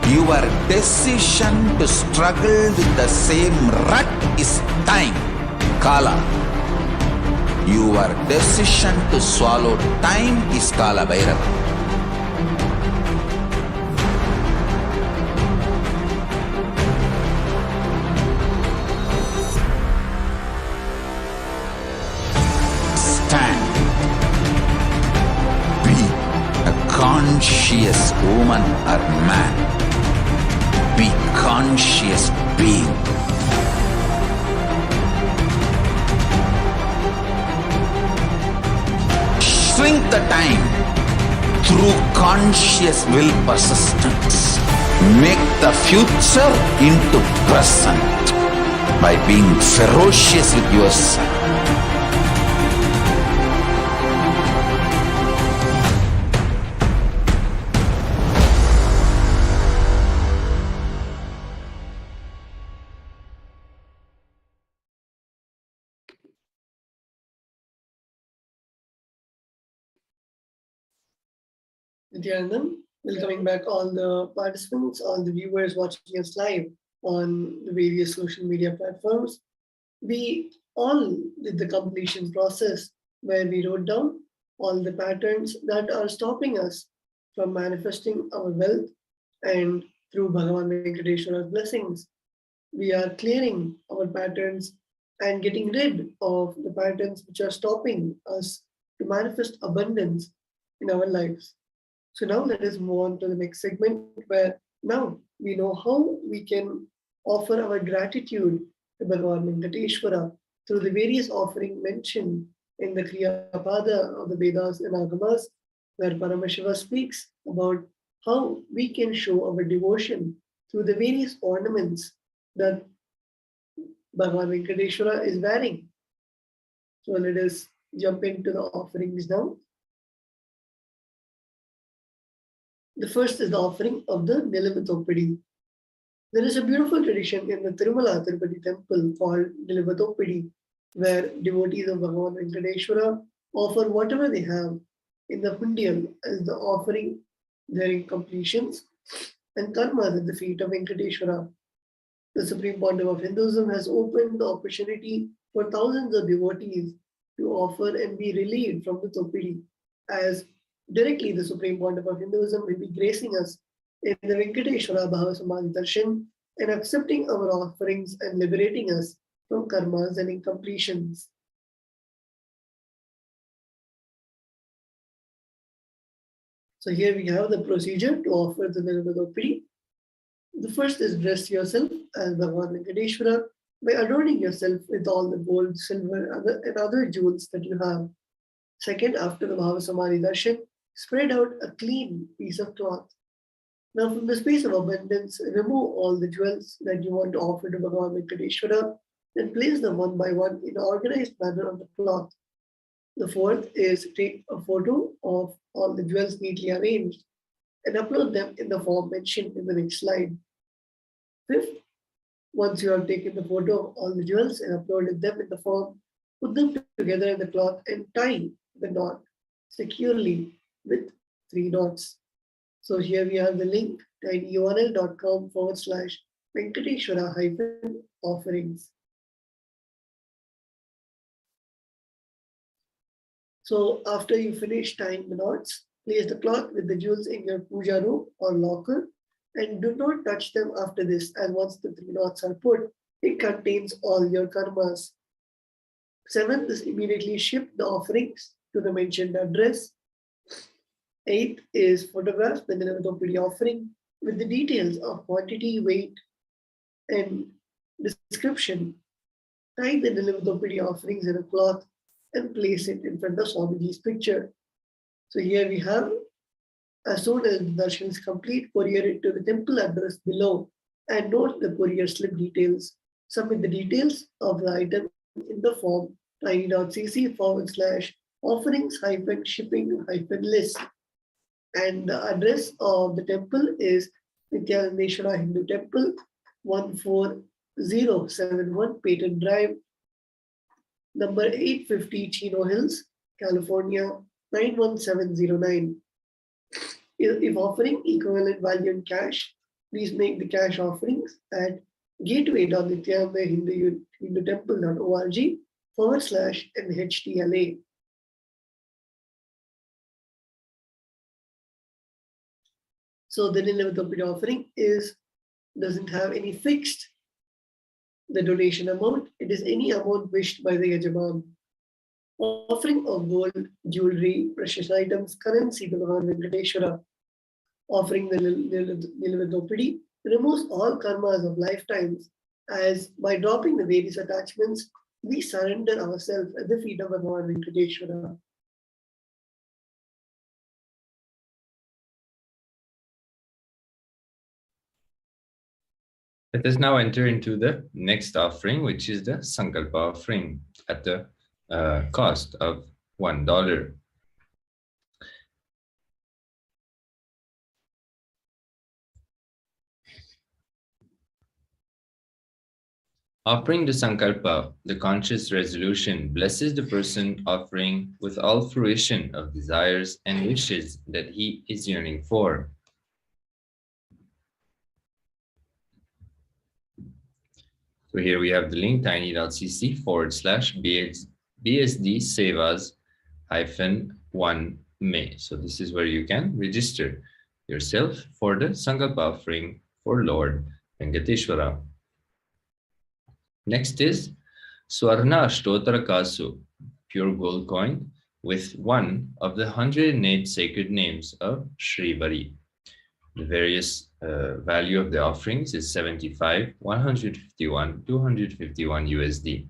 Your decision to struggle with the same rut is time, Kala. Your decision to swallow time is Kala Bhairava. Stand. Be a conscious woman or man. Be conscious being. Shrink the time through conscious will persistence. Make the future into present by being ferocious with yourself. Nithyanandam, Welcoming back all the participants, all the viewers watching us live on the various social media platforms. We all did the completion process where we wrote down all the patterns that are stopping us from manifesting our wealth, and through Bhagavan Venkateshwara's blessings, we are clearing our patterns and getting rid of the patterns which are stopping us to manifest abundance in our lives. So now let us move on to the next segment where now we know how we can offer our gratitude to Bhagavan Venkateshwara through the various offerings mentioned in the Kriya Pada of the Vedas and Agamas, where Paramashiva speaks about how we can show our devotion through the various ornaments that Bhagavan Venkateshwara is wearing. So let us jump into the offerings now. The first is the offering of the Nilivatopidi. There is a beautiful tradition in the Tirumala Tirupati temple called Nilivatopidi, where devotees of Bhagavan Venkateshwara offer whatever they have in the Pundyam as the offering during completions and karmas at the feet of Venkateshwara. The Supreme Pontiff of Hinduism has opened the opportunity for thousands of devotees to offer and be relieved from the Topidi, as directly the Supreme Pontiff of Hinduism will be gracing us in the Venkateshwara Bhava Samadhi Darshan and accepting our offerings and liberating us from karmas and incompletions. So here we have the procedure to offer the Nilvatopidi. The first is dress yourself as Bhagavan Venkateshwara by adorning yourself with all the gold, silver, and other jewels that you have. Second, after the Bhava Samadhi Darshan, spread out a clean piece of cloth. Now from the space of abundance, remove all the jewels that you want to offer to Bhagavan Venkateshwara and place them one by one in an organized manner on the cloth. The fourth is take a photo of all the jewels neatly arranged and upload them in the form mentioned in the next slide. Fifth, once you have taken the photo of all the jewels and uploaded them in the form, put them together in the cloth and tie the knot securely with 3 knots. So here we have the link, tinyurl.com/Venkateshwara-offerings. So after you finish tying the knots, place the cloth with the jewels in your puja room or locker and do not touch them after this, as once the 3 knots are put, it contains all your karmas. Seventh is immediately ship the offerings to the mentioned address. Eighth is photograph the Nilvatopidi offering with the details of quantity, weight, and description. Tie the Nilvatopidi offerings in a cloth and place it in front of Swamiji's picture. So here we have, as soon as the darshan is complete, courier it to the temple address below and note the courier slip details. Submit the details of the item in the form tiny.cc/offerings-shipping-list. And the address of the temple is Nithyananda Hindu Temple, 14071 Peyton Drive, number 850 Chino Hills, California, 91709. If offering equivalent value in cash, please make the cash offerings at gateway.nithyananda-hindu-temple.org/NHTLA. So the Nilvatopidi offering doesn't have any fixed the donation amount. It is any amount wished by the Yajaman. Offering of gold, jewelry, precious items, currency to Bhagavan Venkateshwara. Offering the Nilvatopidi removes all karmas of lifetimes, as by dropping the various attachments, we surrender ourselves at the feet of Bhagavan Venkateshwara. Let us now enter into the next offering, which is the Sankalpa offering at the cost of $1. Offering the Sankalpa, the conscious resolution, blesses the person offering with all fruition of desires and wishes that he is yearning for. So here we have the link tiny.cc/BSD Sevas -1 May. So this is where you can register yourself for the Sankalpa offering for Lord Venkateshwara. Next is Swarna Ashtotra Kasu, pure gold coin with one of the 108 sacred names of Sri Bari. The various value of the offerings is 75, 151, 251 USD.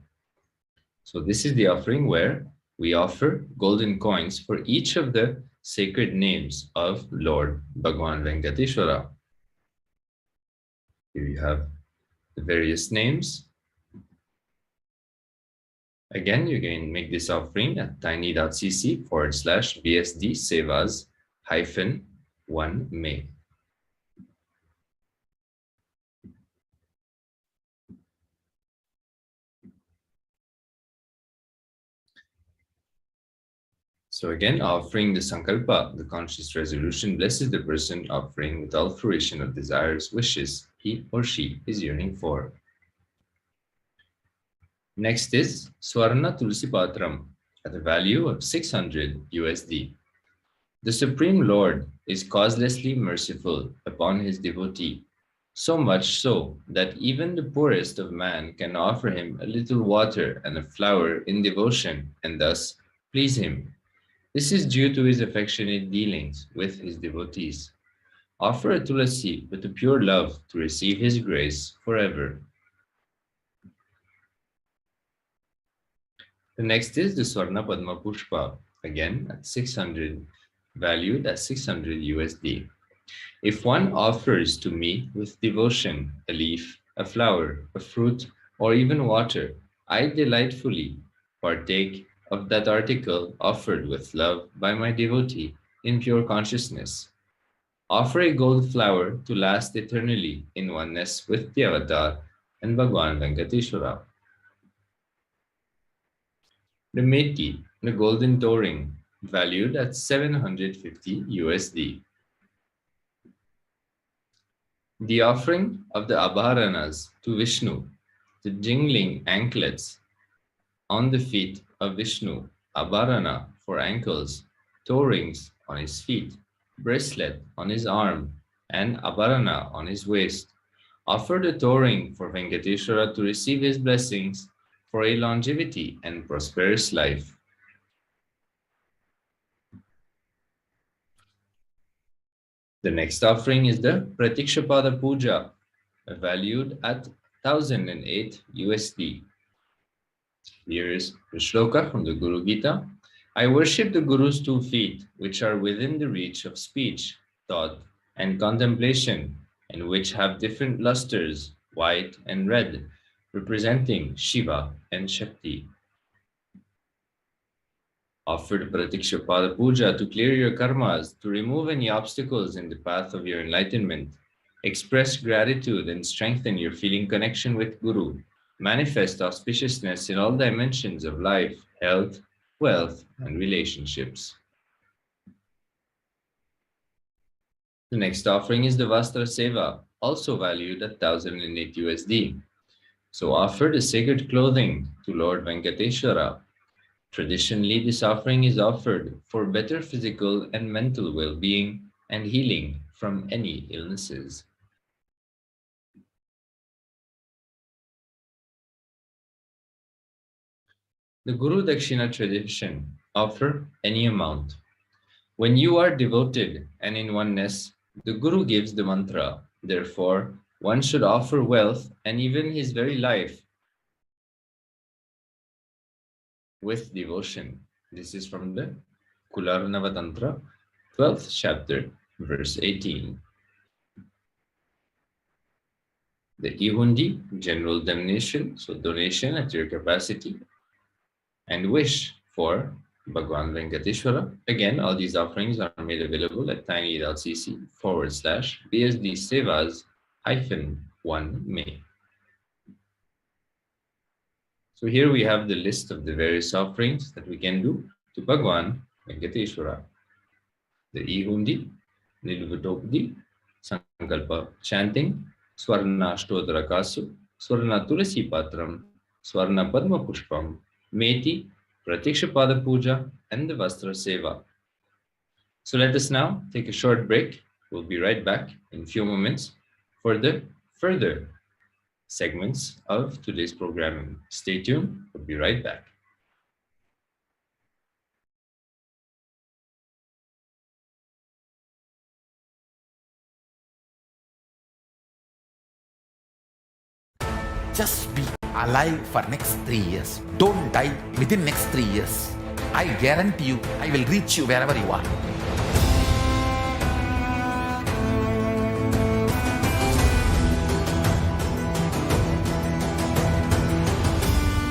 So this is the offering where we offer golden coins for each of the sacred names of Lord Bhagavan Venkateshwara. Here you have the various names. Again, you can make this offering at tiny.cc/BSD Sevas -1 May. So again, offering the Sankalpa, the conscious resolution, blesses the person offering with all fruition of desires, wishes he or she is yearning for. Next is Swarna Tulsi Patram at a value of 600 USD. The Supreme Lord is causelessly merciful upon his devotee, so much so that even the poorest of man can offer him a little water and a flower in devotion and thus please him. This is due to his affectionate dealings with his devotees. Offer a tulasi with a pure love to receive his grace forever. The next is the Swarna Padma Pushpa, again at 600, valued at 600 USD. If one offers to me with devotion a leaf, a flower, a fruit, or even water, I delightfully partake of that article offered with love by my devotee in pure consciousness. Offer a gold flower to last eternally in oneness with the avatar and Bhagavan Venkateshwara. The Meti, the golden toe ring, valued at 750 USD. The offering of the Abharanas to Vishnu, the jingling anklets on the feet of Vishnu, Abharana for ankles, toe rings on his feet, bracelet on his arm, and Abharana on his waist. Offer the toe ring for Venkateshwara to receive his blessings for a longevity and prosperous life. The next offering is the Pratikshapada Puja, valued at 1008 USD. Here is the shloka from the Guru Gita. I worship the Guru's 2 feet, which are within the reach of speech, thought, and contemplation, and which have different lusters, white and red, representing Shiva and Shakti. Offer the Pratikshapada Puja to clear your karmas, to remove any obstacles in the path of your enlightenment. Express gratitude and strengthen your feeling connection with Guru. Manifest auspiciousness in all dimensions of life, health, wealth, and relationships. The next offering is the Vastra Seva, also valued at 1008 USD. So offer the sacred clothing to Lord Venkateshwara. Traditionally, this offering is offered for better physical and mental well-being and healing from any illnesses. The Guru Dakshina tradition offer any amount. When you are devoted and in oneness, the Guru gives the mantra. Therefore, one should offer wealth and even his very life with devotion. This is from the Kularnava Tantra, 12th chapter, verse 18. The Ihundi, general donation, so donation at your capacity, and wish for Bhagavan Venkateshwara. Again, all these offerings are made available at tiny.cc/BSD Sevas -1 May. So here we have the list of the various offerings that we can do to Bhagavan Venkateshwara. The Ihundi, Nilvatopdi, Sankalpa chanting, Swarna Ashtotra Kasu, Swarna Tulsi Patram, Swarna Padma Pushpam, Meti, Pratikshapada Puja, and the Vastra Seva. So let us now take a short break. We'll be right back in a few moments for the further segments of today's programming. Stay tuned. We'll be right back. Just be alive for next 3 years. Don't die within next 3 years. I guarantee you, I will reach you wherever you are.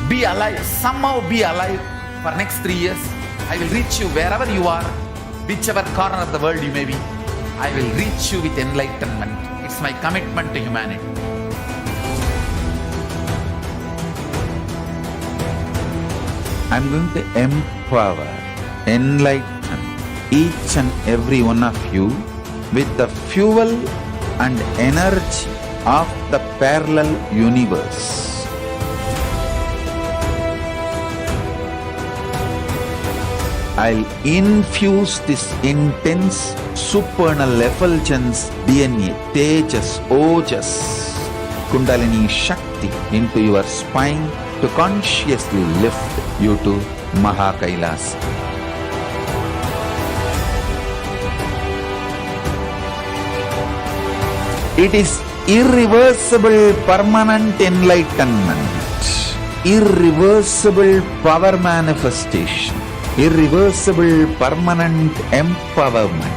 Be alive, somehow be alive for next 3 years. I will reach you wherever you are, whichever corner of the world you may be. I will reach you with enlightenment. It's my commitment to humanity. I'm going to empower, enlighten each and every one of you with the fuel and energy of the parallel universe. I'll infuse this intense supernal effulgence DNA, Tejas, Ojas, Kundalini Shakti into your spine to consciously lift you to KAILASA. It is irreversible permanent enlightenment, irreversible power manifestation, irreversible permanent empowerment.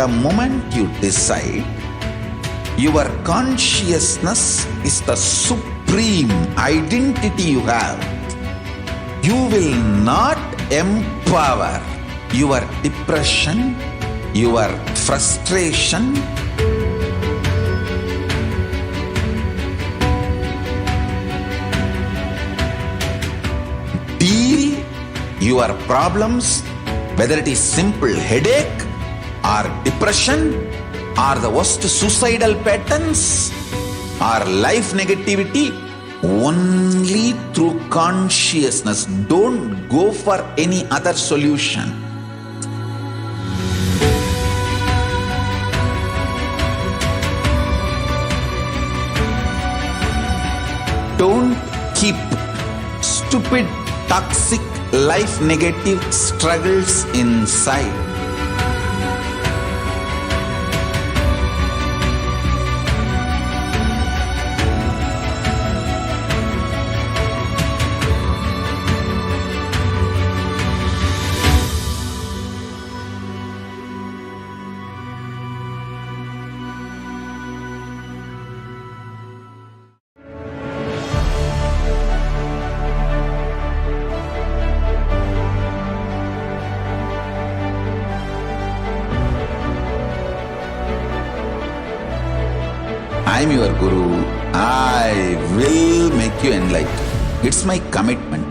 The moment you decide, your consciousness is the supreme identity you have. You will not empower your depression, your frustration, deal your problems, whether it is simple headache or depression or the worst suicidal patterns or life negativity, only through consciousness. Don't go for any other solution. Don't keep stupid, toxic, life negative struggles inside. I am your Guru. I will make you enlightened. It's my commitment.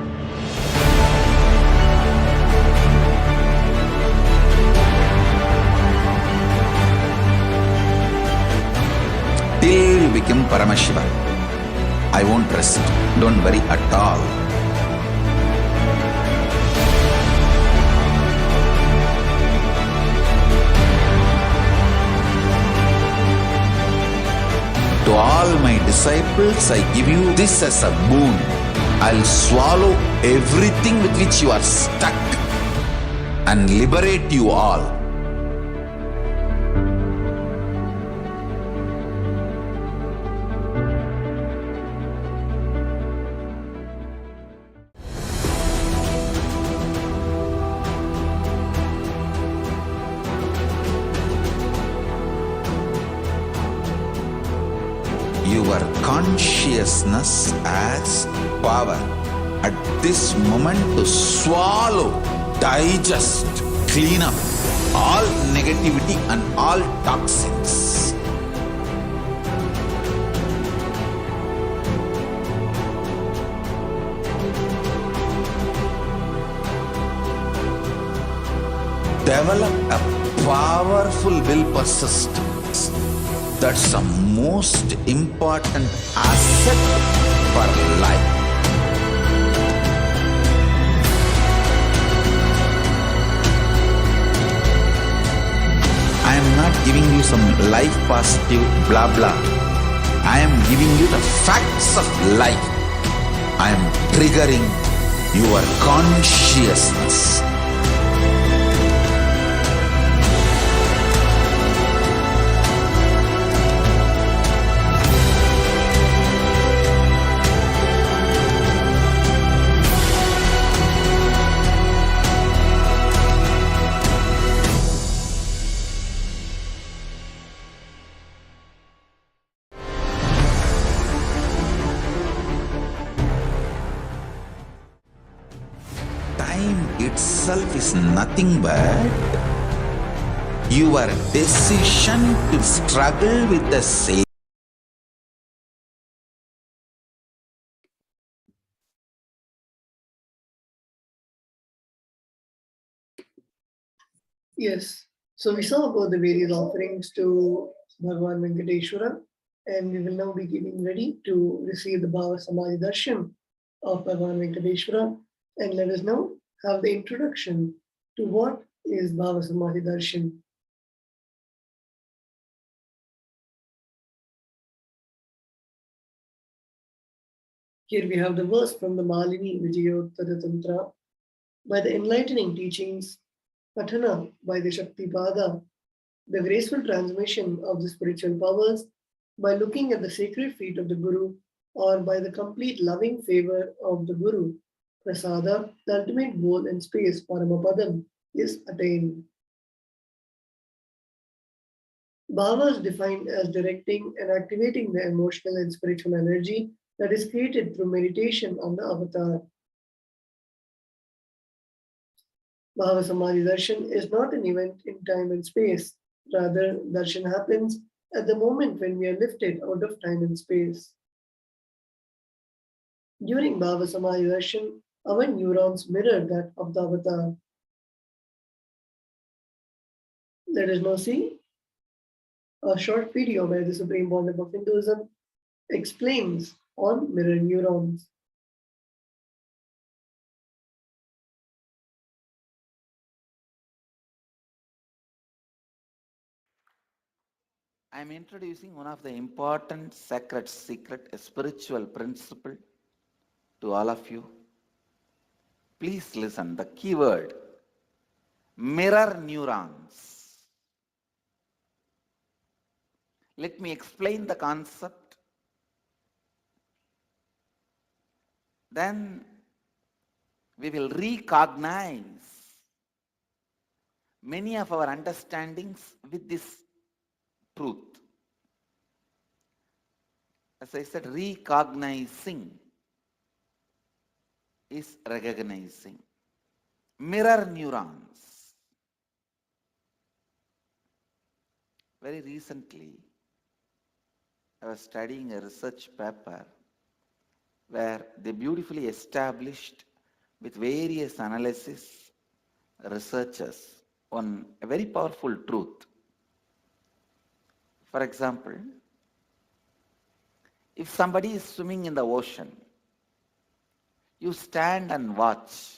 till you become Paramashiva. I won't rest. Don't worry at all. To all my disciples, I give you this as a boon. I'll swallow everything with which you are stuck and liberate you all. Your consciousness as power at this moment to swallow, digest, clean up all negativity and all toxins. Develop a powerful will persistence. That's the most important asset for life. I am not giving you some life positive blah blah. I am giving you the facts of life. I am triggering your consciousness. Time itself is nothing but your decision to struggle with the same. Yes. So we saw about the various offerings to Bhagavan Venkateshwara, and we will now be getting ready to receive the Bhava Samadhi Darshan of Bhagavan Venkateshwara. And let us now have the introduction to what is Bhava Samadhi Darshan. Here we have the verse from the Malini Vijayottara Tantra. By the enlightening teachings, Patana by the Shaktipada, the graceful transmission of the spiritual powers, by looking at the sacred feet of the Guru, or by the complete loving favor of the Guru, Prasada, the ultimate goal and space, Paramapadam, is attained. Bhava is defined as directing and activating the emotional and spiritual energy that is created through meditation on the avatar. Bhava Samadhi Darshan is not an event in time and space. Rather, Darshan happens at the moment when we are lifted out of time and space. During Bhava Samadhi Darshan, our neurons mirror that of the avatar. Let us now see a short video where the Supreme Bond of Hinduism explains on mirror neurons. I am introducing one of the important sacred secret, a spiritual principle to all of you. Please listen, the keyword, mirror neurons. Let me explain the concept. Then we will recognize many of our understandings with this truth. As I said, recognizing is recognizing. Mirror neurons. Very recently, I was studying a research paper where they beautifully established with various analysis researchers on a very powerful truth. For example, If somebody is swimming in the ocean, you stand and watch.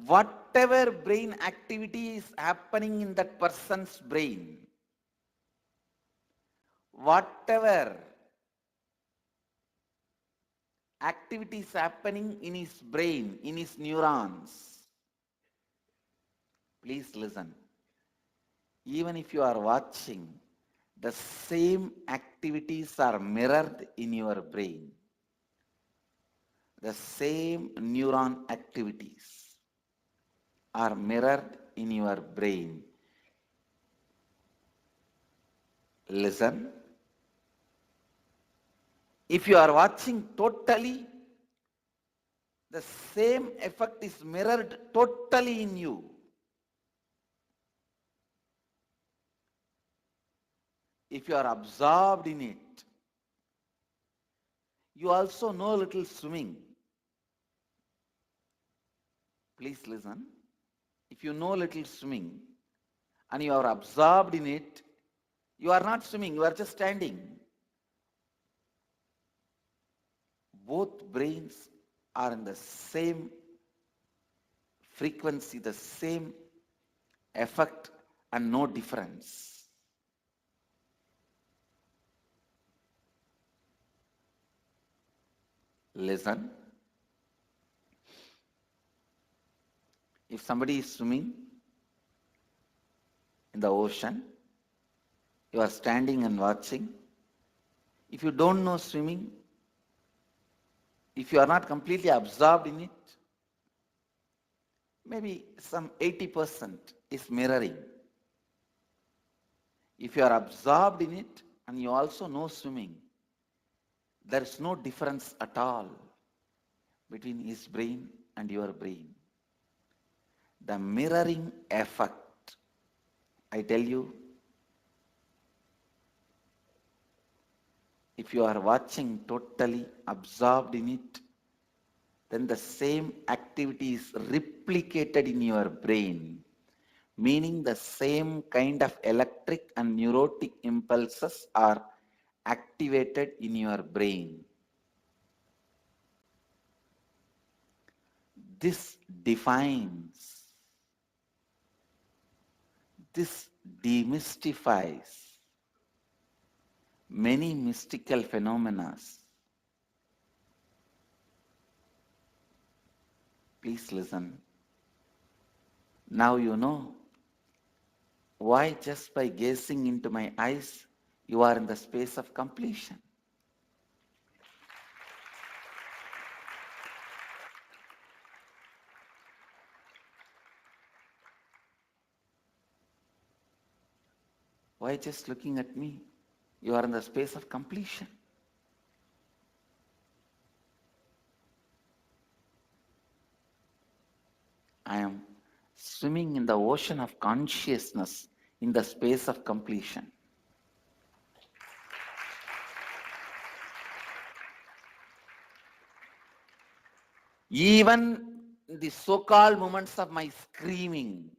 Whatever brain activity is happening in that person's brain, whatever activity is happening in his brain, in his neurons, please listen. Even if you are watching, the same activities are mirrored in your brain. The same neuron activities are mirrored in your brain. Listen. If you are watching totally, the same effect is mirrored totally in you. If you are absorbed in it, you also know a little swimming. Please listen. If you know a little swimming and you are absorbed in it, you are not swimming, you are just standing. Both brains are in the same frequency, the same effect, and no difference. Listen. If somebody is swimming in the ocean, you are standing and watching. If you don't know swimming, if you are not completely absorbed in it, maybe some 80% is mirroring. If you are absorbed in it and you also know swimming, there is no difference at all between his brain and your brain. The mirroring effect, I tell you, if you are watching totally absorbed in it, then the same activity is replicated in your brain, meaning the same kind of electric and neurotic impulses are activated in your brain. This defines, this demystifies many mystical phenomena. Please listen. Now you know why just by gazing into my eyes, you are in the space of completion. Why just looking at me, you are in the space of completion. I am swimming in the ocean of consciousness in the space of completion. Even the so-called moments of my screaming,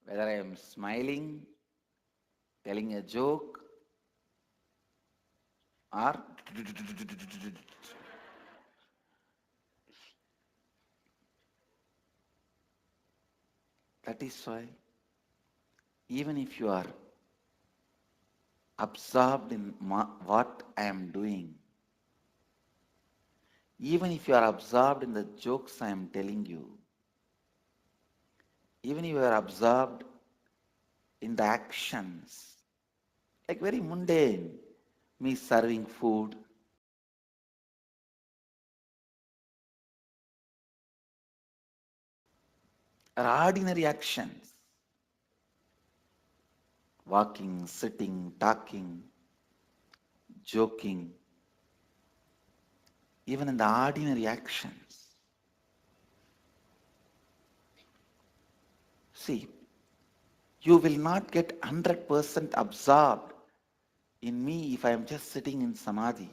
whether I am smiling, telling a joke, or that is why even if you are absorbed in what I am doing, even if you are absorbed in the jokes I am telling you, even if you are absorbed in the actions, like very mundane, me serving food, or ordinary actions, walking, sitting, talking, joking, even in the ordinary actions. See, you will not get 100% absorbed in me if I am just sitting in Samadhi.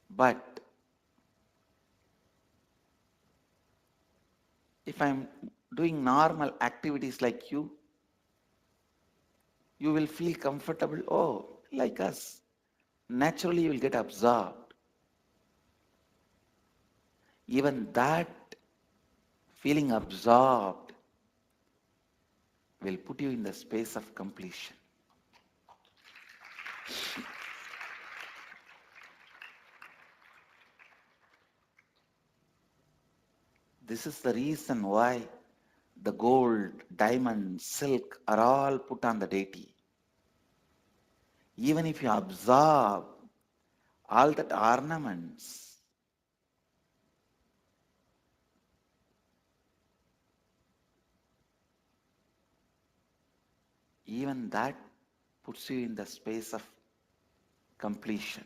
But If I'm doing normal activities like you will feel comfortable. Oh, like us. Naturally, you will get absorbed. Even that feeling absorbed will put you in the space of completion. This is the reason why the gold, diamond, silk are all put on the deity. Even if you absorb all that ornaments, even that puts you in the space of completion.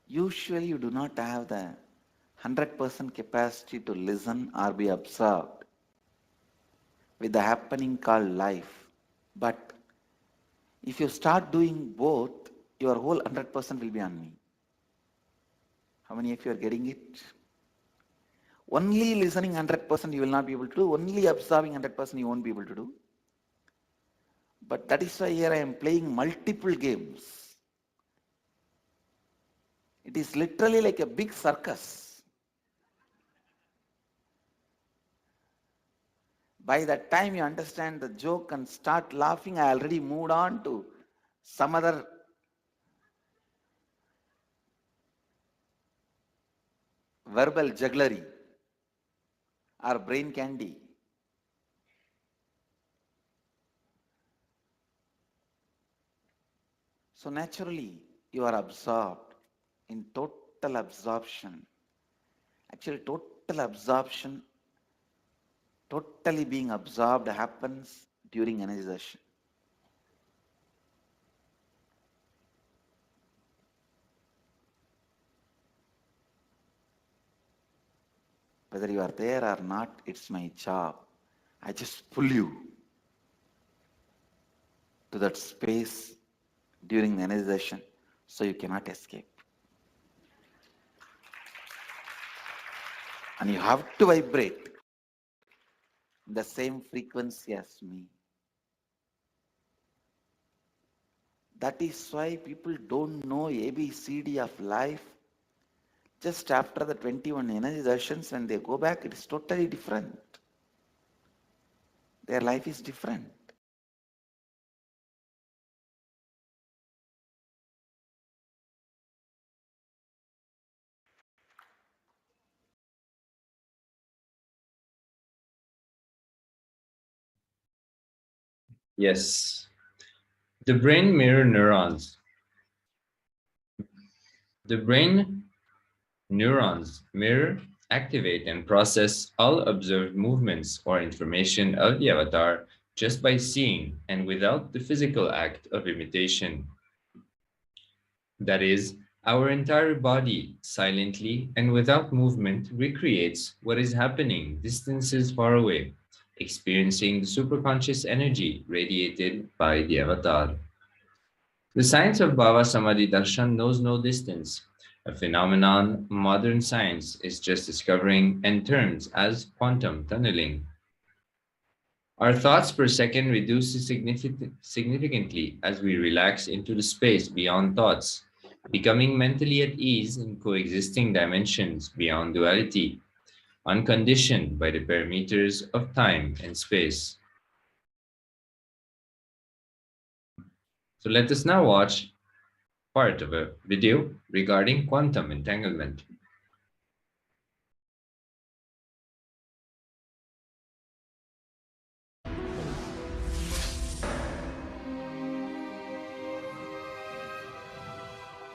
Usually you do not have the 100% capacity to listen or be absorbed with the happening called life. But if you start doing both, your whole 100% will be on me. How many of you are getting it? Only listening 100% you will not be able to do. Only absorbing 100% you won't be able to do. But that is why here I am playing multiple games. It is literally like a big circus. By the time you understand the joke and start laughing, I already moved on to some other verbal jugglery or brain candy. So naturally, you are absorbed in total absorption. Actually, total absorption, totally being absorbed happens during energization. Whether you are there or not, it's my job. I just pull you to that space during the energization so you cannot escape. And you have to vibrate the same frequency as me. That is why people don't know ABCD of life. Just after the 21 energizations, when they go back, it is totally different. Their life is different. Yes. The brain mirror neurons. The brain neurons mirror, activate, and process all observed movements or information of the avatar just by seeing and without the physical act of imitation. That is, our entire body silently and without movement recreates what is happening distances far away, experiencing the superconscious energy radiated by the avatar. The science of Bhava Samadhi Darshan knows no distance, a phenomenon modern science is just discovering and terms as quantum tunneling. Our thoughts per second reduces significantly as we relax into the space beyond thoughts, becoming mentally at ease in coexisting dimensions beyond duality, unconditioned by the parameters of time and space. So let us now watch part of a video regarding quantum entanglement.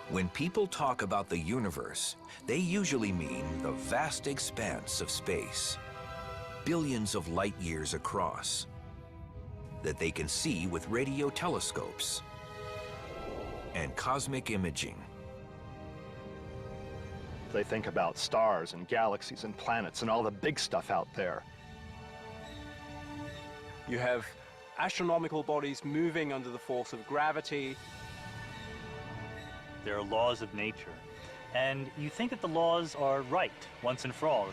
When people talk about the universe, they usually mean the vast expanse of space, billions of light years across, that they can see with radio telescopes and cosmic imaging. They think about stars and galaxies and planets and all the big stuff out there. You have astronomical bodies moving under the force of gravity. there are laws of nature, and you think that the laws are right once and for all.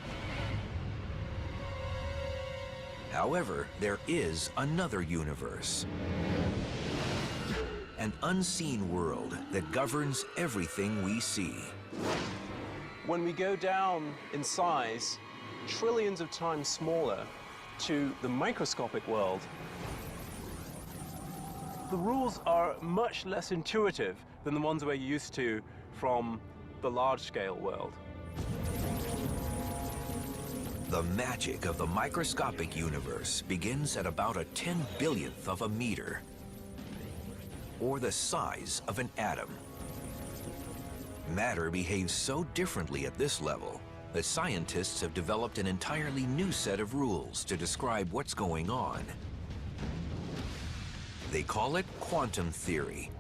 However, there is another universe. An unseen world that governs everything we see. When we go down in size, trillions of times smaller, to the microscopic world, the rules are much less intuitive than the ones we're used to from the large-scale world. The magic of the microscopic universe begins at about a 10/1000th of a meter, or the size of an atom. Matter behaves so differently at this level that scientists have developed an entirely new set of rules to describe what's going on. They call it quantum theory,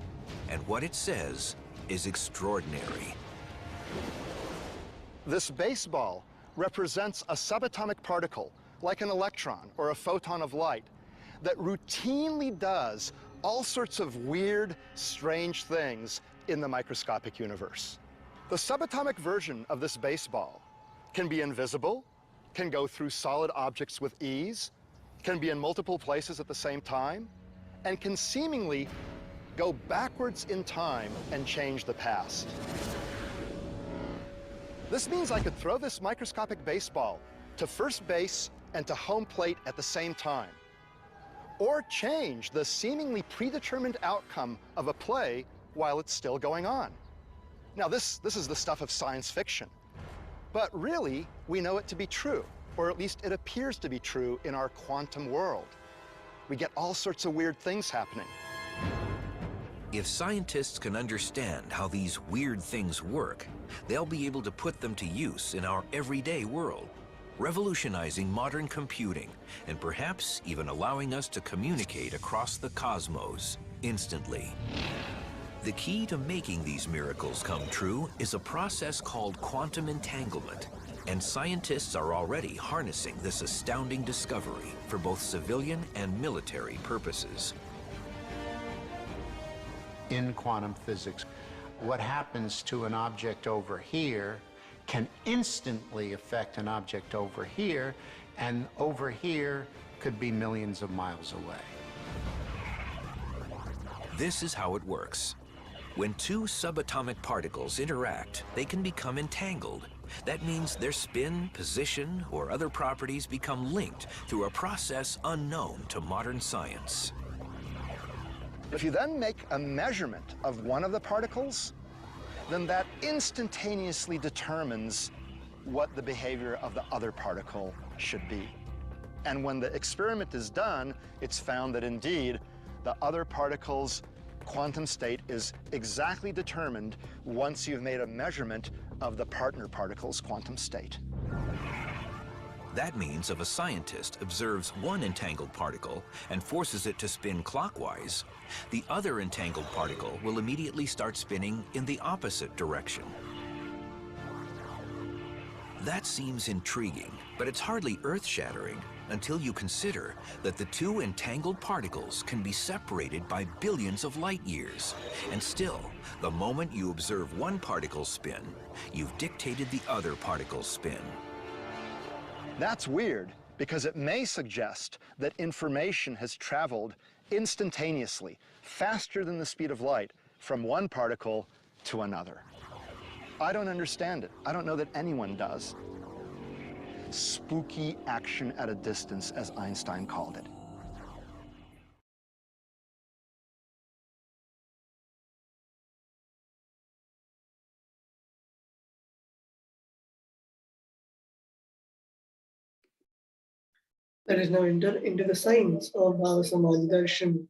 and what it says is extraordinary. This baseball represents a subatomic particle, like an electron or a photon of light, that routinely does all sorts of weird, strange things in the microscopic universe. The subatomic version of this baseball can be invisible, can go through solid objects with ease, can be in multiple places at the same time, and can seemingly go backwards in time and change the past. This means I could throw this microscopic baseball to first base and to home plate at the same time, or change the seemingly predetermined outcome of a play while it's still going on. Now, this is the stuff of science fiction, but really, we know it to be true, or at least it appears to be true in our quantum world. We get all sorts of weird things happening. If scientists can understand how these weird things work, they'll be able to put them to use in our everyday world, revolutionizing modern computing and perhaps even allowing us to communicate across the cosmos instantly. The key to making these miracles come true is a process called quantum entanglement, and scientists are already harnessing this astounding discovery for both civilian and military purposes. In quantum physics, what happens to an object over here can instantly affect an object over here, and over here could be millions of miles away. This is how it works. When two subatomic particles interact, they can become entangled. That means their spin, position, or other properties become linked through a process unknown to modern science. If you then make a measurement of one of the particles, then that instantaneously determines what the behavior of the other particle should be. And when the experiment is done, it's found that indeed the other particle's quantum state is exactly determined once you've made a measurement of the partner particle's quantum state. That means if a scientist observes one entangled particle and forces it to spin clockwise, the other entangled particle will immediately start spinning in the opposite direction. That seems intriguing, but it's hardly earth-shattering until you consider that the two entangled particles can be separated by billions of light years. And still, the moment you observe one particle's spin, you've dictated the other particle's spin. That's weird, because it may suggest that information has traveled instantaneously, faster than the speed of light, from one particle to another. I don't understand it. I don't know that anyone does. Spooky action at a distance, as Einstein called it. Let us now enter into the science of Bhava Samadhi Darshan.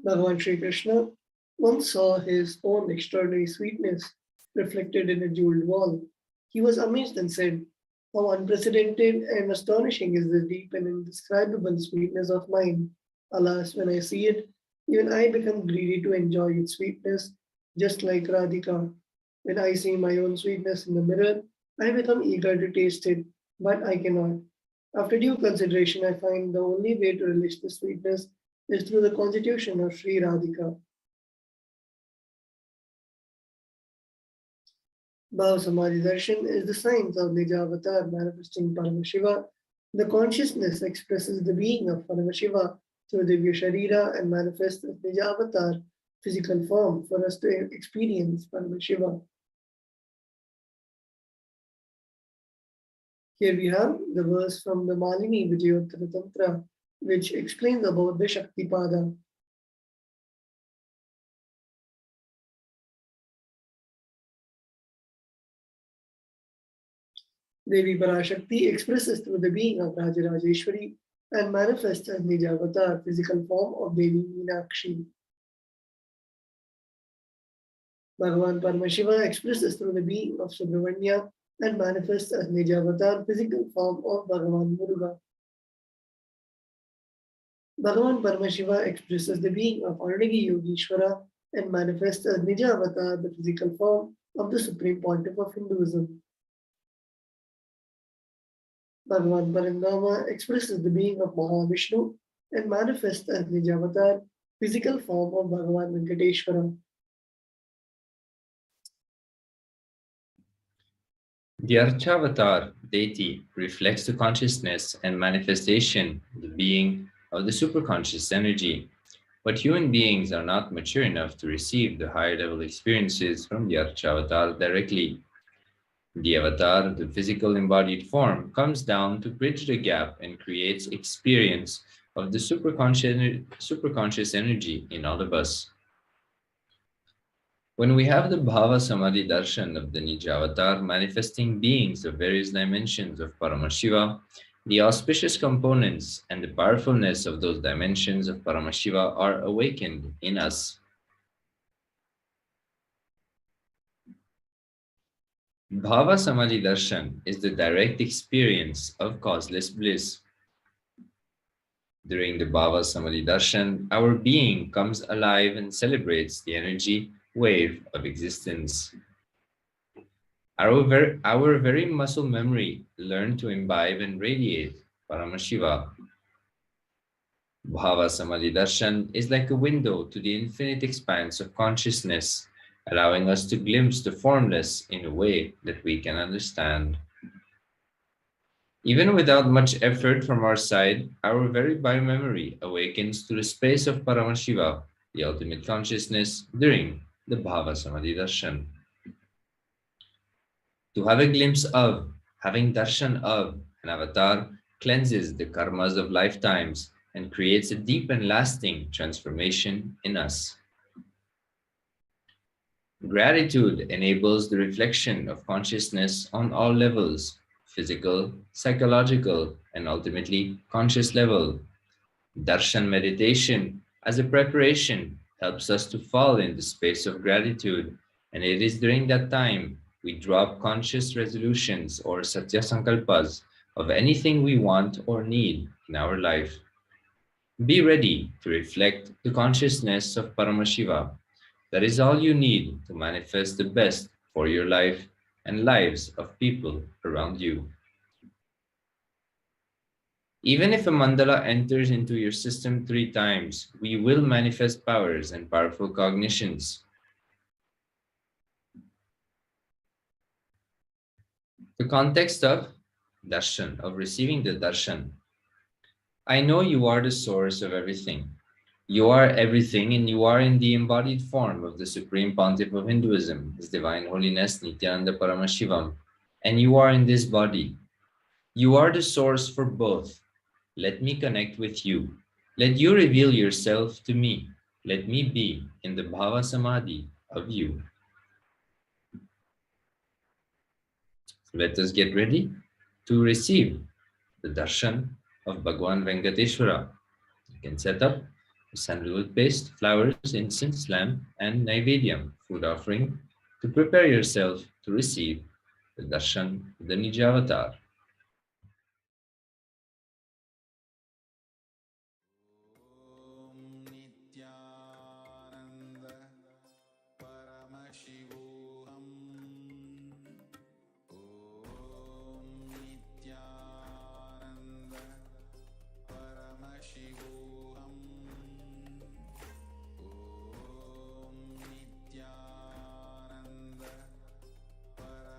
Bhagavan Sri Krishna once saw his own extraordinary sweetness reflected in a jeweled wall. He was amazed and said, "How unprecedented and astonishing is this deep and indescribable sweetness of mine. Alas, when I see it, even I become greedy to enjoy its sweetness, just like Radhika. When I see my own sweetness in the mirror, I become eager to taste it, but I cannot. After due consideration, I find the only way to relish the sweetness is through the constitution of Sri Radhika." Bhava Samadhi Darshan is the science of Nija Avatar manifesting Paramashiva. The consciousness expresses the being of Paramashiva through Divya Sharira and manifests as Nija Avatar, physical form, for us to experience Paramashiva. Here we have the verse from the Malini Vijayottara Tantra, which explains about the Shaktipada. Devi Parashakti expresses through the being of Rajarajeshwari and manifests as Nijavatar, physical form of Devi Meenakshi. Bhagavan Paramashiva expresses through the being of Subramanya and manifests as Nijavatar, physical form of Bhagavan Muruga. Bhagavan Paramashiva expresses the being of Arunagi Yogishwara and manifests as Nijavatar, the physical form of the Supreme Pontiff of Hinduism. Bhagavan Parandama expresses the being of Mahavishnu and manifests as Nijavatar, physical form of Bhagavan Venkateshwara. The Archavatar deity reflects the consciousness and manifestation, the being of the superconscious energy. But human beings are not mature enough to receive the higher level experiences from the Archavatar directly. The avatar, the physical embodied form, comes down to bridge the gap and creates experience of the superconscious energy in all of us. When we have the Bhava Samadhi Darshan of the Nijavatar manifesting beings of various dimensions of Paramashiva, the auspicious components and the powerfulness of those dimensions of Paramashiva are awakened in us. Bhava Samadhi Darshan is the direct experience of causeless bliss. During the Bhava Samadhi Darshan, our being comes alive and celebrates the energy wave of existence. Our very muscle memory learned to imbibe and radiate Paramashiva. Bhava Samadhi Darshan is like a window to the infinite expanse of consciousness, allowing us to glimpse the formless in a way that we can understand. Even without much effort from our side, our very biomemory awakens to the space of Paramashiva, the ultimate consciousness, during the Bhava Samadhi Darshan. To have a glimpse of, having darshan of an avatar cleanses the karmas of lifetimes and creates a deep and lasting transformation in us. Gratitude enables the reflection of consciousness on all levels, physical, psychological, and ultimately conscious level. Darshan meditation as a preparation helps us to fall in the space of gratitude, and it is during that time we drop conscious resolutions or satya sankalpas of anything we want or need in our life. Be ready to reflect the consciousness of Paramashiva. That is all you need to manifest the best for your life and lives of people around you. Even if a mandala enters into your system 3 times, we will manifest powers and powerful cognitions. The context of darshan, of receiving the darshan. I know you are the source of everything. You are everything, and you are in the embodied form of the Supreme Pontiff of Hinduism, His Divine Holiness Nithyananda Paramashivam, and you are in this body. You are the source for both. Let me connect with you. Let you reveal yourself to me. Let me be in the Bhava Samadhi of you. Let us get ready to receive the darshan of Bhagwan Venkateshwara. You can set up a sandalwood paste, flowers, incense, lamp, and naivedyam, food offering, to prepare yourself to receive the darshan of the Nijavatar. Nithyananda Paramashivoham. Om Nithyananda Paramashivoham. Om Nithyananda Paramashivoham.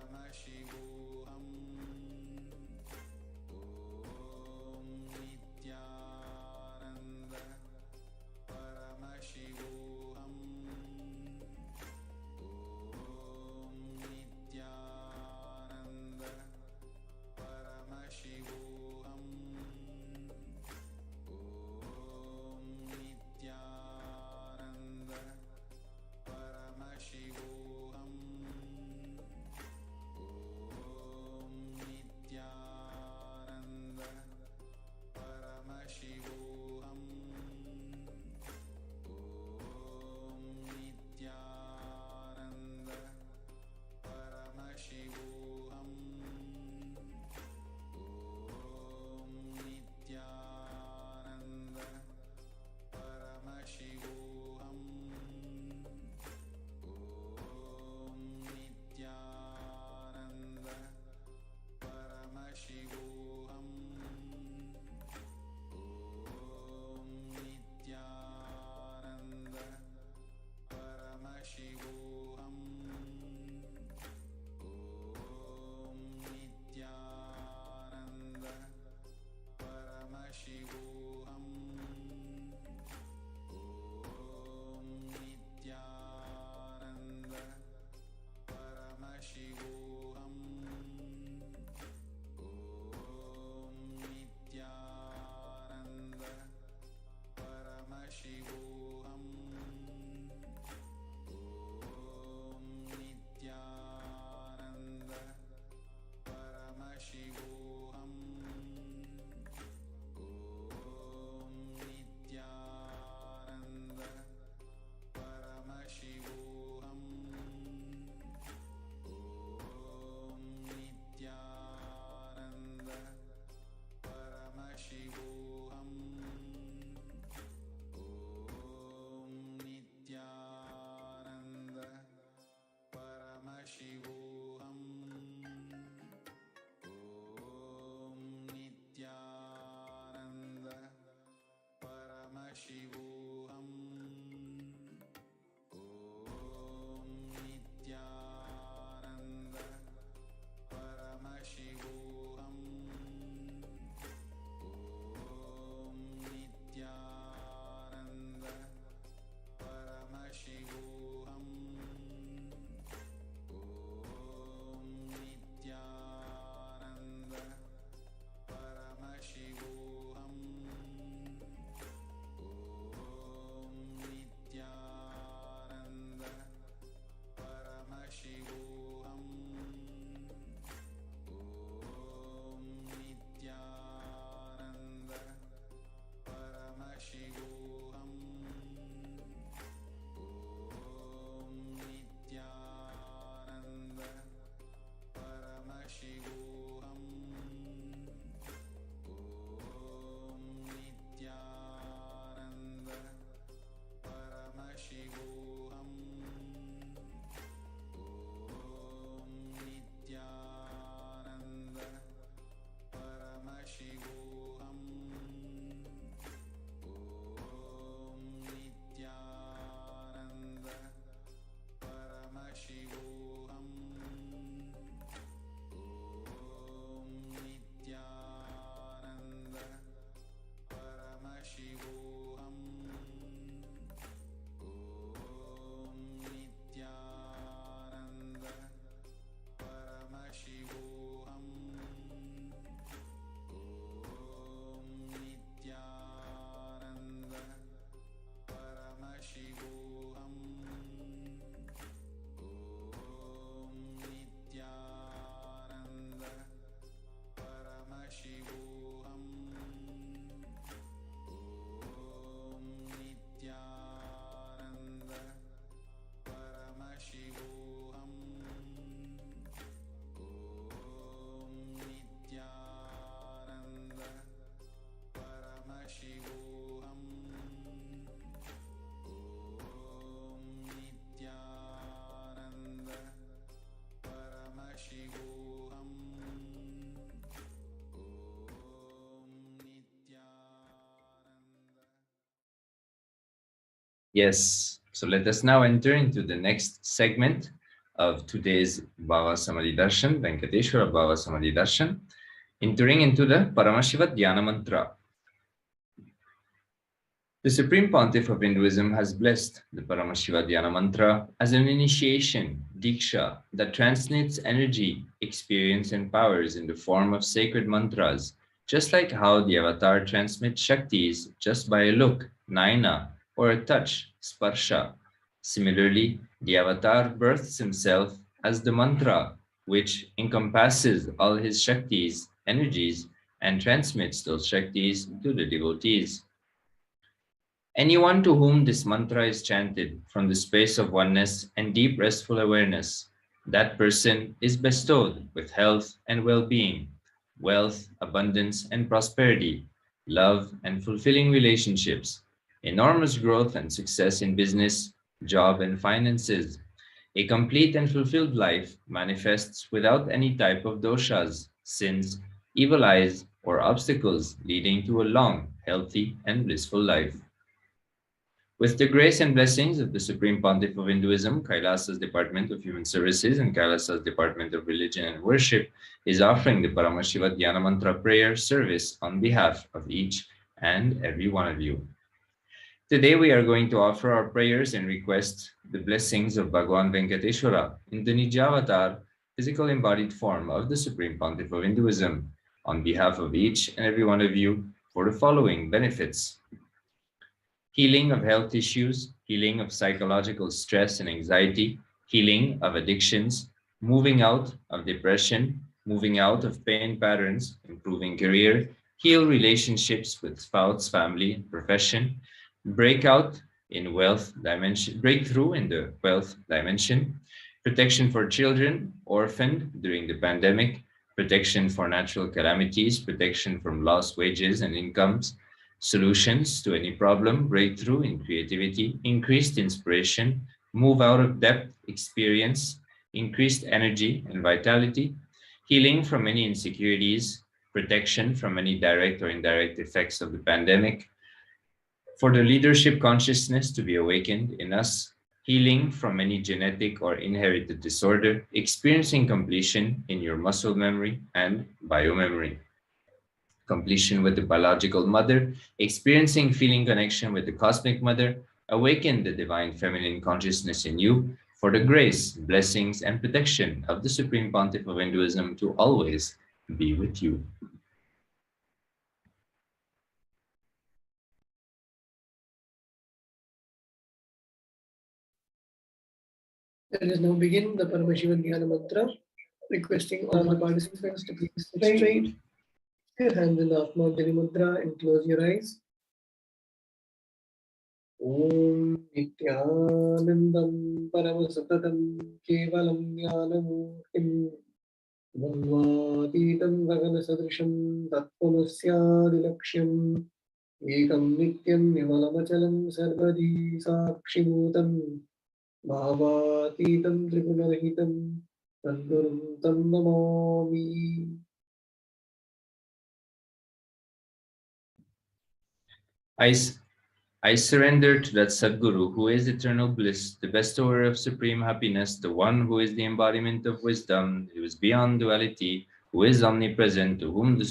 Yes, so let us now enter into the next segment of today's Bhava Samadhi Darshan, Venkateshwara Bhava Samadhi Darshan, entering into the Paramashiva Dhyana Mantra. The Supreme Pontiff of Hinduism has blessed the Paramashiva Dhyana Mantra as an initiation, Diksha, that translates energy, experience, and powers in the form of sacred mantras, just like how the avatar transmits Shaktis just by a look, Naina, or a touch, Sparsha. Similarly, the avatar births himself as the mantra, which encompasses all his Shaktis, energies, and transmits those Shaktis to the devotees. Anyone to whom this mantra is chanted from the space of oneness and deep restful awareness, that person is bestowed with health and well-being, wealth, abundance and prosperity, love and fulfilling relationships, enormous growth and success in business, job and finances. A complete and fulfilled life manifests without any type of doshas, sins, evil eyes, or obstacles leading to a long, healthy, and blissful life. With the grace and blessings of the Supreme Pontiff of Hinduism, KAILASA's Department of Human Services and KAILASA's Department of Religion and Worship is offering the Paramashiva Dhyana Mantra prayer service on behalf of each and every one of you. Today we are going to offer our prayers and request the blessings of Bhagavan Venkateshwara in the Nijavatar, physical embodied form of the Supreme Pontiff of Hinduism, on behalf of each and every one of you for the following benefits: healing of health issues, healing of psychological stress and anxiety, healing of addictions, moving out of depression, moving out of pain patterns, improving career, heal relationships with spouse, family, profession, breakthrough in the wealth dimension, protection for children orphaned during the pandemic, protection for natural calamities, protection from lost wages and incomes, solutions to any problem, breakthrough in creativity, increased inspiration, move out of debt, experience, increased energy and vitality, healing from any insecurities, protection from any direct or indirect effects of the pandemic, for the leadership consciousness to be awakened in us, healing from any genetic or inherited disorder, experiencing completion in your muscle memory and biomemory. Completion with the biological mother, experiencing feeling connection with the cosmic mother, awaken the divine feminine consciousness in you for the grace, blessings, and protection of the Supreme Pontiff of Hinduism to always be with you. Let us now begin the Paramashiva Dhyana Mantra, requesting all the participants to please sit straight, your hands in the Atmanjali Mudra and close your eyes. Om Nithyanandam Paramasatatam Kevalam Jnanamurtim Bhavatītam Gaganasadrisham Tattvamasyaadilaksham Ekam Nityam Nimalamachalam Sarvadi Sakshibhutam Bhavatītam Trigunarahitam Tadgurum Tam Namami. I surrender to that Sadguru who is eternal bliss, the bestower of supreme happiness, the one who is the embodiment of wisdom, who is beyond duality, who is omnipresent, to whom the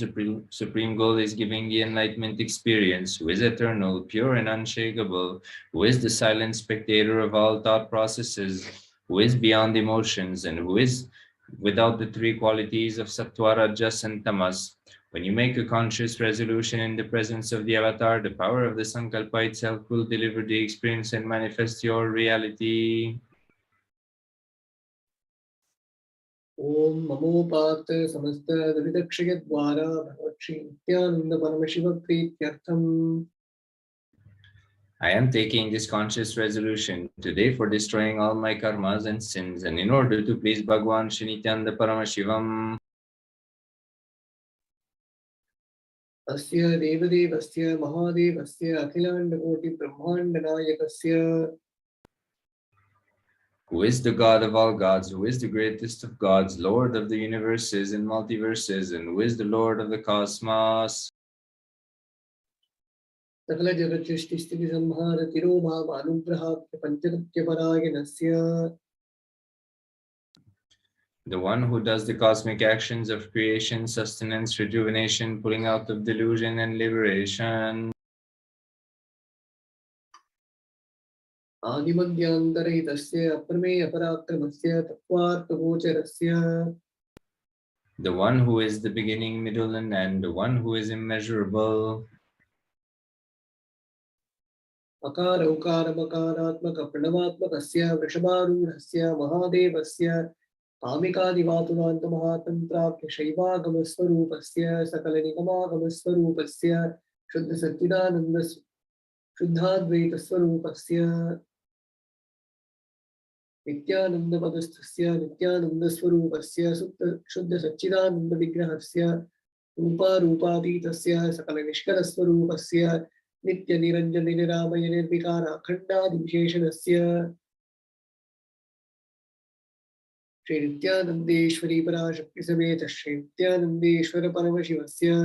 supreme goal is giving the enlightenment experience, who is eternal, pure and unshakable, who is the silent spectator of all thought processes, who is beyond emotions, and who is without the three qualities of Sattva, Rajas, and Tamas. When you make a conscious resolution in the presence of the avatar, the power of the Sankalpa itself will deliver the experience and manifest your reality. Om Mamopata Samasta Davidakshaya Dwara Bhagavakshi Nithyananda Paramashiva Prityartham. I am taking this conscious resolution today for destroying all my karmas and sins, and in order to please Bhagavan Shri Nithyananda Paramashivam. Asya Devadevasya Mahadevasya Akhilandakoti Brahmandanayakasya. Who is the God of all gods, who is the greatest of gods, Lord of the universes and multiverses, and who is the Lord of the cosmos. सकल जगत सृष्टि स्थिति संहार तिरोभाव अनुग्रहाख्य पंचतत्व परायणस्य The one who does the cosmic actions of creation, sustenance, rejuvenation, pulling out of delusion and liberation. आदिमध्यान्तरहितस्य अप्रमेय पराक्रमस्य तत्त्वार्थगोचरस्य The one who is the beginning, middle, and end, the one who is immeasurable. अकार उकार मकारात्मक प्रणवात्मकस्य वृषभारूढस्य महादेवस्य कामिकादिवातुवान्त महातन्त्राख्य शैवागमस्वरूपस्य सकलनिगमागमस्वरूपस्य शुद्ध सच्चिदानन्द शुद्धाद्वैतस्वरूपस्य नित्यानन्दपदस्थस्य नित्यानन्दस्वरूपस्य शुद्ध सच्चिदानन्द विग्रहस्य रूपातीतस्य सकलनिष्कलस्वरूपस्य नित्य निरंजन निरामय निर्विकार अखंडादि विशेषणस्य श्री नित्यानंदेश्वरी पराशक्ति समेत श्री नित्यानंदेश्वर परमशिवस्य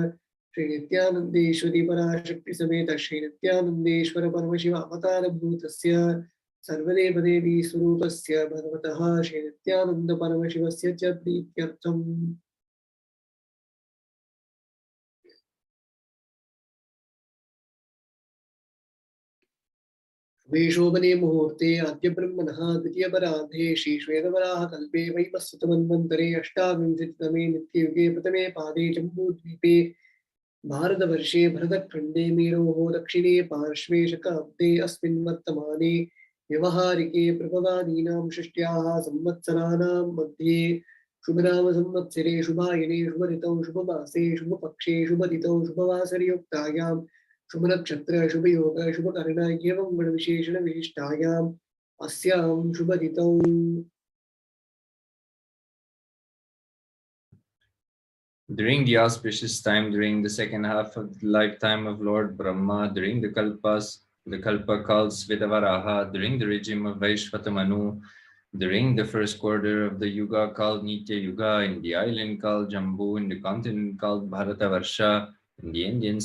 श्री नित्यानंदेश्वरी पराशक्ति समेत श्री नित्यानंदेश्वर परमशिव अवतार भूतस्य सर्वदेव देवी स्वरूपस्य भगवतः श्री नित्यानंद परमशिवस्य च प्रीत्यर्थम् वेशोभने मुहूर्ते अद्य ब्रह्मणः द्वितीयपरार्धे श्रीश्वेतवराह कल्पे वैवस्वतमन्वन्तरे अष्टाविंशतितमे नित्ययुगे प्रथमे पादे जम्बूद्वीपे भारतवर्षे भरतखण्डे मेरोः दक्षिणे पार्श्वे शकाब्दे अस्मिन् वर्तमाने व्यवहारिके प्रभवादीनां षष्ट्याः संवत्सराणां मध्ये शुभनाम संवत्सरे शुभायने शुभऋतौ शुभमासे शुभपक्षे शुभतिथौ शुभवासरयुक्तायां शुभ नक्षत्र शुभ योग शुभ कर्ण एवं गुण विशेषण विशिष्टायाम् अस्यां शुभ तिथौ During the auspicious time, during the second half of the lifetime of Lord Brahma, during the Kalpa called Svetavaraha, during the regime of Vaishvatamanu, during the first quarter of the Yuga called Nitya Yuga, in the island called Jambu, in the continent called Bharatavarsha, in the Indian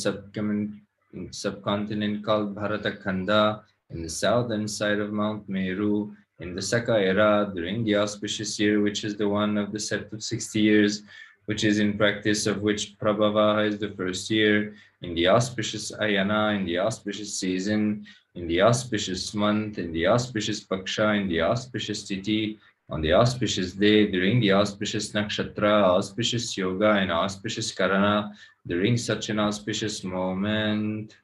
subcontinent called Bharatakhanda, in the southern side of Mount Meru, in the Saka era, during the auspicious year, which is the one of the set of 60 years, which is in practice of which Prabhava is the first year, in the auspicious Ayana, in the auspicious season, in the auspicious month, in the auspicious Paksha, in the auspicious Titi, on the auspicious day, during the auspicious Nakshatra, auspicious Yoga, and auspicious Karana, during such an auspicious moment.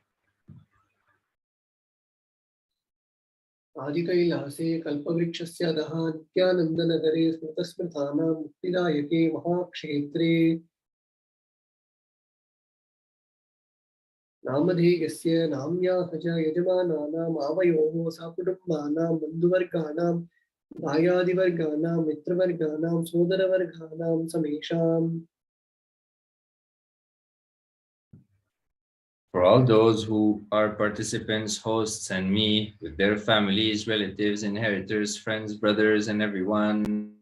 आदिकैलासे कल्पवृक्षस्य अधः नित्यानन्दनगरे स्मृतस्मृतानां मुक्तिदायके महाक्षेत्रे नामधेयस्य नाम्याः च यजमानानाम् आवयोः सकुटुम्बानां बन्धुवर्गाणां भायादिवर्गाणां मित्रवर्गाणां सोदरवर्गाणां समेषाम् For all those who are participants, hosts, and me, with their families, relatives, inheritors, friends, brothers, and everyone.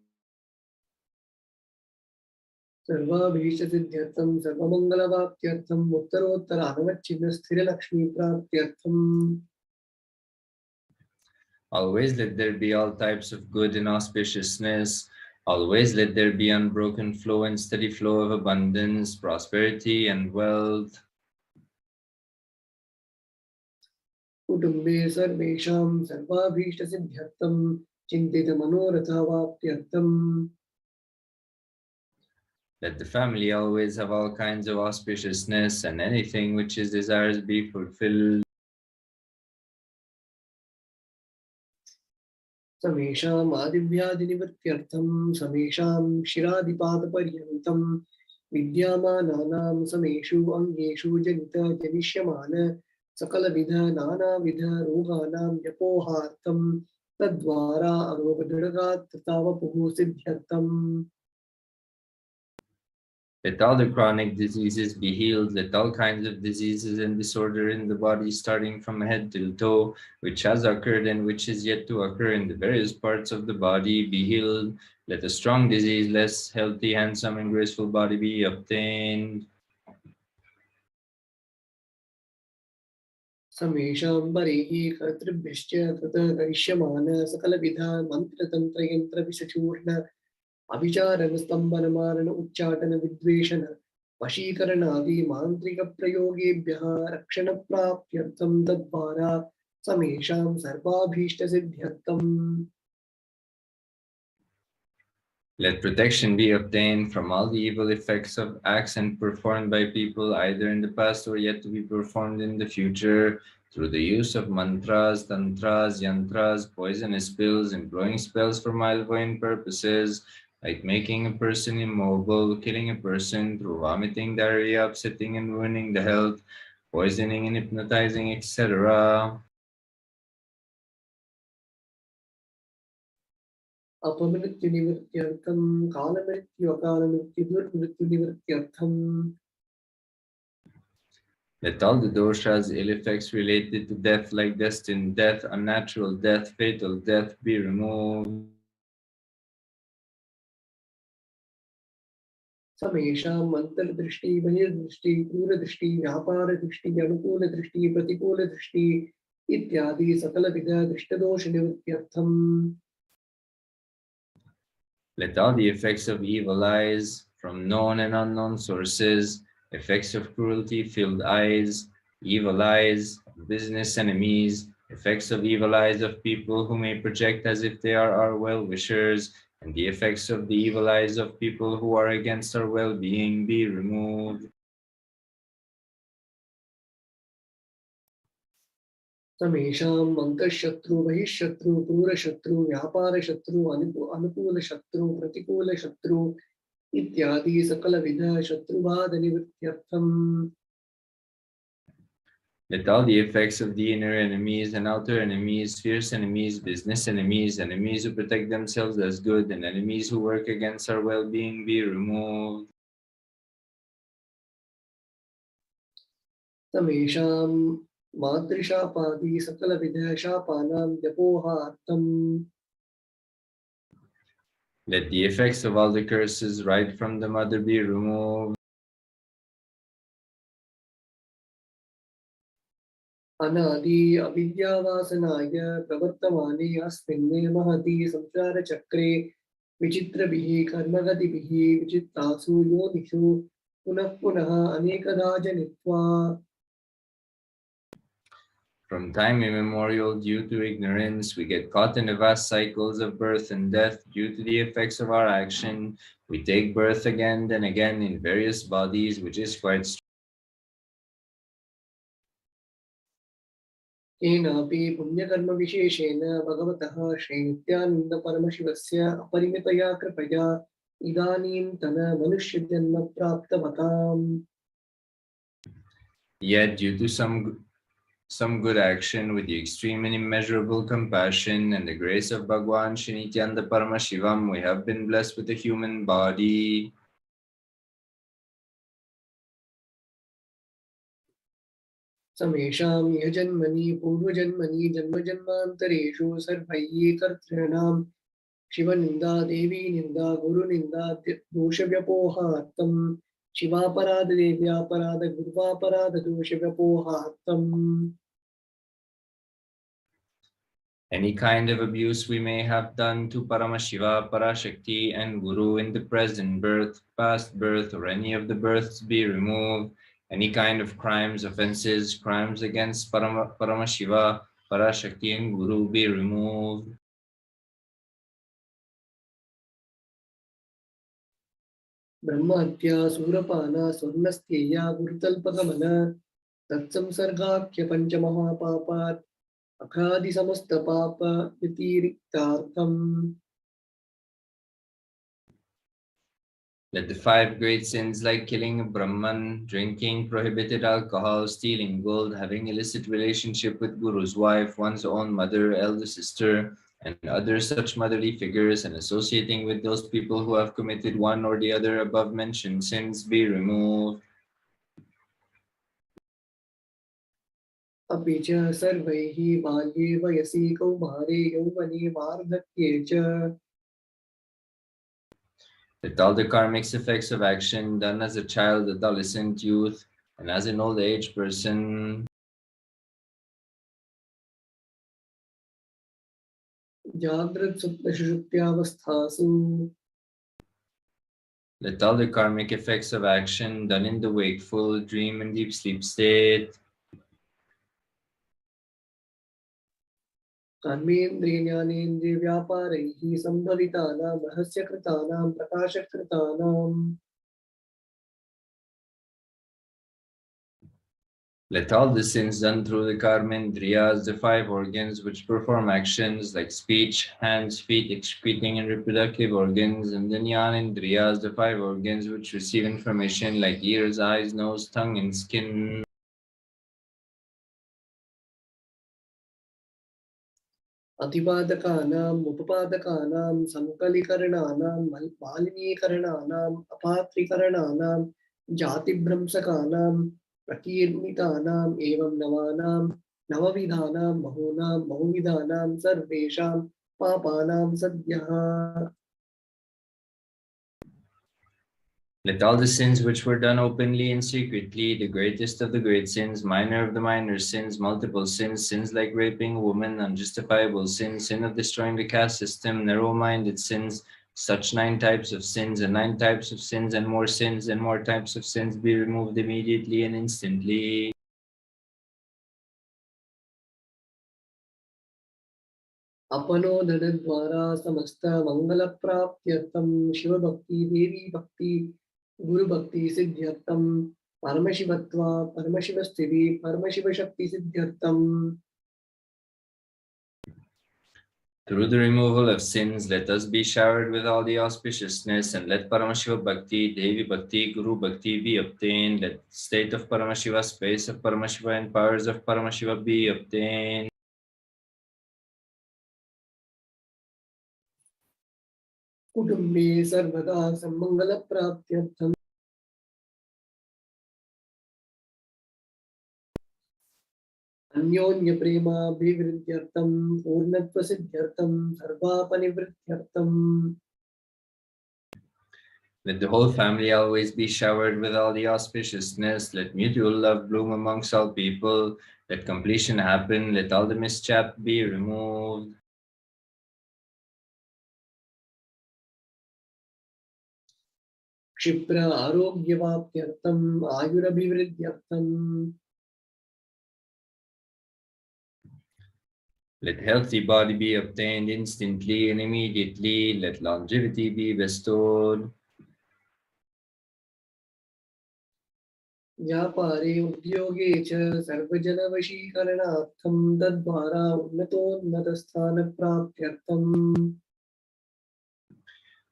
सर्वाभीष्टसिद्ध्यर्थं सर्वमङ्गलवाप्त्यर्थं उत्तरोत्तर अनवच्छिन्न स्थिरलक्ष्मीप्राप्त्यर्थम् Always let there be all types of good and auspiciousness. Always let there be unbroken flow and steady flow of abundance, prosperity, and wealth. कुटुम्बे सर्वेषां सर्वाभीष्टसिद्ध्यर्थं चिन्तितमनोरथावाप्त्यर्थम् Let the family always have all kinds of auspiciousness and anything which is desires be fulfilled. समेषाम् आदिव्याधिनिवृत्त्यर्थं समेषां शिरादिपादपर्यन्तं विद्यामानानां समेषु अङ्गेषु जनिष्यमान सकलविध नानाविध रोगाणां यपोहार्थं तद्वारा अरोगदृढगात्रतावपुः सिद्ध्यर्थम् Let all the chronic diseases be healed. Let all kinds of diseases and disorder in the body, starting from head till toe, which has occurred and which is yet to occur in the various parts of the body, be healed. Let a strong disease, less healthy, handsome, and graceful body be obtained. समेषां परेः कर्तृभ्यश्च ततः करिष्यमान सकलविधा मन्त्रतन्त्रयन्त्रविषचूर्ण अभिचारण स्तम्भनमारण उच्चाटन विद्वेषण वशीकरणादि मान्त्रिकप्रयोगेभ्यः रक्षणप्राप्त्यर्थं तद्वारा समेषां सर्वाभीष्टसिद्ध्यर्थम्. Let protection be obtained from all the evil effects of acts and performed by people either in the past or yet to be performed in the future through the use of mantras, tantras, yantras, poisonous pills, employing spells for malevolent purposes, like making a person immobile, killing a person through vomiting, diarrhea, upsetting and ruining the health, poisoning and hypnotizing, etc. अपमृत्युनिवृत्त्यर्थं कालमृत्यु अकालमृत्युर्मृत्युनिवृत्त्यर्थम्. Let all the doshas, ill effects related to death, like destined death, unnatural death, fatal death, be removed. समेषां मन्तरदृष्टि बहिर्दृष्टि क्रूरदृष्टि व्यापारदृष्टि अनुकूलदृष्टि प्रतिकूलदृष्टि इत्यादि सकलविध दृष्टदोषनिवृत्त्यर्थम्. Let all the effects of evil eyes from known and unknown sources, effects of cruelty-filled eyes, evil eyes, business enemies, effects of evil eyes of people who may project as if they are our well-wishers, and the effects of the evil eyes of people who are against our well-being be removed. समेषां अन्तःशत्रु बहिःशत्रु क्रूरशत्रु व्यापारशत्रु अनुकूलशत्रु प्रतिकूलशत्रु इत्यादि सकलविध शत्रुबाधनिवृत्त्यर्थम्. Let all the effects of the inner enemies and outer enemies, fierce enemies, business enemies, enemies who protect themselves as good, and enemies who work against our well-being be removed. समेषां मातृशापादि सकलविध शापानां व्यपोहार्थम्. Let the effects of all the curses right from the mother be removed. अनादि अविद्यावासनाय प्रवर्तमाने अस्मिन् महति संसारचक्रे विचित्रभिः कर्मगतिभिः विचित्तासु योनिषु पुनः पुनः अनेकधा जनित्वा. From time immemorial, due to ignorance, we get caught in the vast cycles of birth and death due to the effects of our action. We take birth again and again in various bodies, which is quite strange. केनापि पुण्यकर्मविशेषेण भगवतः श्रीनित्यानन्दपरमशिवस्य अपरिमितया कृपया इदानीन्तन मनुष्यजन्म प्राप्तवताम्. Yet, due to some good action with the extreme and immeasurable compassion and the grace of Bhagwan Shri Nithyananda Paramashivam, we have been blessed with a human body. समेषां यजन्मनि पूर्वजन्मनि जन्मजन्मान्तरेषु सर्वैः कर्तॄणां शिवनिन्दा देवीनिन्दा गुरुनिन्दा दोषव्यपोहार्थं शिवापराध देव्यापराध गुरुवापराध दोषव्यपोहार्थम्. Any kind of abuse we may have done to Paramashiva, Parashakti, and Guru in the present birth, past birth, or any of the births be removed. Any kind of crimes, offenses, crimes against Paramashiva, Parashakti, and Guru be removed. ब्रह्महत्या सूरपाना स्वर्णस्त्येया गुरुतल्पगमन तत्संसर्गाख्य पंचमहापापात् अखादि समस्त पाप व्यतिरिक्तार्थम्. Let the 5 great sins like killing a Brahman, drinking prohibited alcohol, stealing gold, having illicit relationship with Guru's wife, one's own mother, elder sister, and other such motherly figures, and associating with those people who have committed one or the other above mentioned sins be removed. अपि च सर्वैः बाल्ये वयसि कौमारे यौवने वार्धक्ये च. Let all the karmic effects of action done as a child, adolescent, youth, and as an old age person Jagrat Supta Shushuptyavasthasu. Let all the karmic effects of action done in the wakeful, dream, and deep sleep state Karmendriyanendriya Vyaparaihi Sambhavitanam Rahasya Kritanam Prakasha Kritanam. let all the sins done through the karmendriyas, the five organs which perform actions like speech, hands, feet, excreting and reproductive organs, and the jnanendriyas, the five organs which receive information like ears, eyes, nose, tongue, and skin. Atipadakanam, Upapaдаkanam, Sankalikarananam, Malinikarananam, Apatrikarananam, Jatibramsakanam, Prakirmitanam, Evam Navanam, Navavidhanam, Bahunam, Bahuvidhanam, Sarvesham, Papanam, Sadhyaha. Let all the sins which were done openly and secretly, the greatest of the great sins, minor of the minor sins, multiple sins, sins like raping a woman, unjustifiable sins, sin of destroying the caste system, narrow-minded sins, such 9 types of sins and 9 types of sins and more types of sins be removed immediately and instantly. Apanodhanadvara samasta mangala praptyartam Shiva Bhakti, Devi Bhakti, Guru Bhakti Siddhyartam, Paramashivatva, Paramashivasthiti, Paramashiva Shakti Siddhyartam. Through the removal of sins, let us be showered with all the auspiciousness, and let Paramashiva Bhakti, Devi Bhakti, Guru Bhakti be obtained. Let the state of Paramashiva, space of Paramashiva, and powers of Paramashiva be obtained. Kutumbe sarvada sammangala praptyartham Anyonya prema bhivridyartham Purnatva siddhyartham Sarvapanivridyartham. Let the whole family always be showered with all the auspiciousness. Let mutual love bloom amongst all people. Let completion happen. Let all the mischap be removed. Kshipra arogyavaptyartham Ayurabhivridyartham. Let healthy body be obtained instantly and immediately. Let longevity be bestowed. Vyapare udyoge cha sarvajana vashikaranartham Tadvara unnatonnatasthana praptyartham.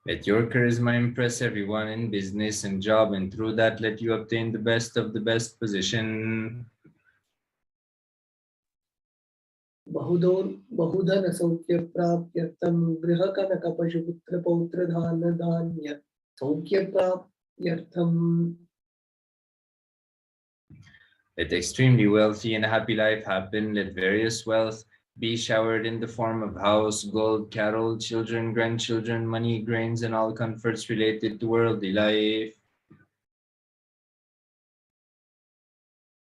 Let your charisma impress everyone in business and job, and through that let you obtain the best of the best position. Bahudana Saukya Prapyartham Griha Kanaka Pashuputra Pautra Dhana Dhanya Saukya Prapyartham. Let extremely wealthy and happy life happen. Let various wealth be showered in the form of house, gold, cattle, children, grandchildren, money, grains, and all comforts related to worldly life.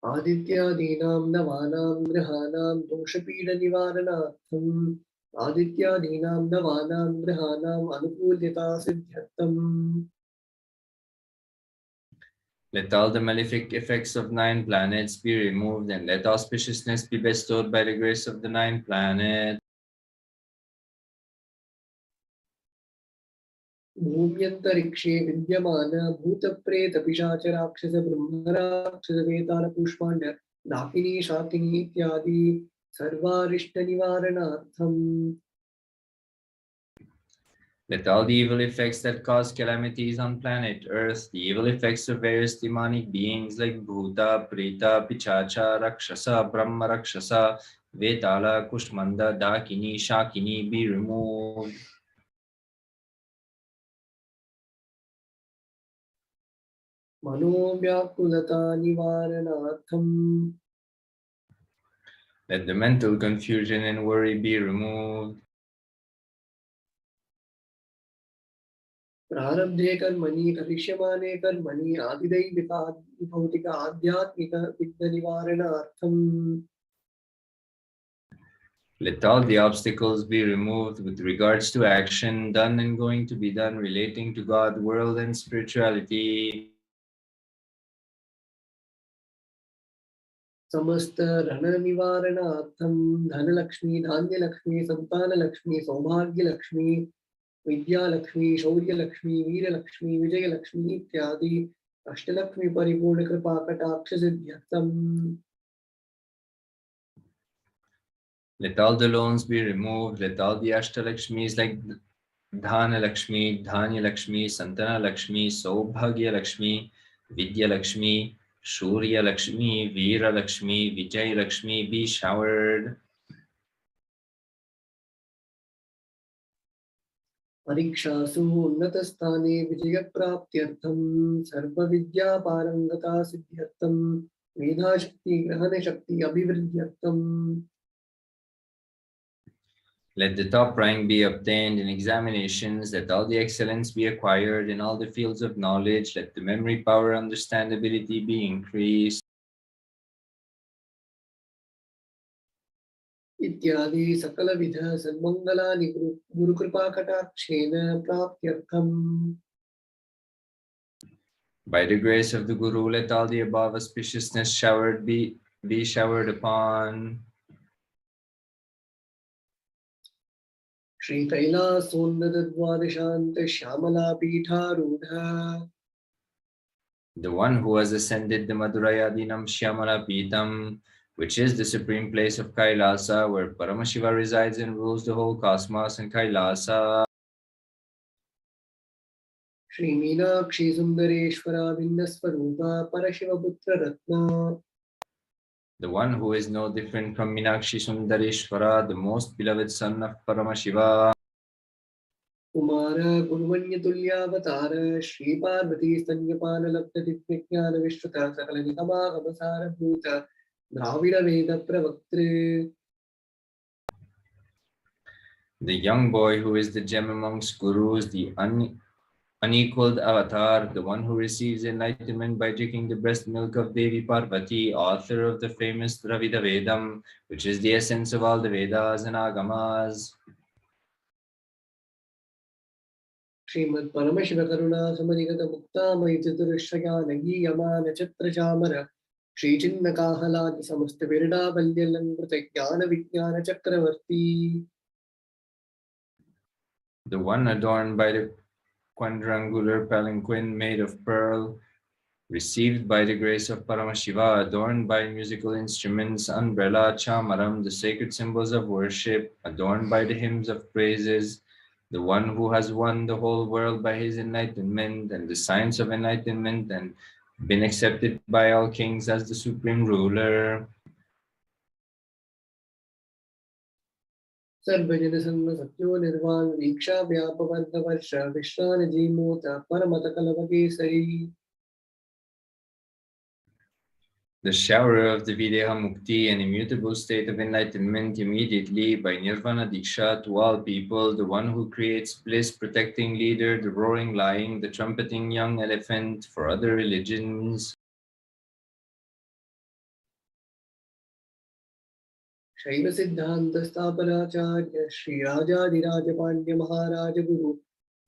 Adityadinam Navanam Grihanam Doshapida Nivaranatham Adityadinam Navanam Grihanam Anukulyata Siddhyartham. Let all the malefic effects of 9 planets be removed, and let auspiciousness be bestowed by the grace of the 9 planets. Bhumyantarikshe Vidyamana Bhuta Preta Pishacha Rakshasa Brahmarakshasa Vetana Pushpanda Dakini Shakini Ityadi Sarvarishta Nivaranartham. Let all the evil effects that cause calamities on planet Earth, the evil effects of various demonic beings like Bhuta, Preta, Pichacha, Rakshasa, Brahma Rakshasa, Vetala, Kushmanda, Dakini, Shakini be removed. Manovyakulata Nivaranartham. Let the mental confusion and worry be removed. Prarabdhe karmani karishyamane karmani adidaivika bhautika adhyatmika vidya nivaranartham. Let all the obstacles be removed with regards to action done and going to be done relating to God, world, and spirituality. समस्त रण निवारणार्थम धनलक्ष्मी धान्यलक्ष्मी संतानलक्ष्मी सौभाग्यलक्ष्मी विद्यालक्ष्मी शौर्यलक्ष्मी वीरलक्ष्मी विजयलक्ष्मी इत्यादि अष्टलक्ष्मी परिपूर्ण कृपा कटाक्ष सिद्ध्यर्थम. Let all the loans be removed. Let all the Ashtalakshmis like Dhana Lakshmi, Dhanya Lakshmi, Santana Lakshmi, Saubhagya Lakshmi, Vidya Lakshmi, Shurya Lakshmi, Veera Lakshmi, Vijay Lakshmi be showered. परीक्षासु उन्नतस्थाने विजयप्राप्त्यर्थं सर्वविद्यापारंगता सिद्ध्यर्थं मेधाशक्ति ग्रहणशक्ति अभिवृद्ध्यर्थं. Let the top rank be obtained in examinations. Let all the excellence be acquired in all the fields of knowledge. Let the memory, power, understandability be increased. इत्यादि सकलविध सन्मंगलानि Gurukripa कटाक्षेन प्राप्त्यर्थम. By the grace of the Guru, let all the above auspiciousness showered be showered upon. Shri कैलासोन्नतद्वादशान्त Shyamala पीठारूढ़. The one who has ascended the Madhurayadinam Shyamala Pitam, which is the supreme place of Kailasa, where Paramashiva resides and rules the whole cosmos and Kailasa. Shri Meenakshi सुंदरेश्वरा भिन्नस्वरूपा परशिवपुत्र Ratna. The one who is no different from Meenakshi Sundareshwara, the most beloved son of Paramashiva. Kumar गुरुवन्य तुल्यावतार Shri Parvati स्तन्यपान लब्ध दिव्य ज्ञान विश्रुत सकल निगमागम सारभूत द्राविड़ वेद प्रवक्तृ. The young boy who is the gem amongst gurus, the unequaled avatar, the one who receives enlightenment by drinking the breast milk of Devi Parvati, author of the famous Dravida Vedam, which is the essence of all the Vedas and Agamas. Shrimad Paramshiva करुणा समधिगत मुक्तामयि चतुरश्रयानगी यमान छत्र चामर श्री चिन्ह काहलादि समस्त विरडा बल्यलंकृत ज्ञान विज्ञान चक्रवर्ती. The one adorned by the quadrangular palanquin made of pearl, received by the grace of Paramashiva, adorned by musical instruments, umbrella, chamaram, the sacred symbols of worship, adorned by the hymns of praises, the one who has won the whole world by his enlightenment and the science of enlightenment and been accepted by all kings as the supreme ruler. सर्वजन संग सत्यो निर्वाण वीक्षा व्यापवर्ग वर्ष विश्रान जीमोत परमत कलवकेसरी. The shower of the Videha Mukti, an immutable state of enlightenment immediately by Nirvana Diksha to all people, the one who creates bliss, protecting leader, the roaring lion, the trumpeting young elephant for other religions. शैव सिद्धांत स्थापनाचार्य श्री राजाधिराज पांड्य महाराज गुरु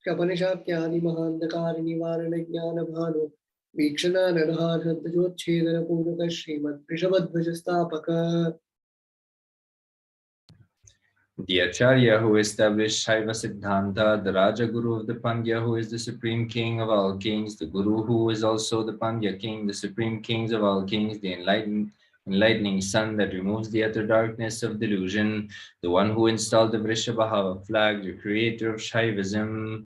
कपनिशाख्यादि महांधकार निवारण ज्ञान भानु वीक्षणा नरहार हृदयोच्छेदन पूर्वक श्रीमद् वृषभध्वज स्थापक. The Acharya who established Shaiva Siddhanta, the Raja Guru of the Pandya who is the supreme king of all kings, the Guru who is also the Pandya king, the supreme kings of all kings, the enlightening sun that removes the utter darkness of delusion, the one who installed the Vrishabhava flag, the creator of Shaivism.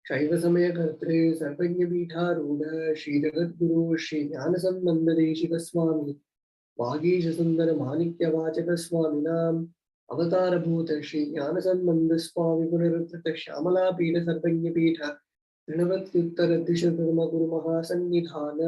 शैव समय कर्त्रे सर्वज्ञ पीठारूढ़ श्री जगद्गुरु श्री ज्ञान संबंध देशिक स्वामी वागीश सुंदर माणिक्य वाचक स्वामी नाम अवतार भूत श्री ज्ञान संबंध स्वामी पुनरुत्थित श्यामला पीठ सर्वज्ञ पीठ तृणवत्युत्तर द्विशतम गुरु महासन्निधान.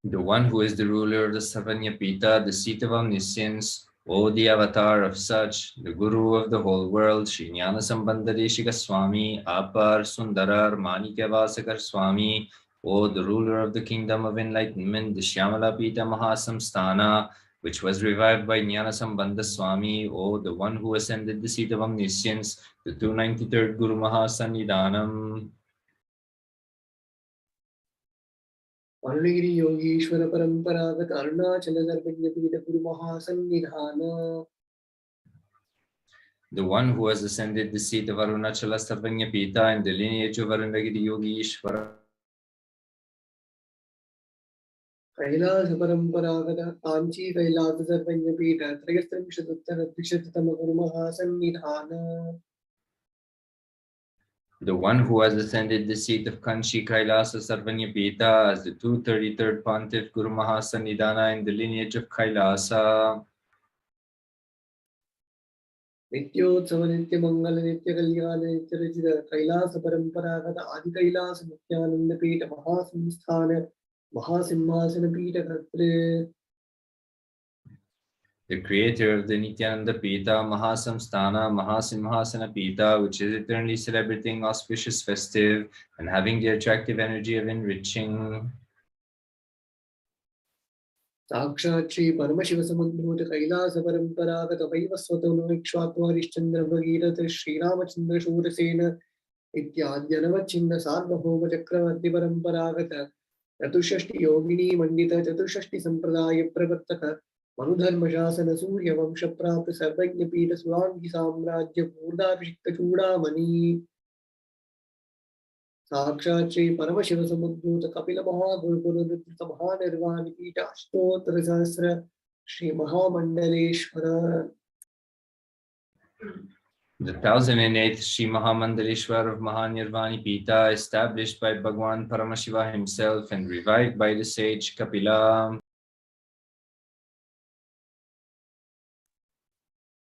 The one who is the ruler of the Savanya Pita, the seat of omniscience, O the avatar of such, the Guru of the whole world, Shri Jnana Sambandha Deshika Swami, Apar Sundarar Manikya Vasakar Swami, O the ruler of the kingdom of enlightenment, the Shyamala Pita Mahasamsthana, which was revived by Jnana Sambandha Swami, O the one who ascended the seat of omniscience, the 293rd Guru Mahasannidhanam. Arunagiri Yogeshwara Paramparagat Arunachala Sarvajña Pita Guru Mahasannidhana. The one who has ascended the seat of Arunachala Sarvajña Pita in the lineage of Arunagiri Yogeshwara. KAILASA Paramparagat Kanchi KAILASA Sarvajña Pita Trayastrimshatutara Dvishatatama Guru Mahasannidhana. The one who has ascended the seat of Kanchi Kailasa Sarvajña Pita as the 233rd Pontiff Guru Mahasannidhana in the lineage of Kailasa. Nityotsava Nitya Mangala Nitya Kalyana Nitya Rajita KAILASA Paramparagat Adi KAILASA Nithyananda Pita Mahasamsthana Mahasimhasana Pita Katre. The creator of the Nithyananda Pita, Mahasamsthana, Mahasimhasana Pita, which is eternally celebrating auspicious festive and having the attractive energy of enriching. Sakshat Shri Paramashivoham KAILASA Paramparagat Vaivaswatano Ikshvatvarishchandra Bhagirath Shri Ramachandra Shurasena Ityadyanavachinda Sarvabhauma Chakravarti Paramparagat Chatushashti Yogini Mandita Chatushashti Sampradaya Pravartaka Manudharma Shasana Surya Vamsha Prapta Sarvajña Pita Surangi Samrajya Purdabhishikta Chudamani. Sakshat Shri Paramashivoham Kapila Mahaguru Purudrita Mahanirvani Pita Ashtotra Sahasra Shri Mahamandaleshwara. The 1008th Sri Mahamandaleshwar of Mahanirvani Pita, established by Bhagwan Paramashiva himself and revived by the sage Kapila.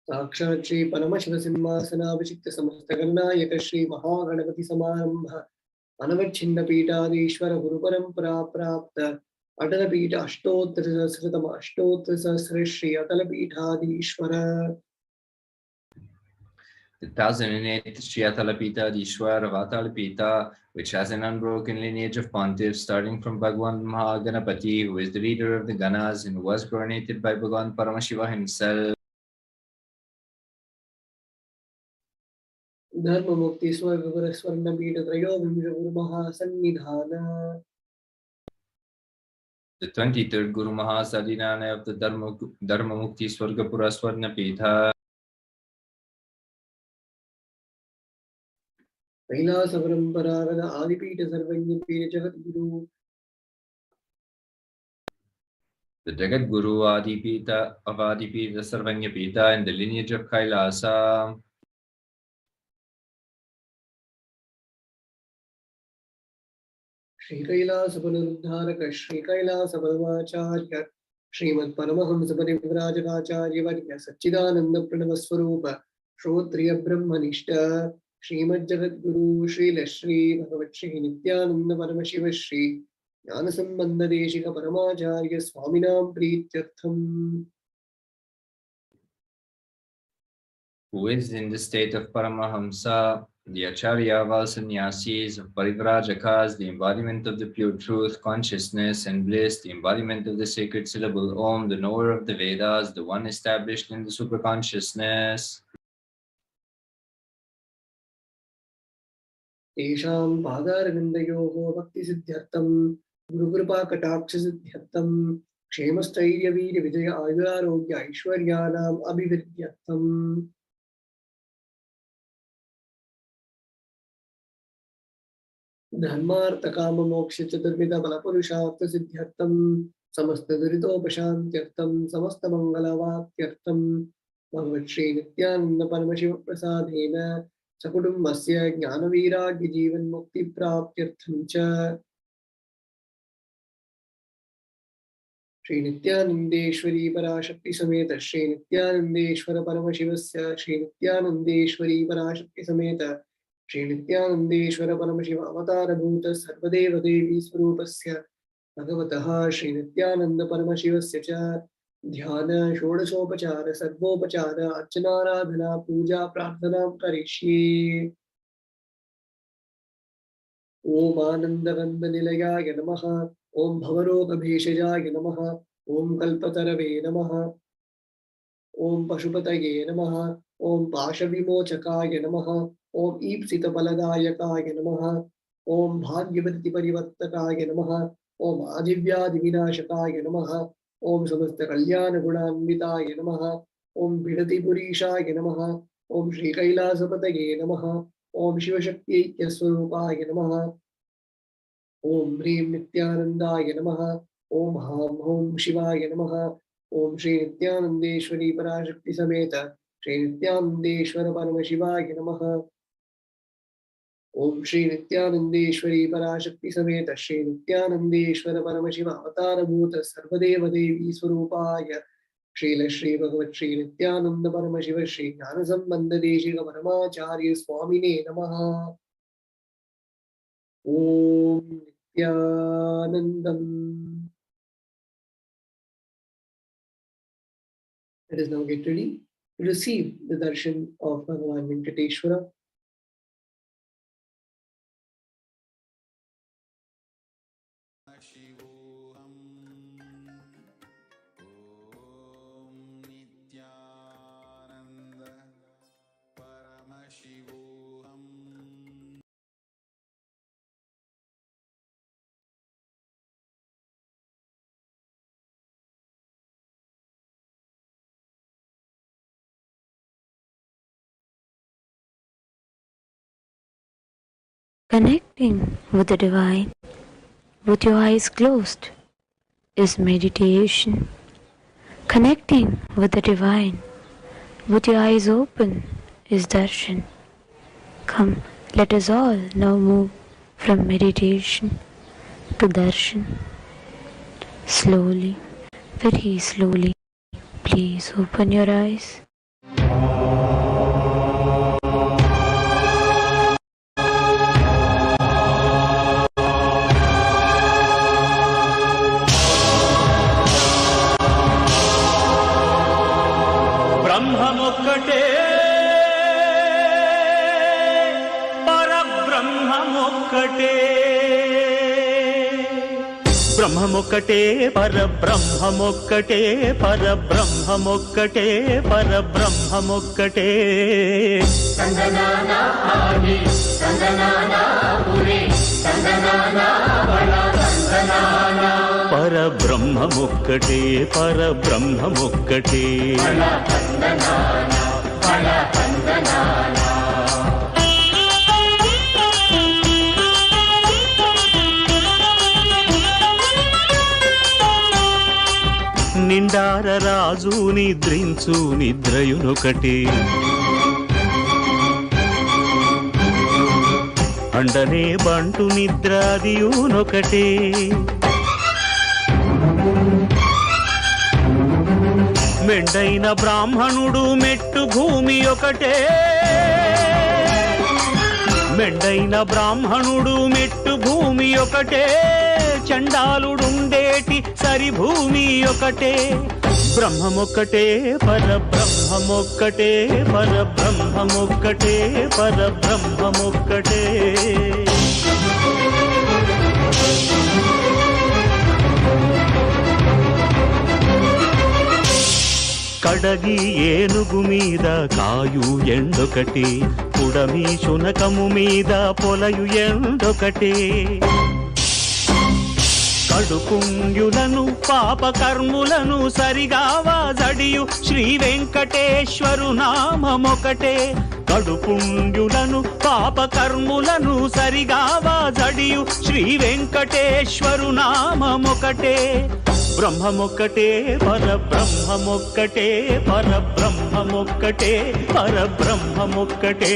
Sakshat Shri Paramashivoham Abhishikta Samastaganayaka Shri Mahaganapati Samarambha Anavachinda Pitadishwara Guru Parampara Prapta Atala Pita Ashtotra Sahasratama Ashtotra Sahasra Shri Atala Pitadishwara. The 1008th Sri Atalapita Dishwar of Atalapita, which has an unbroken lineage of pontiffs starting from Bhagwan Mahaganapati, who is the leader of the Ganas and was coronated by Bhagwan Paramashiva himself. Dharma Mukti Swarga Swarna Pita Trayovimsha Guru Mahasannidhana. The 23rd Guru Mahasadhinana of the Dharma Mukti Swargapura Swarna Pita. KAILASA Paramparagat Adipita Sarvajña Pita Jagat Guru. The Jagat Guru Adipita of Adipita Sarvajña Pita in the lineage of Kailasa. Shri KAILASA Panuddharaka Shri KAILASA Paramacharya Srimad Paramahamsa Parivrajagacharya Varya Satchidananda Pranavaswarupa Shrotriya Brahmanishta Srimad Jagat Guru Shri Lashri Bhagavat Shri Nithyananda Paramashiva Shri Jnana Sambandha Deshika Paramacharya Swaminam Prityartham. Who is in the state of Paramahamsa, the Acharya of all sannyasis, of Parivrajakas, the embodiment of the pure truth, consciousness and bliss, the embodiment of the sacred syllable Om, the knower of the Vedas, the one established in the superconsciousness. Tesham Padaravindayoho Bhakti Siddhyartham Guru Kripa Kataksha Siddhyartham Ksemastairya Veerya Vijaya Ayurarogya Aishwaryanam Abhividyartham. Dharmartha Kama Moksha Chaturvida Balapurushartha Siddhyartham Samasta Duritopashantyartham Samasta Mangalavakyartham Bhagavat Shri Nithyananda Paramashiva Prasadena Sakutumbasya Jnanaviragya Jivan Mukti Praptyartham Cha. Shri Nithyanandeshwari Parashakti Sameta Shri Nithyanandeshwara Paramashivasya Shri Nithyanandeshwari Parashakti Sameta Shri Nithyanandeshwara Paramashiva Avatara Bhuta Sarvadeva Devi Swarupasya Bhagavataha Shri Nithyananda Paramashivasya Cha Dhyana Shodasopachara Sarvopachara Archanaradhana Puja Prarthana Karishye. Om Anandarandanilaya Namaha. Om Bhavarogabheshajaya Namaha. Om Kalpatarave Namaha. Om Pashupataye Namaha. Om Pashavimochakaya Namaha. Om Ipsitapaladayakaya Namaha. Om Bhagyavati Parivartakaya Namaha. Om Adivyadivinashakaya Namaha. Om Samasta Kalyana Gunanvitaya Namaha. Om Bidati Purishaya Namaha. Om Shri Kailasapataye Namaha. Om Shiva Shakti Yaswarupaya Namaha. Om Hrim Nithyanandaya Namaha. Om Ham Om Shivaya Namaha. Om Shri Nithyanandeshwari Parashakti Sameta Shri Nithyanandeshwara Paramashivaya Namaha. Om Shri Nithyanandeshwari Parashakti Sameta Shri Nithyanandeshwara Paramashiva Avatara Bhuta Sarvadeva Devi Swarupaya Srila Shri Bhagavat Shri Nithyananda Paramashiva Shri Jnanasambandha Deshika Paramacharya Swamine Namaha. Om Nithyanandam. Let us now get ready to receive the darshan of Bhagavan Venkateshwara. Paramashivoham. Om Nithyananda Paramashivoham. Connecting with the divine with your eyes closed is meditation. Connecting with the divine with your eyes open is darshan. Come, let us all now move from meditation to darshan. Slowly, very slowly, please open your eyes. బ్రహ్మమొక్కటే పరబ్రహ్మమొక్కటే బ్రహ్మమొక్కటే పరబ్రహ్మమొక్కటే పరబ్రహ్మమొక్కటే పరబ్రహ్మమొక్కటే సందనానా ఆది సందనానా పురి సందనానా బళ సందనానా పరబ్రహ్మమొక్కటే పరబ్రహ్మమొక్కటే బళ సందనానా బళ సందనానా నిండార రాజు నిద్రించు నిద్రయునొకటే అండనే బంటు నిద్రాదియునొకటే మెండైన బ్రాహ్మణుడు మెట్టు భూమి ఒకటే మెండైన బ్రాహ్మణుడు మెట్టు భూమి ఒకటే చండాలుడుండేటి సరి భూమి ఒకటే బ్రహ్మమొక్కటే పరబ్రహ్మమొక్కటే పరబ్రహ్మమొక్కటే పరబ్రహ్మమొక్కటే కడగి ఏనుగు మీద కాయు ఎండొకటి పుడమి శునకము మీద పొలయు ఎండొకటే కడుపుంగులను పాపకర్ములను సరిగావా జడియు శ్రీ వెంకటేశ్వరు నామమొకటే కడుపుంగులను పాపకర్ములను సరిగావా జడియు శ్రీ వెంకటేశ్వరు నామమొకటే బ్రహ్మమొక్కటే పరబ్రహ్మమొక్కటే పరబ్రహ్మమొక్కటే పరబ్రహ్మమొక్కటే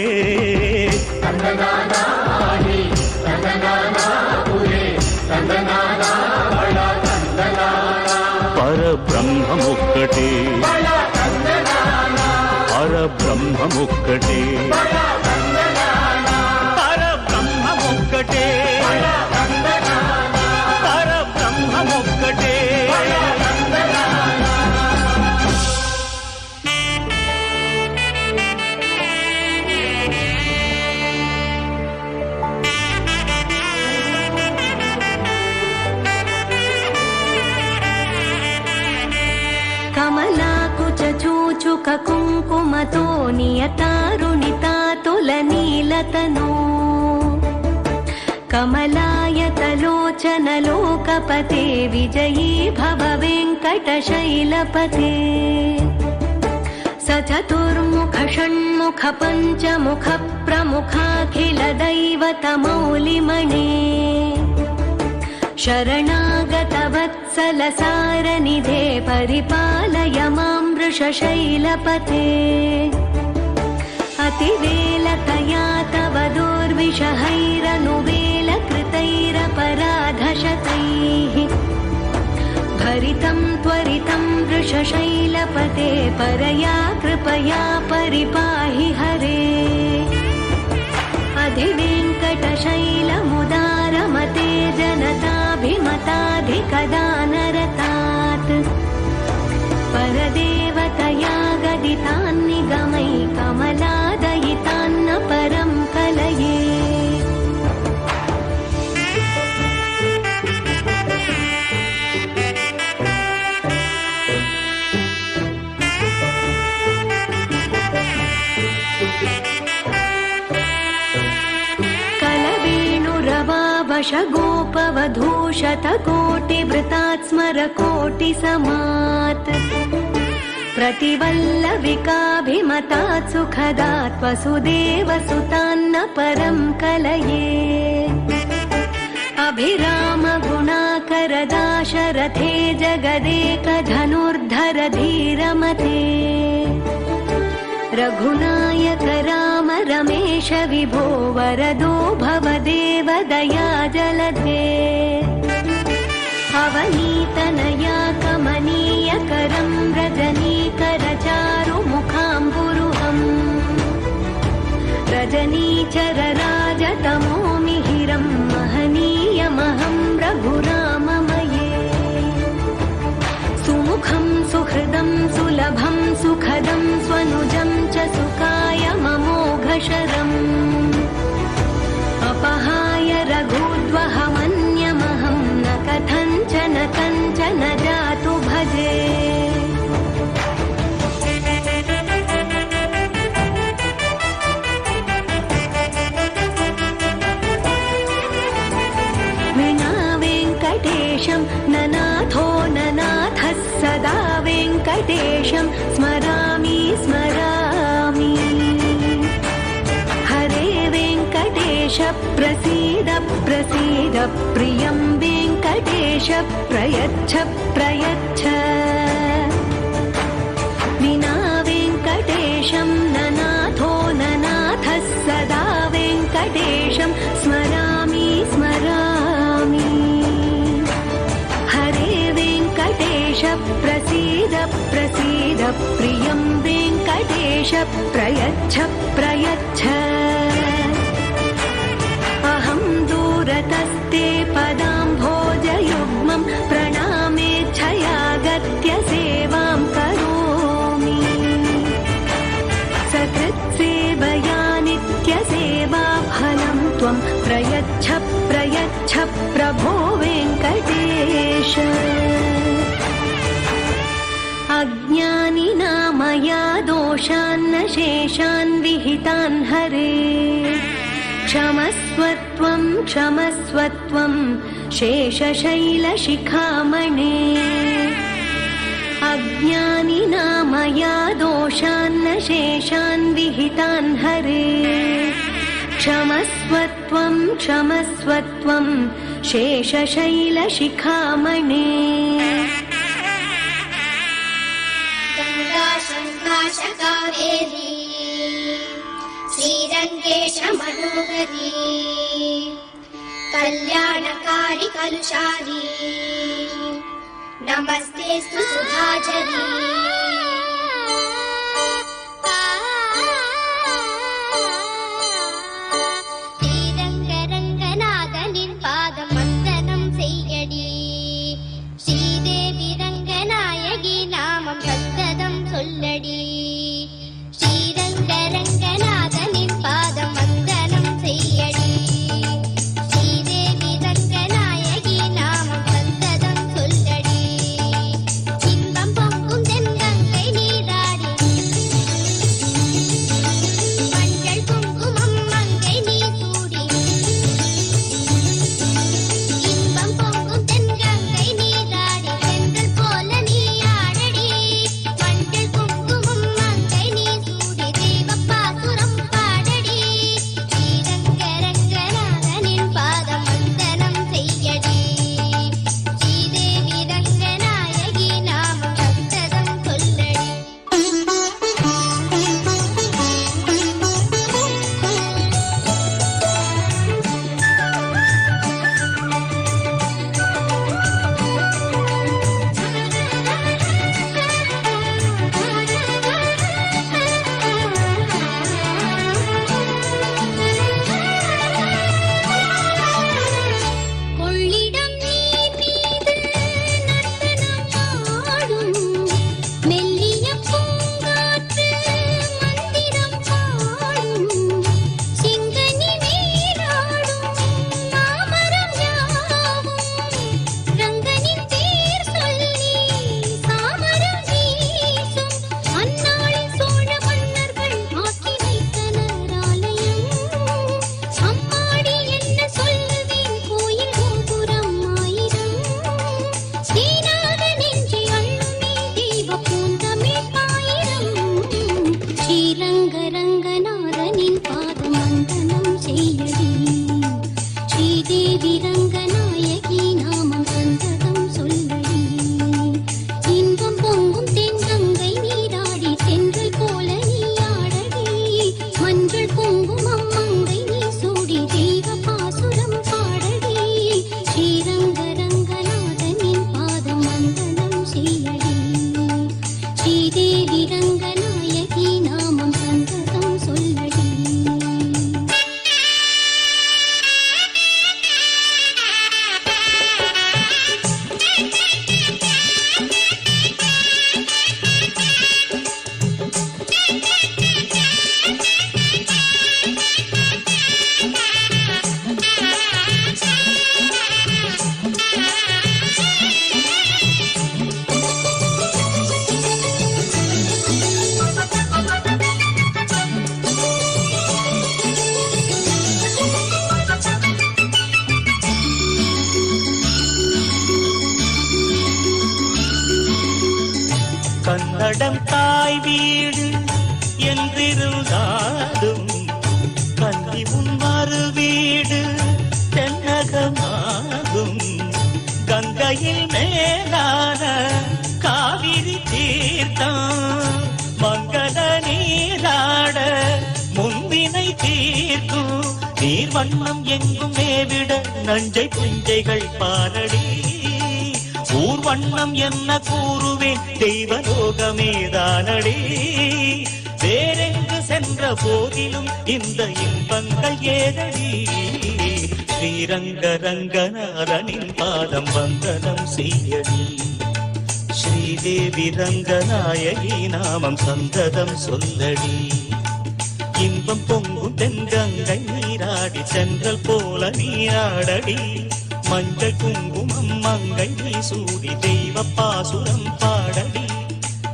సందనానా ఆది సందనానా పురి సందనానా బళ సందనానా పరబ్రహ్మమొక్కటే బళ సందనానా పరబ్రహ్మమొక్కటే బళ సందనానా పరబ్రహ్మమొక్కటే బళ సందనానా పరబ్రహ్మమొక్కటే निपातो नियतारुणितातुलनीलतनो कमलायतलोचनलोकपते विजयी भव वेङ्कटशैलपते स चतुर्मुख षण्मुख पञ्चमुख प्रमुखाखिल दैवतमौलिमणे शरणागत वत्सल सारनिधे परिपालय मां वृषशैलपते अतिवेलतया तव दुर्विषहैरनुवेलकृतैरपराधशतैः भरितं त्वरितं वृषशैलपते परया कृपया परिपाहि हरे अधिवेङ्कटशैलमुदारमते जनताभिमताधिकदानरतात् परदेवतया गदितान्निगमै कमलादयितान्न परं कलये गोपवधूशतकोटिवृतात् स्मरकोटिसमात् प्रतिवल्लविकाभिमतात् सुखदात् वसुदेवसुतान्न परं कलये अभिरामगुणाकरदाशरथे जगदेकधनुर्धर धीरमते रघुनायक राम रमेश विभो वरदो भवदेव दया जलधे अवनीतनया कमनीयकरं रजनीकरचारुमुखाम्बुरुहम् रजनीचरराजतमो मिहिरं महनीयमहं रघुराममये सुमुखं सुहृदं सुलभं सुखदं स्वनुजं च सुखाय ममोघशरम् अपहाय रघुद्वहमन्यमहं न कथञ्चन कञ्चन जातु भजे विना वेङ्कटेशं ननाथो ननाथः सदा वेङ्कटेशं स्मरामि स्मरामि हरे वेङ्कटेश प्रसीद प्रसीद प्रियं वेङ्कटेश प्रयच्छ प्रयच्छ विना वेङ्कटेशं ननाथो ननाथः सदा वेङ्कटेशं स्मरामि स्मरामि हरे वेङ्कटेश प्रसीद प्रसीद प्रियं वेङ्कटेश प्रयच्छ प्रयच्छ अहं दूरतस्ते पदाम्भोजयुग्मं प्रणामेच्छयागत्य सेवां करोमि सकृत्सेवया नित्यसेवाफलं त्वं प्रयच्छ प्रयच्छ प्रभो वेङ्कटेश अज्ञानिना मया दोषान्न शेषान् विहितान् हरे क्षमस्वत्वं क्षमस्वत्वं शेषशैलशिखामणे अज्ञानिना मया दोषान्न शेषान् विहितान् हरे क्षमस्वत्वं क्षमस्वत्वं शेषशैलशिखामणे गङ्गाशङ्काशकावेरी श्रीरङ्गेशमनोहरी कल्याणकारि कलुषारी नमस्तेऽस्तु सुधाचरी श्रीरङ्गरङ्गनाथनिन् पादवन्दनं सेयडी श्रीदेवी रङ्गनायकि नामं सन्ततं सोल्लडी श्रीरङ्गरङ्गनाथनिन् पादवन्दनं सेयडी श्रीदेवी रङ्गनायकि नामं सन्ततं सोल्लडी इன்பம் பொங்கும் தென்கங்கை தாய் வீடு என்றிருந்தாலும் கன்னி உன் மறு வீடு தென்னகமாகும். கங்கையில் மேலான காவிரி தீர்த்தம் மங்கள நீராட முன்வினை தீர்க்கும். நீர் வண்ணம் எங்கும் மேவிட நஞ்சை புஞ்சைகள் பாரடி. ஊர் வண்ணம் என்ன கூறுவேன் தெய்வலோகமேதானடி. வேறெங்கு சென்ற போதிலும் இந்த இன்பங்கள் ஏதடி. ஸ்ரீரங்க ரங்கநாதனின் பாதம் வந்தனம் செய்யடி. ஸ்ரீதேவி ரங்கநாயகி நாமம் சந்ததம் சொல்லடி. இன்பம் பொங்கும் தென்கங்கை நீராடி சென்றல் போல நீராடடி. மஞ்சள் குங்குமம் மங்கை நீ சூடி தெய்வ பாசுரம் பாடடி.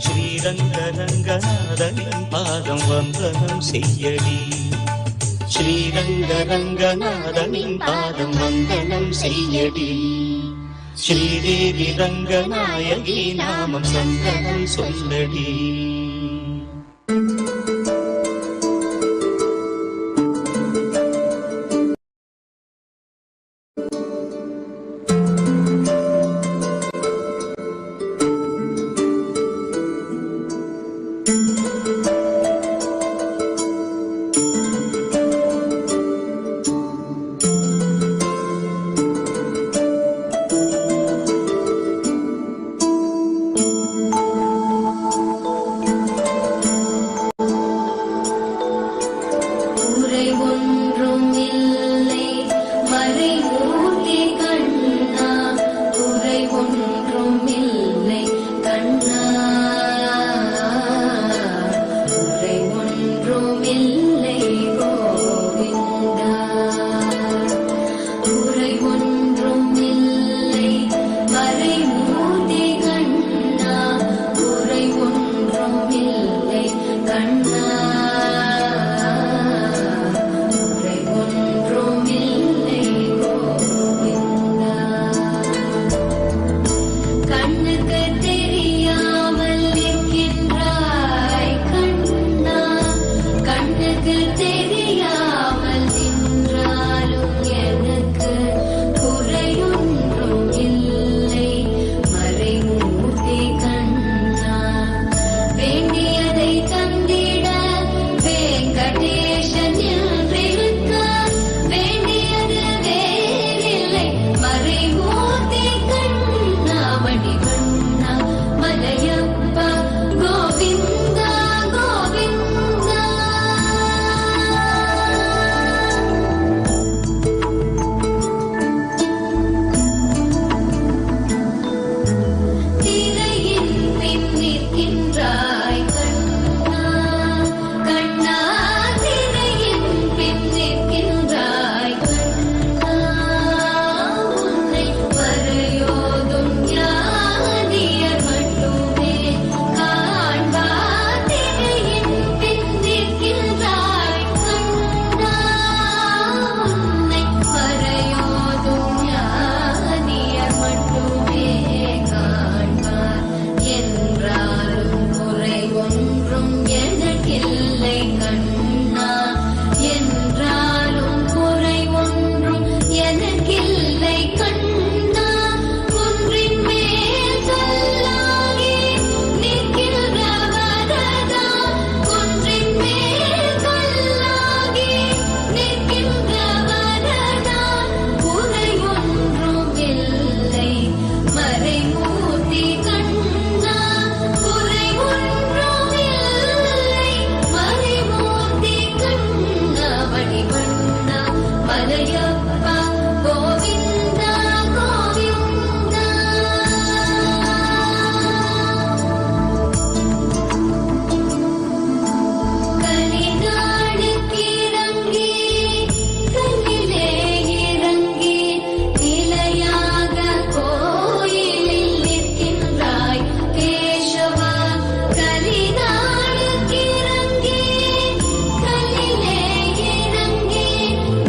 ஸ்ரீரங்க ரங்கநாதனின் பாதம் வந்தனம் செய்யடி. ஸ்ரீரங்க ரங்கநாதனின் பாதம் வந்தனம் செய்யடி. ஸ்ரீதேவி ரங்கநாயகி நாமம் சந்தனம் சொல்லடி.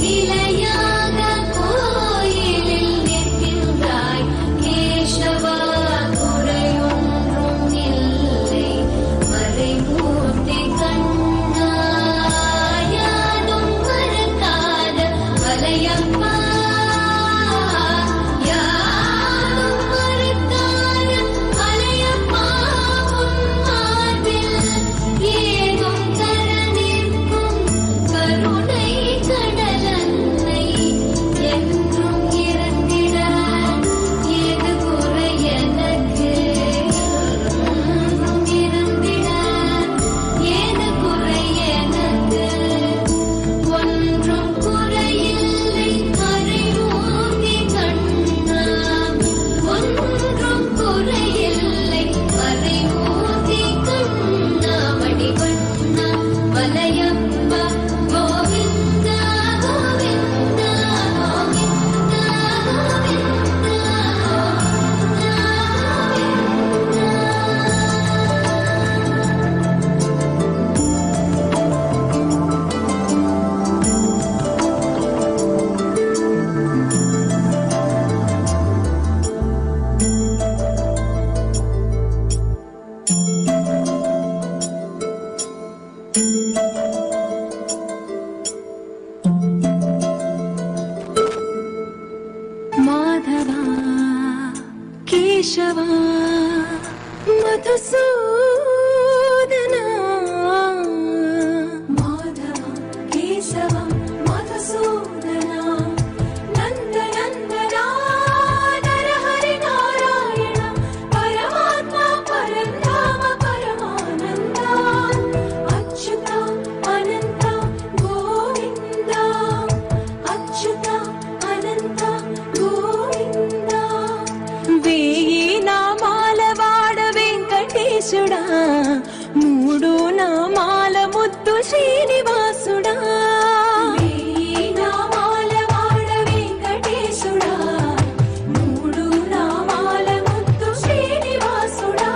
நிலையாக కేశవా మధుసూదనా మాధవ కేశవ మధుసూదనా నందనందనా నరహరి నారాయణ పరమాత్మ పరంధామ పరమానంద అచ్యుత అనంత గోవింద అచ్యుత అనంత గోవింద వేయి నామాల వాడ వెంకటేశుడా మూడు నామాల ముద్దు శ్రీనివాసుడా వేయి నామాల వాడ వెంకటేశుడా మూడు నామాల ముద్దు శ్రీనివాసుడా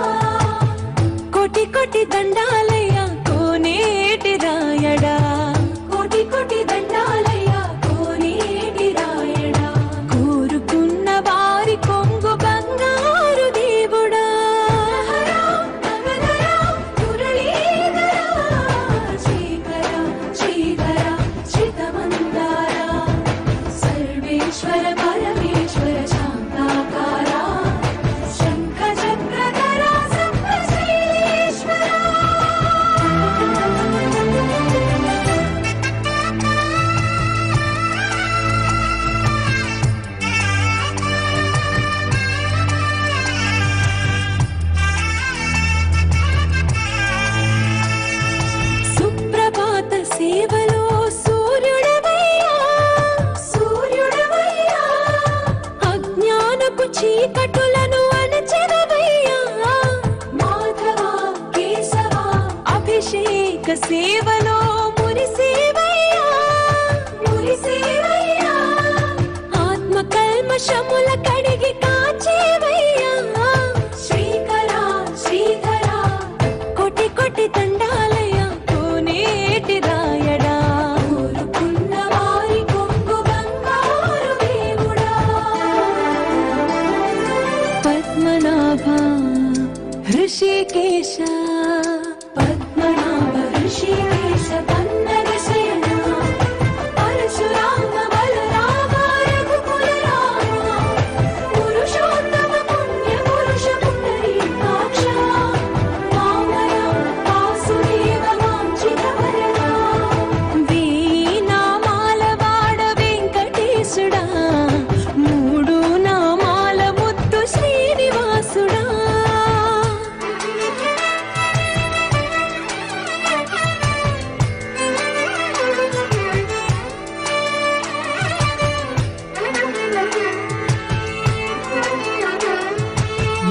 కోటి కోటి దండాలయ్య కోనేటి రాయడా కోటి కోటి దండాలయ్య కోనేటి రాయడా కోరుకున్న వారి కొంగు బంగారు దేవుడా శ్రీకర శ్రీధర శ్రితమందార సర్వేశ్వర పరమేశ్వర శాంతాకార శంఖ చక్రధర సప్తశైలేశ్వర సుప్రభాత సేవలో సూర్యుడవయ్యా సూర్యుడవయ్యా అజ్ఞానపు చీకటులను అణచెదవయ్యా మాధవ కేశవ అభిషేక సేవలో మురిసేవయ్యా మురిసేవయ్యా ఆత్మ కల్మషముల కడిగి కాచేవయ్యా శ్రీకర శ్రీధర కోటి కోటి దండాలయ కోనేటి రాయడా కోరుకున్న వారి కొంగు బంగారు దేవుడా పద్మనాభ హృషికేశ పద్మనాభ హృషికేశ కన్నడ శయన పరశురామ బలరామ రఘుకుల రామ పురుషోత్తమ పుణ్య పురుష పుండరీకాక్ష వామన వాసుదేవ వాంఛిత వరద వేయి నామాల వాడ వెంకటేశుడా మూడు నామాల ముద్దు శ్రీనివాసుడా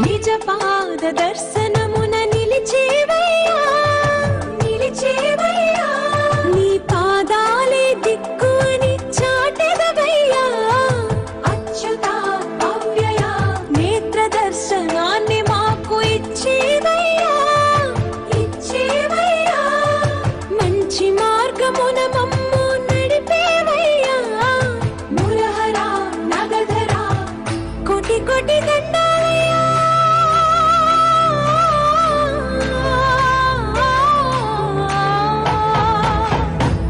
నిజ పాద దర్శనమున నిలిచేవయ్యా నిలిచేవయ్యా నీ పాదాలే దిక్కు అని చాటెదవయ్యా అచ్యుత అవ్యయ నేత్ర దర్శనాన్ని మాకు ఇచ్చేవయ్యా ఇచ్చేవయ్యా మంచి మార్గమున మమ్ము నడిపేవయ్యా మురహర నగధర కోటి కోటి దండాలయ్యా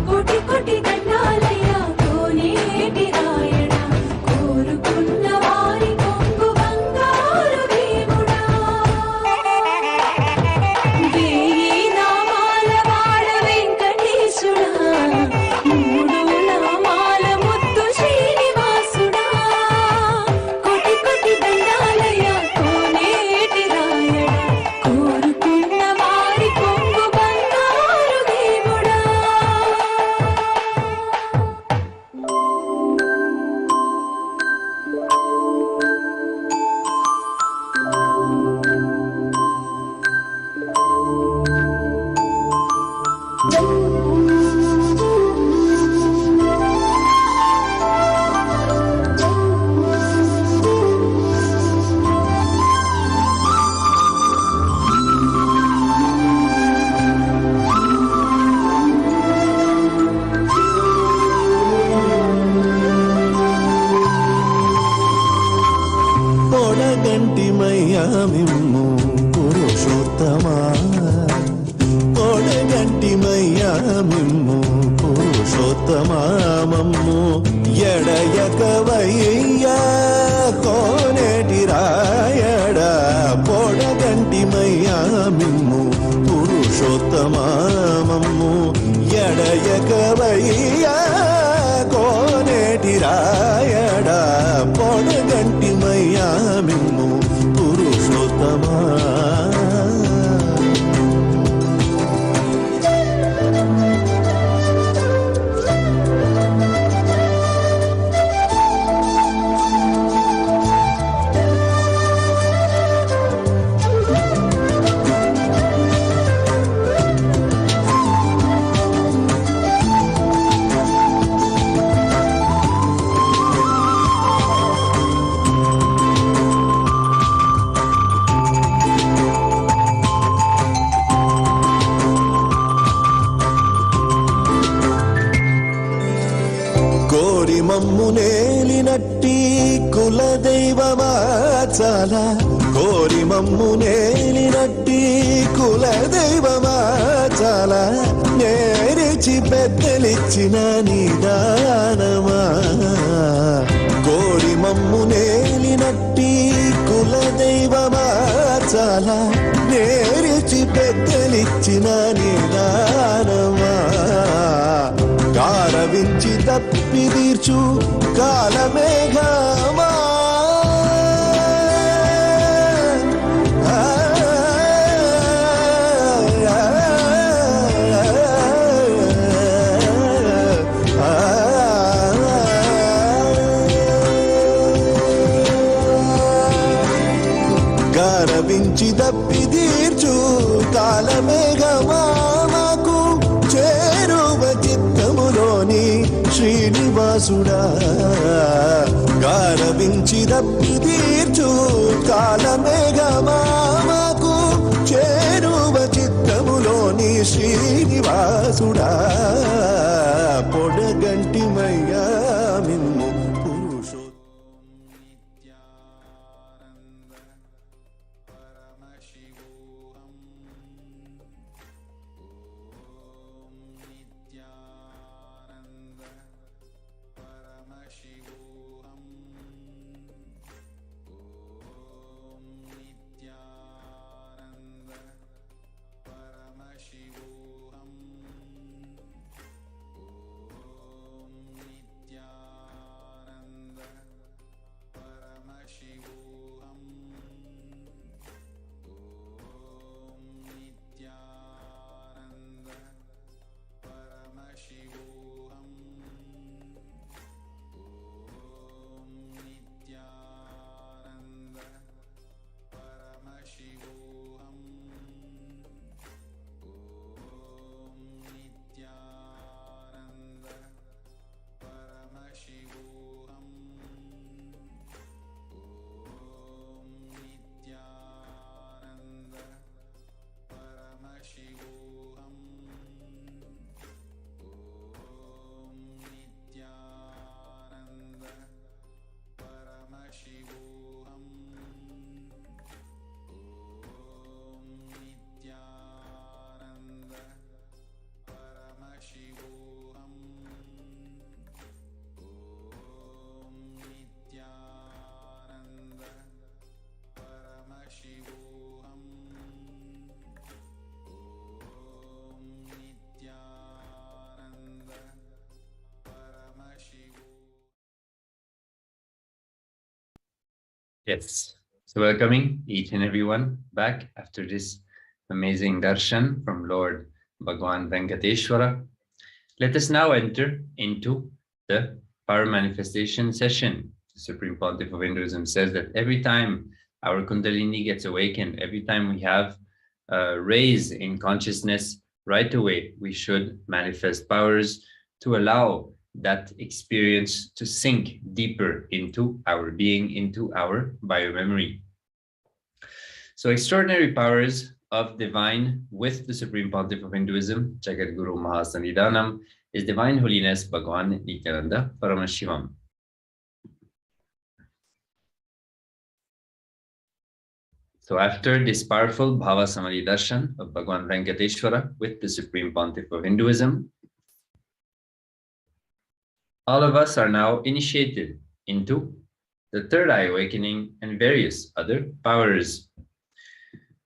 కోటి కోటి దండాలయ్యా కోనేటి రాయడా కోరుకున్న వారి కొంగు బంగారు దేవుడా వేయి నామాల వాడ వెంకటేశుడా మూడు నామాల ముద్దు శ్రీనివాసుడా కోటి కోటి దండాలయ్యా కోనేటి రాయడా కోరుకున్న వారి కొంగు బంగారు దేవుడా పొడగంటిమయ్యా మిమ్ము పురుషోత్తమా పొడగంటిమయ్యా మిమ్ము పురుషోత్తమామమ్ము ఎడయకవయ్యా కోనేటి రాయడ పురుషోత్తమా మమ్ము ఎడయకవయ్యా కోనేటి రాయడా పొడగంటి మయ్యా మిమ్ము పురుషోత్తమా. కోరి మమ్ము నేలినట్టి కులదైవమా చాలా, కోరి మమ్ము నేలినట్టి కులదైవమా చాలా, నేరిచి పెద్దలిచ్చిన నిదానమా. కోరి మమ్ము నేలినట్టి కులదైవమా చాలా, నేరిచి పెద్దలిచ్చిన నిదానమా. గారవించి తప్పి తీర్చు కాలమేఘమా, గారవించి తప్పి తీర్చు కాలమేఘమా, మాకు చేరువ చిత్తములోని శ్రీనివాసుడా. గారవించి తప్పి తీర్చు కాలమేఘమా, మాకు చేరువ చిత్తములోని శ్రీనివాసుడా. పొడగంటి మయ్యా మిమ్ము Purushottama. Yes. So welcoming each and everyone back after this amazing darshan from Lord Bhagavan Venkateshwara. Let us now enter into the power manifestation session. The Supreme Pontiff of Hinduism says that every time our Kundalini gets awakened, every time we have a raise in consciousness, right away we should manifest powers to allow that experience to sink deeper into our being, into our biomemory. So extraordinary powers of divine with the Supreme Pontiff of Hinduism, Jagat Guru Mahasannidhanam, is Divine Holiness Bhagavan Nithyananda Paramashivam. So after this powerful Bhava Samadhi Darshan of Bhagavan Venkateshwara with the Supreme Pontiff of Hinduism, all of us are now initiated into the third eye awakening and various other powers.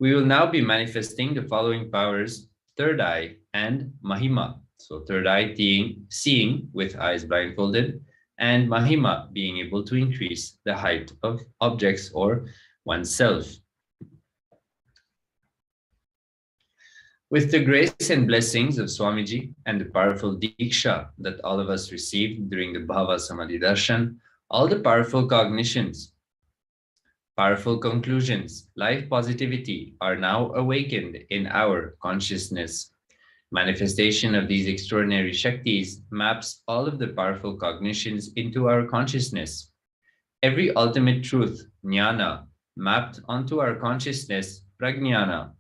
We will now be manifesting the following powers third eye, and Mahima. So third eye seeing with eyes blindfolded, and Mahima being able to increase the height of objects or oneself. With the grace and blessings of Swamiji and the powerful Diksha that all of us received during the Bhava Samadhi Darshan, all the powerful cognitions, powerful conclusions, life positivity are now awakened in our consciousness. Manifestation of these extraordinary Shaktis maps all of the powerful cognitions into our consciousness. Every ultimate truth, Jnana, mapped onto our consciousness, Prajnana,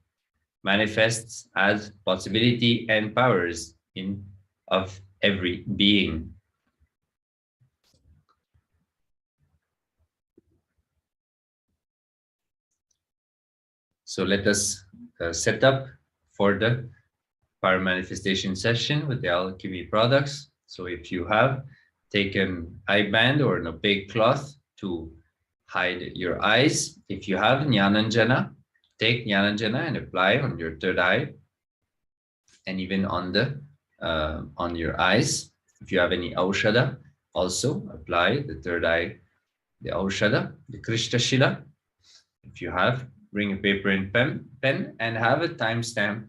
manifests as possibility and powers of every being. So let us set up for the Power Manifestation session with the alchemy products. So if you have, take an eye band or an opaque cloth to hide your eyes. If you have Jnananjana, take Jnananjana and apply on your third eye and even on the on your eyes. If you have any Aushada, also apply the third eye, the Aushada, the Krishna Shila. If you have, bring a paper and pen and have a timestamp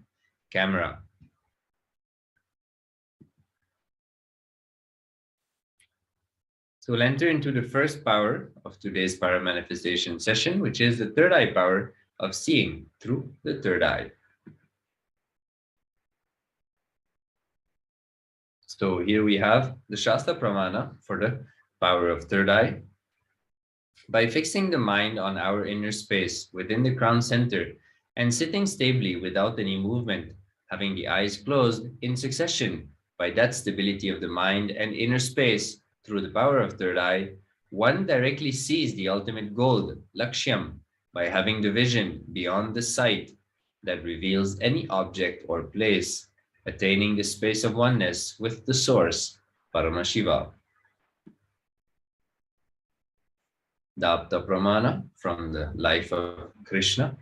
camera. So we'll enter into the first power of today's Power Manifestation session, which is the third eye power of seeing through the third eye. So here we have the Shastra Pramana for the power of third eye. By fixing the mind on our inner space within the crown center and sitting stably without any movement, having the eyes closed in succession, by that stability of the mind and inner space through the power of third eye, one directly sees the ultimate goal, Lakshyam, by having the vision beyond the sight that reveals any object or place, attaining the space of oneness with the source, Paramashiva. The Apta Pramana from the life of Krishna.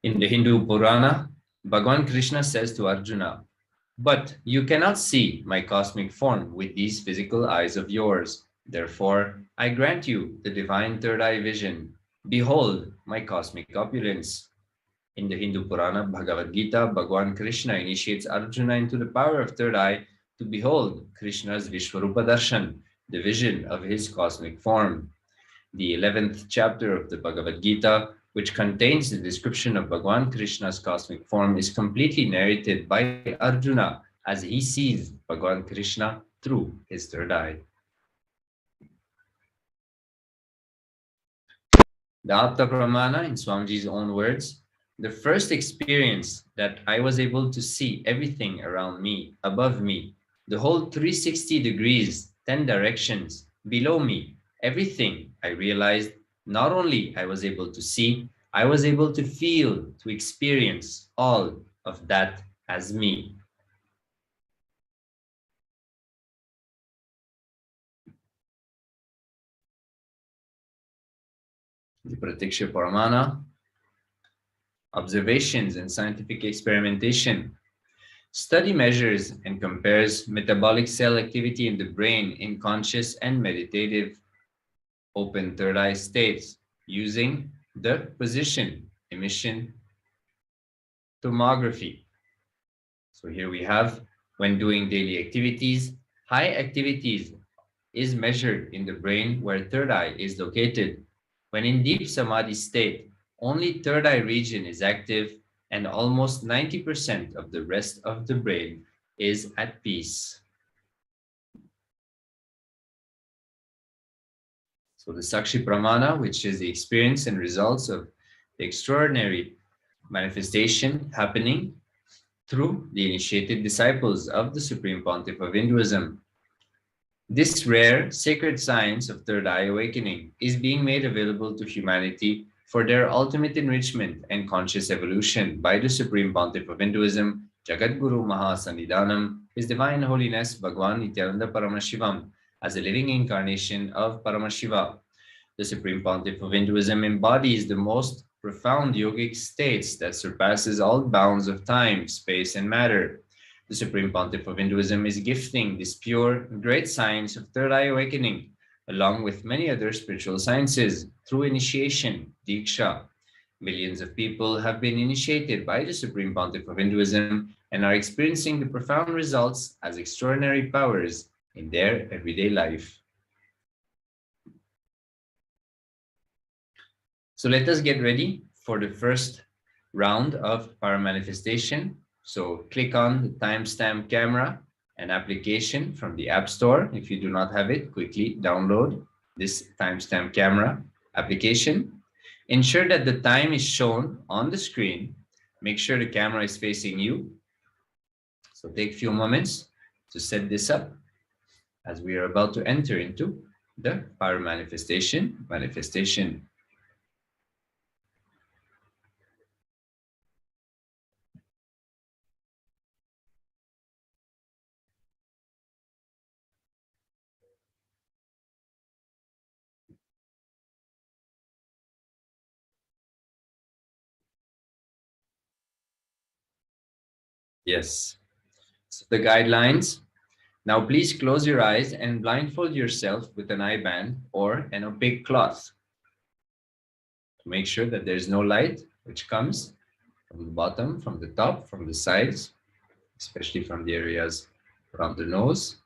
In the Hindu Purana, Bhagavan Krishna says to Arjuna, "But you cannot see my cosmic form with these physical eyes of yours. Therefore, I grant you the divine third eye vision. Behold my cosmic opulence." In the Hindu Purana, Bhagavad Gita, Bhagavan Krishna initiates Arjuna into the power of third eye to behold Krishna's Vishwarupa Darshan, the vision of his cosmic form. The 11th chapter of the Bhagavad Gita, which contains the description of Bhagavan Krishna's cosmic form, is completely narrated by Arjuna as he sees Bhagavan Krishna through his third eye. The Apta Pramana, in Swamiji's own words, the first experience that I was able to see everything around me, above me, the whole 360 degrees, 10 directions, below me, everything I realized, not only I was able to see, I was able to feel, to experience all of that as me. The Pratiksha Paramana, observations and scientific experimentation. Study measures and compares metabolic cell activity in the brain in conscious and meditative open third eye states using the position emission tomography. So here we have, when doing daily activities, high activities is measured in the brain where third eye is located. When in deep Samadhi state, only third eye region is active and almost 90% of the rest of the brain is at peace. So the Sakshi Pramana, which is the experience and results of the extraordinary manifestation happening through the initiated disciples of the Supreme Pontiff of Hinduism. This rare sacred science of third eye awakening is being made available to humanity for their ultimate enrichment and conscious evolution by the Supreme Pontiff of Hinduism, Jagadguru Mahasannidhanam, His Divine Holiness Bhagavan Nithyananda Paramashivam, as a living incarnation of Paramashiva. The Supreme Pontiff of Hinduism embodies the most profound yogic states that surpasses all bounds of time, space, and matter. The Supreme Pontiff of Hinduism is gifting this pure, great science of third eye awakening, along with many other spiritual sciences, through initiation, Diksha. Millions of people have been initiated by the Supreme Pontiff of Hinduism and are experiencing the profound results as extraordinary powers in their everyday life. So let us get ready for the first round of Paramanifestation. So click on the timestamp camera and application from the App Store. If you do not have it, quickly download this timestamp camera application. Ensure that the time is shown on the screen. Make sure the camera is facing you. So take a few moments to set this up as we are about to enter into the Paramanifestation manifestation. Yes, so the guidelines. Now please close your eyes and blindfold yourself with an eye band or an opaque cloth to make sure that there's no light which comes from the bottom, from the top, from the sides, especially from the areas around the nose,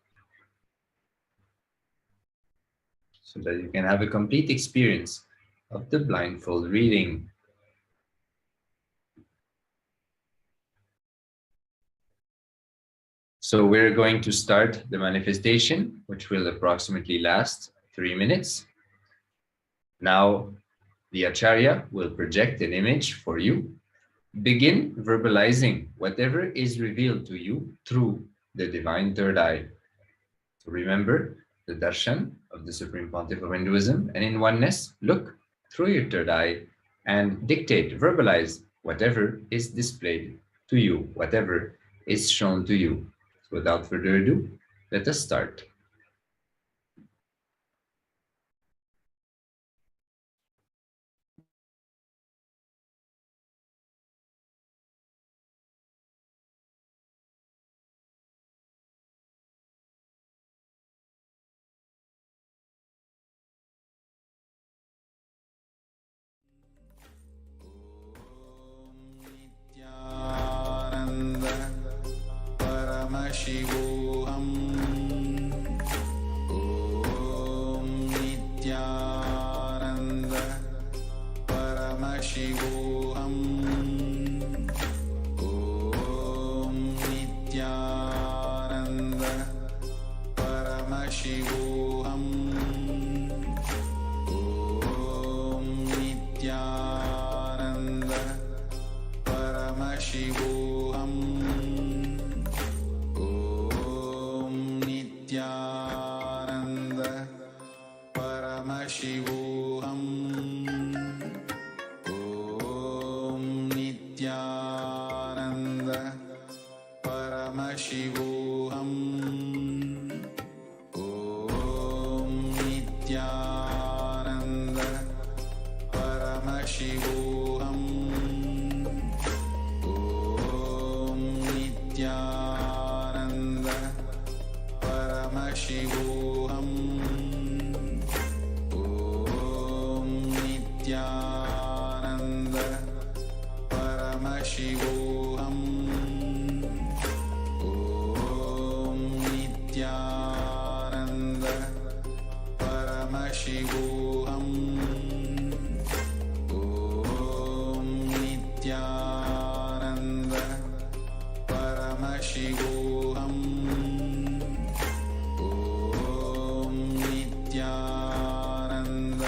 so that you can have a complete experience of the blindfold reading. So we're going to start the manifestation, which will approximately last 3 minutes. Now, the Acharya will project an image for you. Begin verbalizing whatever is revealed to you through the divine third eye. So remember the Darshan of the Supreme Pontiff of Hinduism, and in oneness, look through your third eye and dictate, verbalize whatever is displayed to you, whatever is shown to you. Without further ado, let us start. Paramashivoham. Om Nithyananda Paramashivoham. Om Nithyananda Paramashivoham. Om Nithyananda Paramashivoham. Nithyananda Paramashivoham. Om Nithyananda Paramashivoham. Om Nithyananda Paramashivoham. Om Nithyananda Paramashivoham. Om Nithyananda Paramashivoham. Om Nithyananda Paramashivoham. Om Nithyananda Paramashivoham. Nithyananda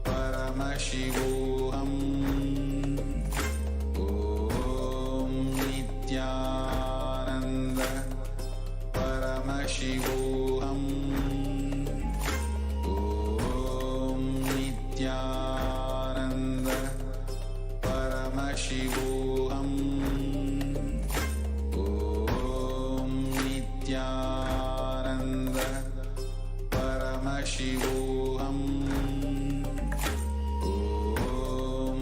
Paramashivoham. Om Nithyananda Paramashivoham. Om Nithyananda Paramashivoham. Om Nithyananda Paramashivoham. Om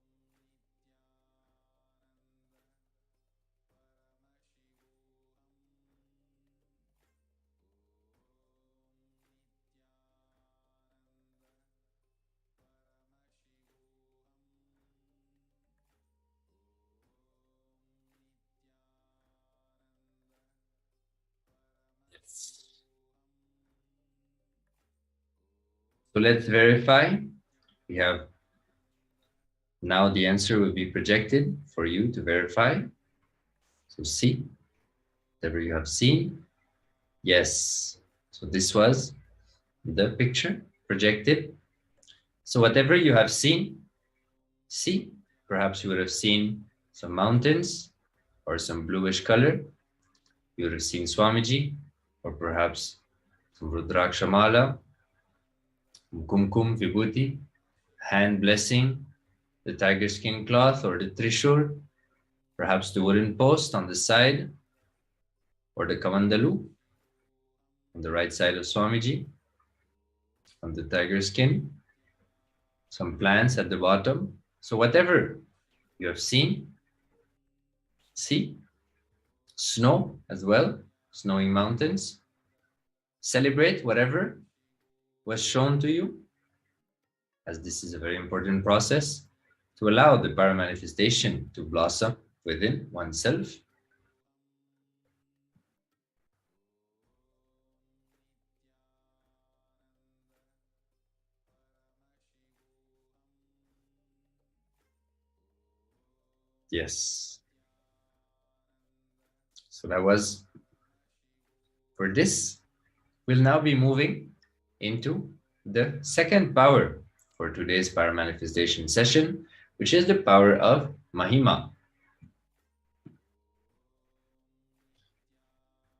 So let's verify. We have now the answer will be projected for you to verify. So see, whatever you have seen. Yes. So this was the picture projected. So whatever you have seen, see, perhaps you would have seen some mountains or some bluish color. You would have seen Swamiji, or perhaps some Rudrakshamala, Kumkum Vibhuti, hand blessing, the tiger skin cloth or the Trishul, perhaps the wooden post on the side, or the Kamandalu on the right side of Swamiji, on the tiger skin, some plants at the bottom. So whatever you have seen, see, snow as well, snowing mountains, celebrate whatever was shown to you, as this is a very important process to allow the paramanifestation to blossom within oneself. Yes. So that was for this. We'll now be moving into the second power for today's paramanifestation session, which is the power of Mahima.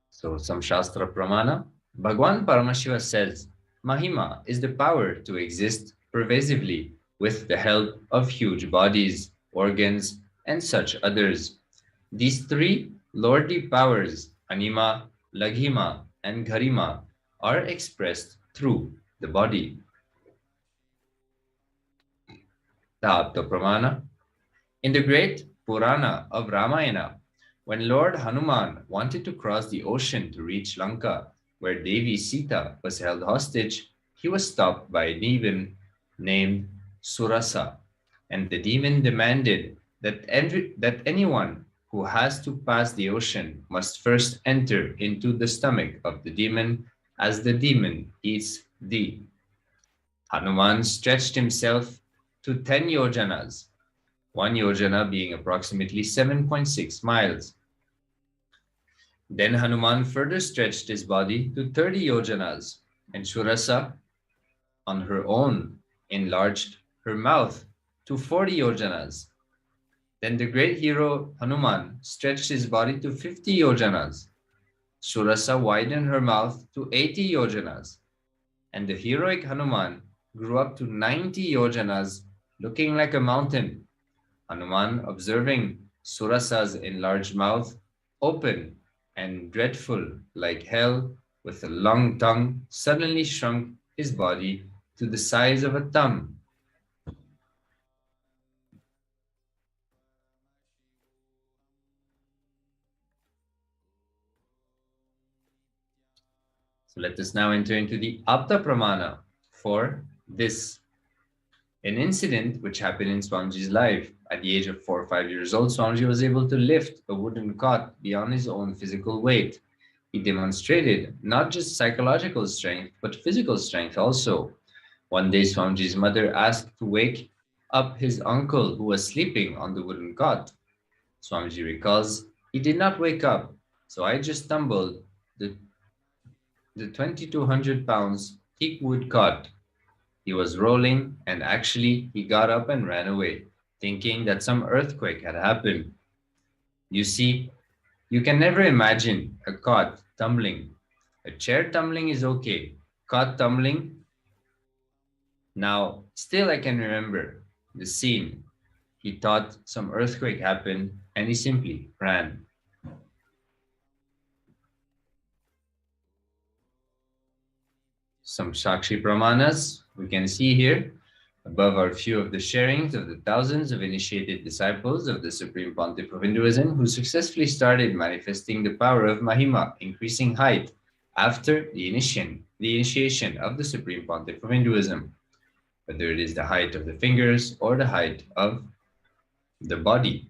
So some Shastra Pramana, Bhagwan Paramashiva says, Mahima is the power to exist pervasively with the help of huge bodies, organs, and such others. These three lordly powers, Anima, Laghima, and Garima, are expressed through the body. The Apta Pramana. In the great Purana of Ramayana, when Lord Hanuman wanted to cross the ocean to reach Lanka, where Devi Sita was held hostage, he was stopped by a demon named Surasa, and the demon demanded that anyone who has to pass the ocean must first enter into the stomach of the demon as the demon eats thee. Hanuman stretched himself to 10 yojanas, 1 yojana being approximately 7.6 miles. Then Hanuman further stretched his body to 30 yojanas, and Shurasa, on her own, enlarged her mouth to 40 yojanas. Then the great hero Hanuman stretched his body to 50 yojanas. Surasa widened her mouth to 80 yojanas, and the heroic Hanuman grew up to 90 yojanas, looking like a mountain. Hanuman, observing Surasa's enlarged mouth, open and dreadful like hell, with a long tongue, suddenly shrunk his body to the size of a thumb. So let us now enter into the Apta Pramana for this. An incident which happened in Swamiji's life. At the age of 4 or 5 years old, Swamiji was able to lift a wooden cot beyond his own physical weight. He demonstrated not just psychological strength, but physical strength also. One day, Swamiji's mother asked to wake up his uncle who was sleeping on the wooden cot. Swamiji recalls, he did not wake up, so I just tumbled the 2,200 pounds teak wood cot. He was rolling, and actually he got up and ran away, thinking that some earthquake had happened. You see, you can never imagine a cot tumbling. A chair tumbling is okay. Cot tumbling? Now, still I can remember the scene. He thought some earthquake happened, and he simply ran. Some Sakshi Pramanas we can see here. Above are few of the sharings of the thousands of initiated disciples of the Supreme Pontiff of Hinduism who successfully started manifesting the power of Mahima, increasing height, after the initiation of the Supreme Pontiff of Hinduism, whether it is the height of the fingers or the height of the body.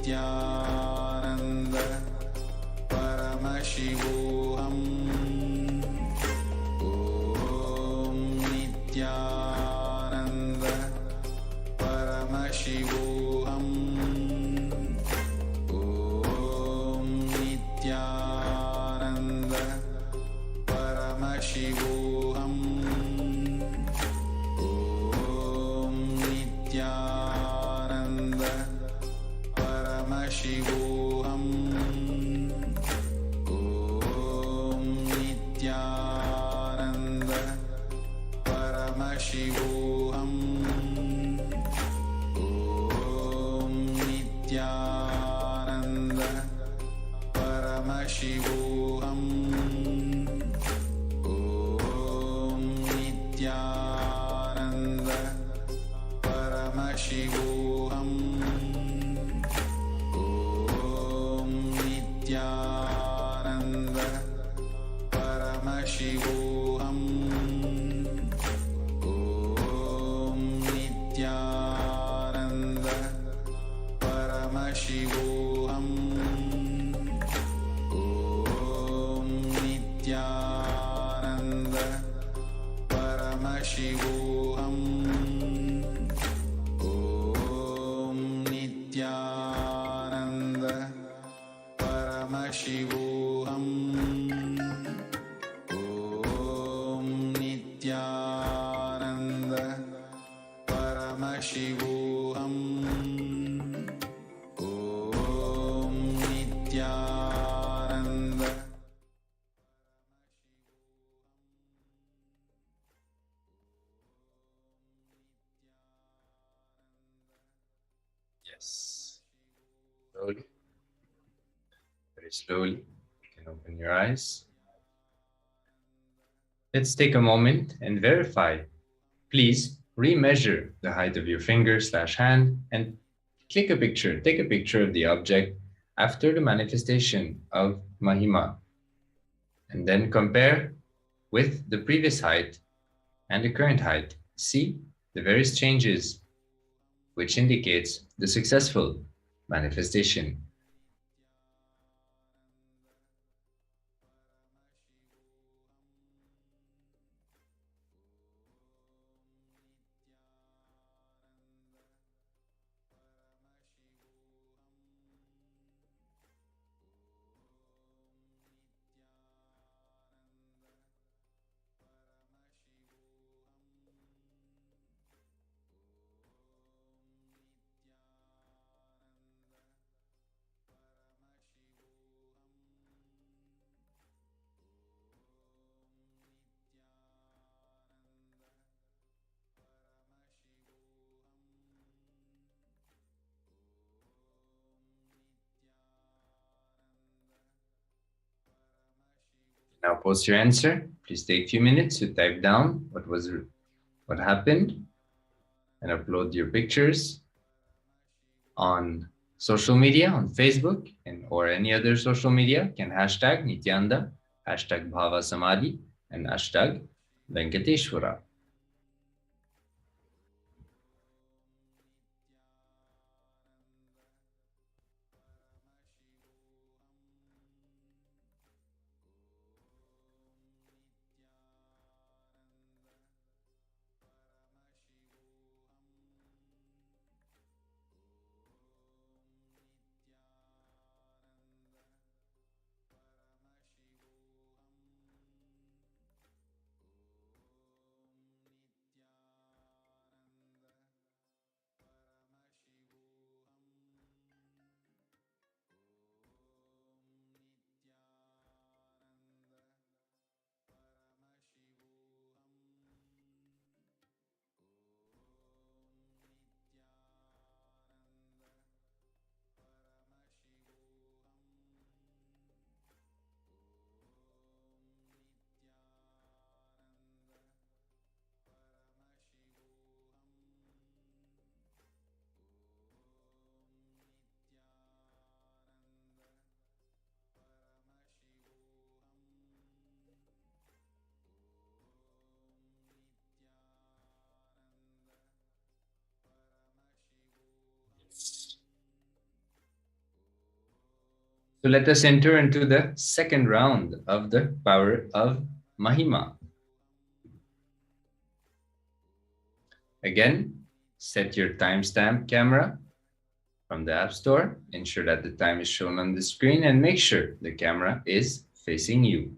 Paramashivoham. Om Nithyananda Paramashivoham. Om Nithyananda Paramashivoham. Om Nithyananda Paramashivoham. Om Nithyananda Paramashivoham. Om Nithyananda Paramashivoham. Om Nithyananda Paramashivoham. Om Nithyananda Paramashivoham. Om Nithyananda Paramashivoham. Om Nithyananda Paramashivoham. Om Nithyananda. Yes. Slowly. Very slowly. You can open your eyes. Let's take a moment and verify. Please remeasure the height of your finger/hand and take a picture of the object after the manifestation of Mahima. And then compare with the previous height and the current height. See the various changes, which indicates the successful manifestation. Now post your answer. Please take a few minutes to type down what happened and upload your pictures on social media, on Facebook or any other social media. You can hashtag Nithyananda, hashtag Bhava Samadhi, and hashtag Venkateshwara. So let us enter into the second round of the power of Mahima. Again, set your timestamp camera from the App Store. Ensure that the time is shown on the screen and make sure the camera is facing you.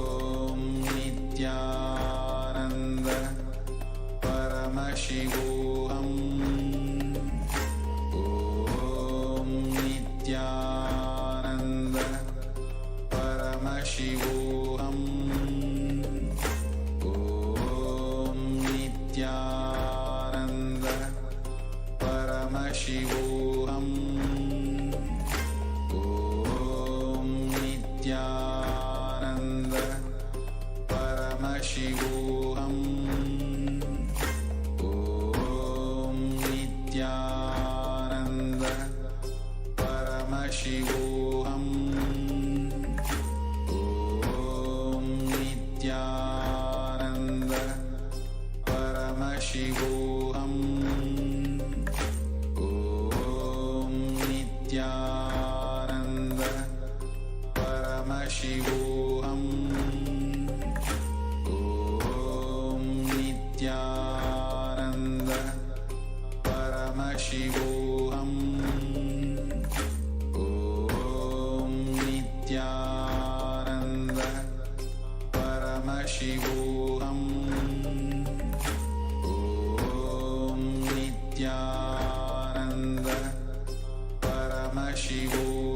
Paramashivoham. Om Nithyananda Paramashivoham. Om Nithyananda Paramashivoham. Om Nithyananda Paramashivoham. Om Nithyananda Paramashivoham. Om Nithyananda Paramashivoham. Om Nithyananda Paramashivoham.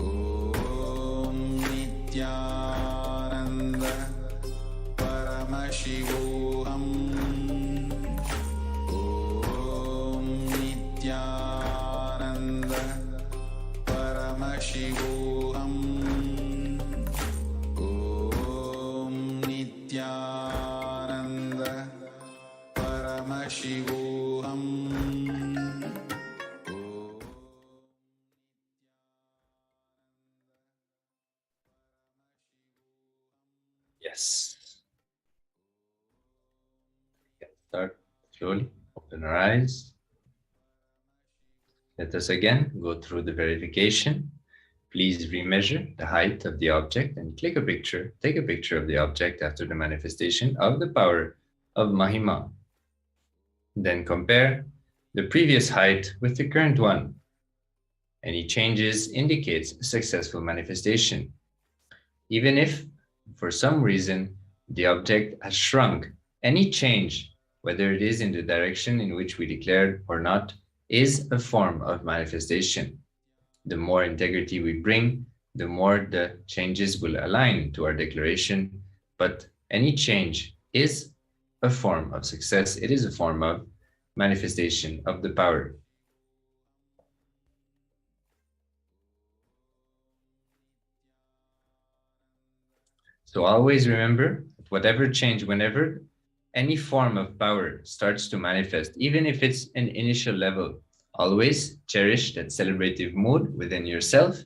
Om Nithyananda Paramashivoham. Om Nithyananda Paramashivoham. Om Nithyananda Paramashivoham. Yes. Start slowly, open our eyes. Let us again go through the verification. Please remeasure the height of the object and take a picture of the object after the manifestation of the power of Mahima. Then compare the previous height with the current one. Any changes indicates a successful manifestation. Even if, for some reason, the object has shrunk, any change, whether it is in the direction in which we declared or not, is a form of manifestation. The more integrity we bring, the more the changes will align to our declaration. But any change is a form of success. It is a form of manifestation of the power. So always remember that whatever change, whenever any form of power starts to manifest, even if it's an initial level, always cherish that celebrative mood within yourself,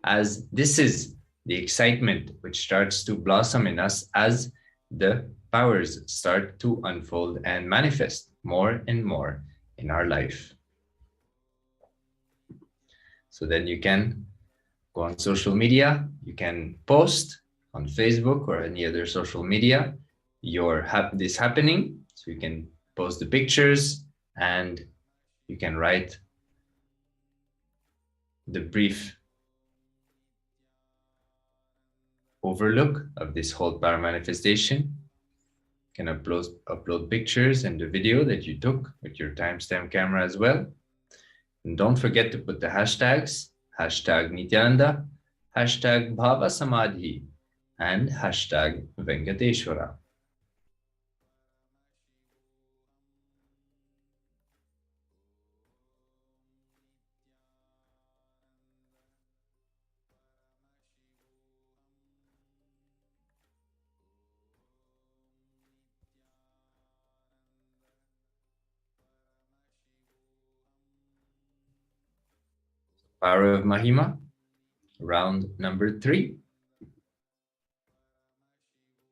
as this is the excitement which starts to blossom in us as the powers start to unfold and manifest more and more in our life. So then you can go on social media, you can post on Facebook or any other social media this happening. So you can post the pictures and you can write the brief overlook of this whole power manifestation. You can upload pictures and the video that you took with your timestamp camera as well. And don't forget to put the hashtags, hashtag Nithyananda, hashtag Bhava Samadhi, and hashtag Venkateshwara. Power of Mahima, round number 3.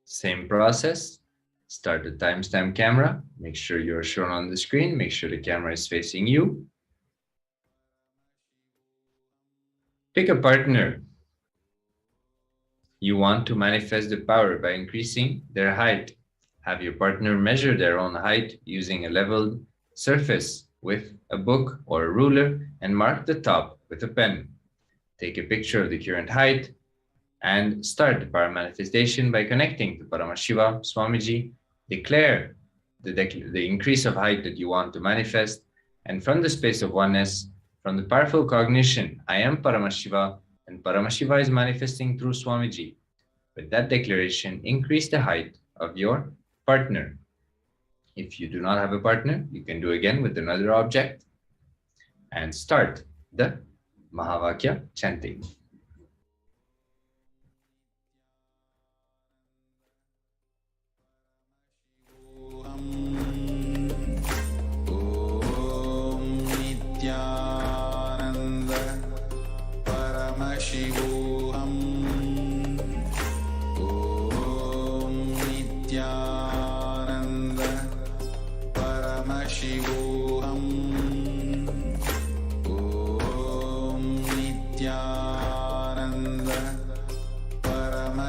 Same process. Start the timestamp camera. Make sure you're shown on the screen. Make sure the camera is facing you. Pick a partner. You want to manifest the power by increasing their height. Have your partner measure their own height using a leveled surface with a book or a ruler and mark the top with a pen. Take a picture of the current height and start the power manifestation by connecting to Paramashiva, Swamiji. Declare the increase of height that you want to manifest, and from the space of oneness, from the powerful cognition, I am Paramashiva, and Paramashiva is manifesting through Swamiji. With that declaration, increase the height of your partner. If you do not have a partner, you can do again with another object and start the Mahavakya chanting.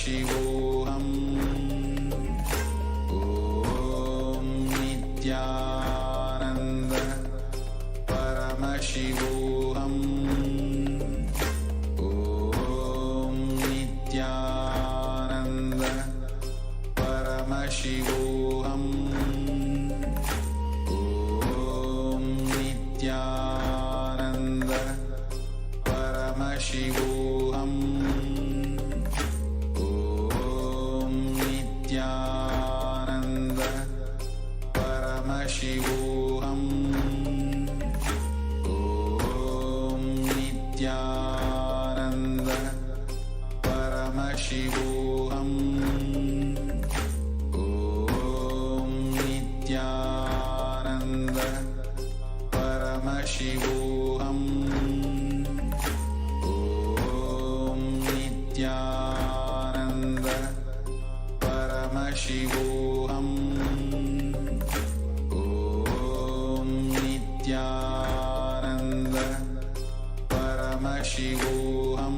Paramashivoham. Om Nithyananda Paramashivoham. Om Nithyananda Paramashivoham. Om Nithyananda Paramashivoham. Om Nithyananda Paramashivoham. Om Nithyananda Paramashivoham. Om Nithyananda Paramashivoham. Om Nithyananda Paramashivoham. Om Nithyananda Paramashivoham.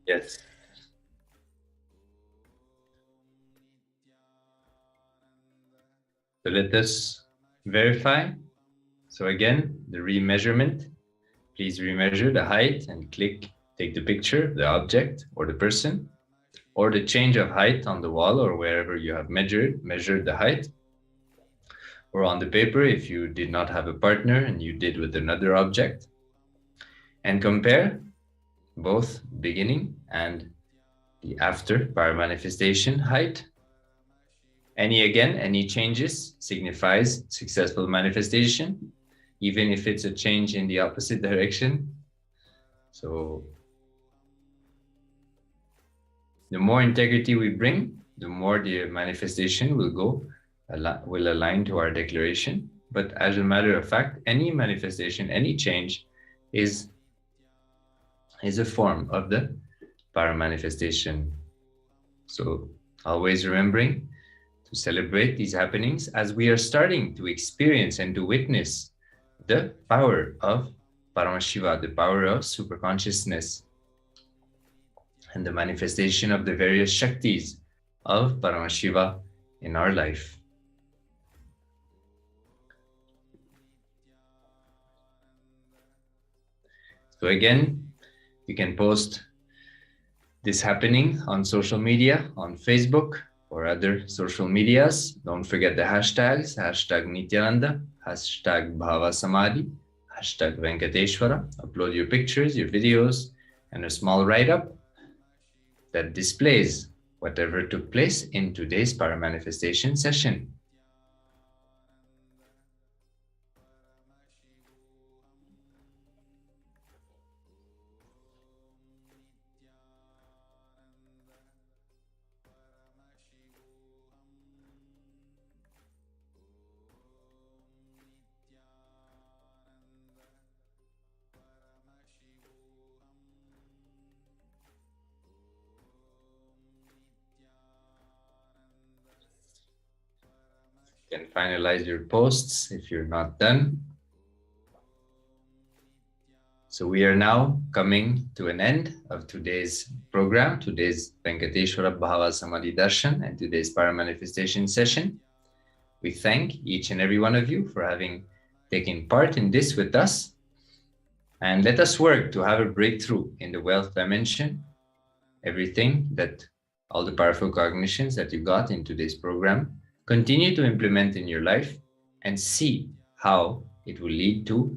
Yes. So let us verify. So again, the remeasurement. Please remeasure the height and take the picture, the object or the person, or the change of height on the wall or wherever you have measured the height, or on the paper if you did not have a partner and you did with another object, and compare both beginning and the after paramanifestation height. Any changes signifies successful manifestation, even if it's a change in the opposite direction. So the more integrity we bring, the more the manifestation will align to our declaration. But as a matter of fact, any manifestation, any change is a form of the paramanifestation. So always remembering to celebrate these happenings as we are starting to experience and to witness the power of Paramashiva, the power of superconsciousness, and the manifestation of the various Shaktis of Paramashiva in our life. So again, you can post this happening on social media, on Facebook or other social medias. Don't forget the hashtags, hashtag Nithyananda, hashtag Bhava Samadhi, hashtag Venkateshwara. Upload your pictures, your videos, and a small write-up that displays whatever took place in today's paramanifestation session. You can finalize your posts if you're not done. So we are now coming to an end of today's program, today's Venkateshwara Bhava Samadhi Darshan and today's Paramanifestation session. We thank each and every one of you for having taken part in this with us. And let us work to have a breakthrough in the wealth dimension. Everything that, all the powerful cognitions that you got in today's program, continue to implement in your life and see how it will lead to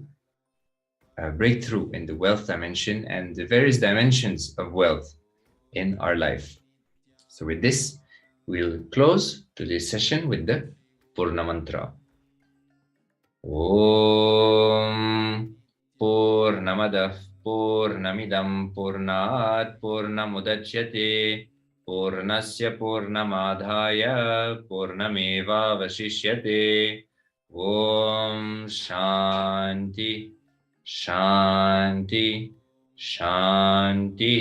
a breakthrough in the wealth dimension and the various dimensions of wealth in our life. So with this, we'll close today's session with the Purna Mantra. Om Purnamadah Purnamidam Purnat Purnamudachyate Purnasya Purnamadhaya Purnameva Vashishyate. Om Shanti Shanti Shanti.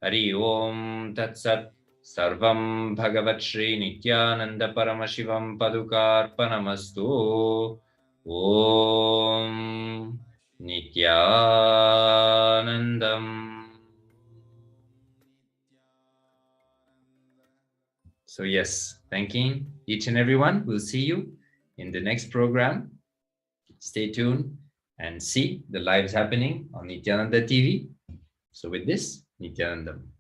Hari Om Tat Sat. Sarvam Bhagavat Shri Nithyananda Paramashivam Padukarpanamastu. Om Nithyanandam. So yes, thanking each and everyone. We'll see you in the next program. Stay tuned and see the lives happening on Nithyananda TV. So with this, Nithyanandam.